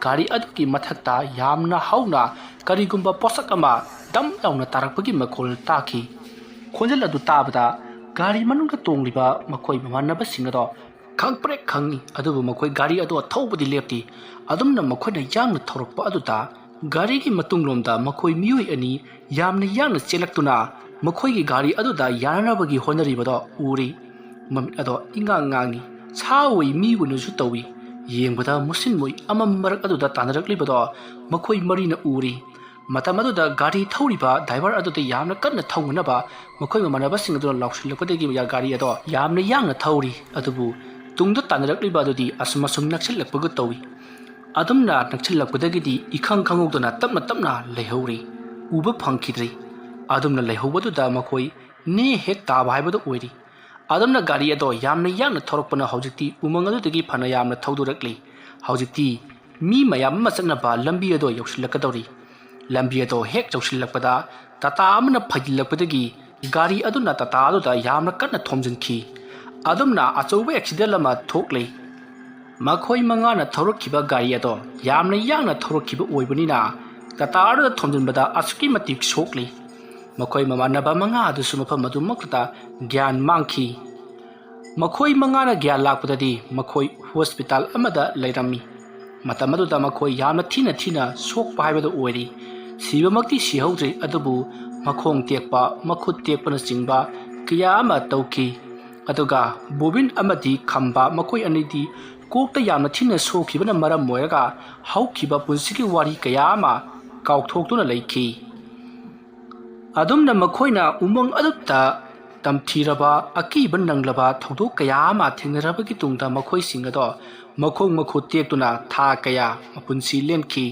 ꯒꯥꯔꯤ ꯑꯗꯨꯒꯤ ꯃꯊꯛꯇ ꯌꯥꯝꯅ ꯍꯧꯅ ꯀꯔꯤꯒꯨꯝꯕ ꯄꯣꯠꯁꯛ ꯑꯃ ꯗꯝ ꯂꯥꯎꯅ ꯇꯥꯔꯛꯄꯒꯤ ꯃꯈꯣꯜ ꯇꯥꯈꯤ꯫ ꯈꯣꯟꯖꯦꯜ ꯑꯗꯨ ꯇꯥꯕꯗ ꯒꯥꯔꯤ ꯃꯅꯨꯡꯗ ꯇꯣꯡꯂꯤꯕ ꯃꯈꯣꯏ ꯃꯃꯥꯟꯅꯕꯁꯤꯡ ꯑꯗꯣ ꯈꯪꯄ꯭ꯔꯦꯛ ꯈꯪꯏ꯫ ꯑꯗꯨꯕꯨ ꯃꯈꯣꯏ ꯒꯥꯔꯤ ꯑꯗꯣ ꯊꯧꯕꯗꯤ ꯂꯦꯞꯇꯦ꯫ ꯑꯗꯨꯝꯅ ꯃꯈꯣꯏꯅ ꯌꯥꯡꯅ ꯊꯧꯔꯛꯄ ꯑꯗꯨꯗ ꯒꯥꯔꯤꯒꯤ ꯃꯇꯨꯡꯂꯣꯝꯗ ꯃꯈꯣꯏ ꯃꯤꯑꯣꯏ ꯑꯅꯤ ꯌꯥꯝꯅ ꯌꯥꯡꯅ ꯆꯦꯜꯂꯛꯇꯨꯅ ꯃꯈꯣꯏꯒꯤ ꯒꯥꯔꯤ ꯑꯗꯨꯗ ꯌꯥꯅꯅꯕꯒꯤ ꯍꯣꯠꯅꯔꯤꯕꯗꯣ ꯎꯔꯤ꯫ ꯃꯃꯤꯠ ꯑꯗꯣ ꯏꯉꯥꯡ ꯉꯥꯡꯏ, ꯁꯥ ꯑꯣꯏ ꯃꯤ ꯑꯣꯏꯅꯁꯨ ꯇꯧꯏ꯫ ꯌꯦꯡꯕꯗ ꯃꯨꯁꯤꯟꯃꯣꯏ ꯑꯃꯝ ꯃꯔꯛ ꯑꯗꯨꯗ ꯇꯥꯟꯅꯔꯛꯂꯤꯕꯗꯣ ꯃꯈꯣꯏ ꯃꯔꯤꯅ ꯎꯔꯤ꯫ ꯃꯇꯝ ꯑꯗꯨꯗ ꯒꯥꯔꯤ ꯊꯧꯔꯤꯕ ꯗ꯭ꯔꯥꯏꯚꯔ ꯑꯗꯨꯗ ꯌꯥꯝꯅ ꯀꯟꯅ ꯊꯧꯅꯅꯕ ꯃꯈꯣꯏ ꯃꯃꯥꯟꯅꯕꯁꯤꯡ ꯑꯗꯨꯅ ꯂꯥꯎꯁꯤꯜꯂꯛꯄꯗꯒꯤ ꯒꯥꯔꯤ ꯑꯗꯣ ꯌꯥꯝꯅ ꯌꯥꯡꯅ ꯊꯧꯔꯤ꯫ ꯑꯗꯨꯕꯨ ꯇꯨꯡꯗ ꯇꯥꯟꯅꯔꯛꯂꯤꯕ ꯑꯗꯨꯗꯤ ꯑꯁꯨꯝ ꯅꯛꯁꯤꯜꯂꯛꯄꯒ ꯇꯧꯏ꯫ ꯑꯗꯨꯝꯅ ꯅꯛꯁꯤꯜꯂꯛꯄꯗꯒꯤꯗꯤ ꯏꯈꯪ ꯈꯪꯍꯧꯗꯅ ꯇꯞꯅ ꯇꯞꯅ ꯂꯩꯍꯧꯔꯤ, ꯎꯕ ꯐꯪꯈꯤꯗ꯭ꯔꯤ꯫ ꯑꯗꯨꯝꯅ ꯂꯩꯍꯧꯕꯗꯨꯗ ꯃꯈꯣꯏ ꯅꯦ ꯍꯦꯛ ꯇꯥꯕ ꯍꯥꯏꯕꯗꯨ ꯑꯣꯏꯔꯤ꯫ ꯑꯗꯨꯝꯅ ꯒꯥꯔꯤ ꯑꯗꯣ ꯌꯥꯝꯅ ꯌꯥꯡꯅ ꯊꯧꯔꯛꯄꯅ ꯍꯧꯖꯤꯛꯇꯤ ꯎꯃꯪ ꯑꯗꯨꯗꯒꯤ ꯐꯅ ꯌꯥꯝꯅ ꯊꯧꯗꯣꯔꯛꯂꯤ꯫ ꯍꯧꯖꯤꯛꯇꯤ ꯃꯤ ꯃꯌꯥꯝ ꯑꯃ ꯆꯠꯅꯕ ꯂꯝꯕꯤ ꯑꯗꯣ ꯌꯧꯁꯤꯜꯂꯛꯀꯗꯧꯔꯤ꯫ ꯂꯝꯕꯤ ꯑꯗꯣ ꯍꯦꯛ ꯌꯧꯁꯤꯜꯂꯛꯄꯗ ꯇꯥꯇꯥ ꯑꯃꯅ ꯐꯩꯖꯤꯜꯂꯛꯄꯗꯒꯤ ꯒꯥꯔꯤ ꯑꯗꯨꯅ ꯇꯥꯇꯥ ꯑꯗꯨꯗ ꯌꯥꯝꯅ ꯀꯟꯅ ꯊꯣꯝꯖꯤꯟꯈꯤ꯫ ꯑꯗꯨꯝꯅ ꯑꯆꯧꯕ ꯑꯦꯛꯁꯤꯗꯦꯟ ꯑꯃ ꯊꯣꯛꯂꯤ꯫ ꯃꯈꯣꯏ ꯃꯉꯥꯅ ꯊꯧꯔꯛꯈꯤꯕ ꯒꯥꯔꯤ ꯑꯗꯣ ꯌꯥꯝꯅ ꯌꯥꯡꯅ ꯊꯧꯔꯛꯈꯤꯕ ꯑꯣꯏꯕꯅꯤꯅ ꯇꯥꯇꯥ ꯑꯗꯨꯗ ꯊꯣꯝꯖꯤꯟꯕꯗ ꯑꯁꯨꯛꯀꯤ ꯃꯇꯤꯛ ꯁꯣꯛꯂꯤ꯫ ꯃꯈꯣꯏ ꯃꯃꯥꯟꯅꯕ ꯃꯉꯥ ꯑꯗꯨꯁꯨ ꯃꯐꯝ ꯑꯗꯨꯃꯛꯇꯗ ꯒ꯭ꯌꯥꯟ ꯃꯥꯡꯈꯤ꯫ ꯃꯈꯣꯏ ꯃꯉꯥꯅ ꯒ꯭ꯌꯥꯟ ꯂꯥꯛꯄꯗꯗꯤ ꯃꯈꯣꯏ ꯍꯣꯁꯄꯤꯇꯥꯜ ꯑꯃꯗ ꯂꯩꯔꯝꯃꯤ꯫ ꯃꯇꯝ ꯑꯗꯨꯗ ꯃꯈꯣꯏ ꯌꯥꯝꯅ ꯊꯤꯅ ꯁꯣꯛꯄ ꯍꯥꯏꯕꯗꯨ ꯑꯣꯏꯔꯤ꯫ ꯁꯤꯕꯃꯛꯇꯤ ꯁꯤꯍꯧꯗ꯭ꯔꯤ, ꯑꯗꯨꯕు ꯃꯈꯣꯡ ꯇꯦꯛꯄ, ꯃꯈꯨꯠ ꯇꯦꯛꯄꯅꯆꯤꯡꯕ ꯀꯌꯥ ꯑꯃ ꯇꯧꯈꯤ꯫ ꯑꯗꯨꯒ ꯕꯣꯕꯤꯟ ꯑꯃꯗꯤ ꯈꯝꯕ ꯃꯈꯣꯏ ꯑꯅꯤꯗꯤ ꯀꯣꯛꯇ ꯌꯥꯝꯅ ꯊꯤꯅ ꯁꯣꯛꯈꯤꯕꯅ ꯃꯔꯝ ꯑꯣꯏꯔꯒ ꯍꯧꯈꯤꯕ ꯄꯨꯟꯁꯤꯒꯤ ꯋꯥꯔꯤ ꯀꯌꯥ ꯑꯃ ꯀꯥꯎꯊꯣꯛꯇꯨꯅ ꯂꯩꯈꯤ꯫ ꯑꯗꯨꯝꯅ ꯃꯈꯣꯏꯅ ꯎꯃꯪ ꯑꯗꯨꯗ ꯇꯝꯊꯤꯔꯕ ꯑꯀꯤꯕ ꯅꯪꯂꯕ ꯊꯧꯗꯣꯛ ꯀꯌꯥ ꯑꯃ ꯊꯦꯡꯅꯔꯕꯒꯤ ꯇꯨꯡꯗ ꯃꯈꯣꯏꯁꯤꯡ ꯑꯗꯣ ꯃꯈꯣꯡ ꯃꯈꯨꯠ ꯇꯦꯛꯇꯨꯅ ꯊꯥ ꯀꯌꯥ ꯃꯄꯨꯟꯁꯤ ꯂꯦꯟꯈꯤ꯫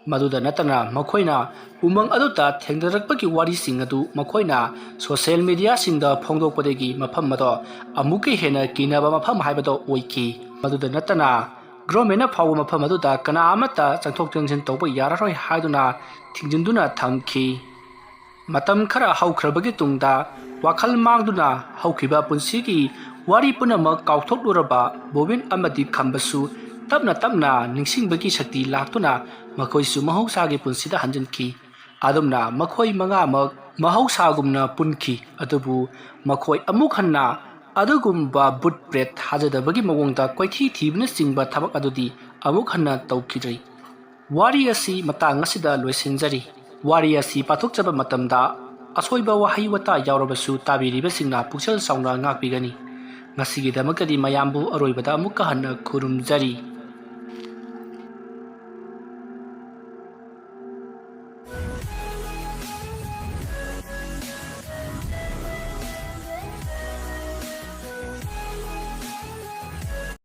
ꯃꯗꯨꯗ ꯅꯠꯇꯅ ꯃꯈꯣꯏꯅ ꯎꯃꯪ ꯑꯗꯨꯗ ꯊꯦꯡꯅꯔꯛꯄꯒꯤ ꯋꯥꯔꯤꯁꯤꯡ ꯑꯗꯨ ꯃꯈꯣꯏꯅ ꯁꯣꯁꯤꯌꯦꯜ ꯃꯤꯗꯤꯌꯥꯁꯤꯡꯗ ꯐꯣꯡꯗꯣꯛꯄꯗꯒꯤ ꯃꯐꯝ ꯑꯗꯣ ꯑꯃꯨꯛꯀ ꯍꯦꯟꯅ ꯀꯤꯅꯕ ꯃꯐꯝ ꯍꯥꯏꯕꯗꯣ ꯑꯣꯏꯈꯤ꯫ ꯃꯗꯨꯗ ꯅꯠꯇꯅ ꯒꯚꯔꯟꯃꯦꯟꯠꯅ ꯐꯥꯎꯕ ꯃꯐꯝ ꯑꯗꯨꯗ ꯀꯅꯥ ꯑꯃꯠꯇ ꯆꯪꯊꯣꯛ ꯆꯪꯁꯤꯟ ꯇꯧꯕ ꯌꯥꯔꯔꯣꯏ ꯍꯥꯏꯗꯨꯅ ꯊꯤꯡꯖꯤꯟꯗꯨꯅ ꯊꯝꯈꯤ꯫ ꯃꯇꯝ ꯈꯔ ꯍꯧꯈ꯭ꯔꯕꯒꯤ ꯇꯨꯡꯗ ꯋꯥꯈꯜ ꯃꯥꯡꯗꯨꯅ ꯍꯧꯈꯤꯕ ꯄꯨꯟꯁꯤꯒꯤ ꯋꯥꯔꯤ ꯄꯨꯝꯅꯃꯛ ꯀꯥꯎꯊꯣꯛꯂꯨꯔꯕ ꯕꯣꯕꯤꯟ ꯑꯃꯗꯤ ꯈꯝꯕꯁꯨ ꯇꯞꯅ ꯇꯞꯅ ꯅꯤꯡꯁꯤꯡꯕꯒꯤ ꯁꯛꯇꯤ ꯂꯥꯛꯇꯨꯅ ꯃꯈꯣꯏꯁꯨ ꯃꯍꯧꯁꯥꯒꯤ ꯄꯨꯟꯁꯤꯗ ꯍꯟꯖꯤꯟꯈꯤ꯫ ꯑꯗꯨꯝꯅ ꯃꯈꯣꯏ ꯃꯉꯥꯃꯛ ꯃꯍꯧꯁꯥꯒꯨꯝꯅ ꯄꯨꯟꯈꯤ꯫ ꯑꯗꯨꯕꯨ ꯃꯈꯣꯏ ꯑꯃꯨꯛ ꯍꯟꯅ ꯑꯗꯨꯒꯨꯝꯕ ꯕꯨꯠ ꯕ꯭ꯔꯦꯠ ꯊꯥꯖꯗꯕꯒꯤ ꯃꯑꯣꯡꯗ ꯀꯣꯏꯊꯤ ꯊꯤꯕꯅꯆꯤꯡꯕ ꯊꯕꯛ ꯑꯗꯨꯗꯤ ꯑꯃꯨꯛ ꯍꯟꯅ ꯇꯧꯈꯤꯗ꯭ꯔꯤ꯫ ꯋꯥꯔꯤ ꯑꯁꯤ ꯃꯇꯥꯡ ꯑꯁꯤꯗ ꯂꯣꯏꯁꯤꯟꯖꯔꯤ꯫ ꯋꯥꯔꯤ ꯑꯁꯤ ꯄꯥꯊꯣꯛꯆꯕ ꯃꯇꯝꯗ ꯑꯁꯣꯏꯕ ꯋꯥꯍꯩ ꯋꯥꯇꯥ ꯌꯥꯎꯔꯕꯁꯨ ꯇꯥꯕꯤꯔꯤꯕꯁꯤꯡꯅ ꯄꯨꯛꯆꯦꯜ ꯆꯥꯎꯅ ꯉꯥꯛꯄꯤꯒꯅꯤ꯫ ꯉꯁꯤꯒꯤꯗꯃꯛꯇꯗꯤ ꯃꯌꯥꯝꯕꯨ ꯑꯔꯣꯏꯕꯗ ꯑꯃꯨꯛꯀ ꯍꯟꯅ ꯈꯨꯔꯨꯝꯖꯔꯤ꯫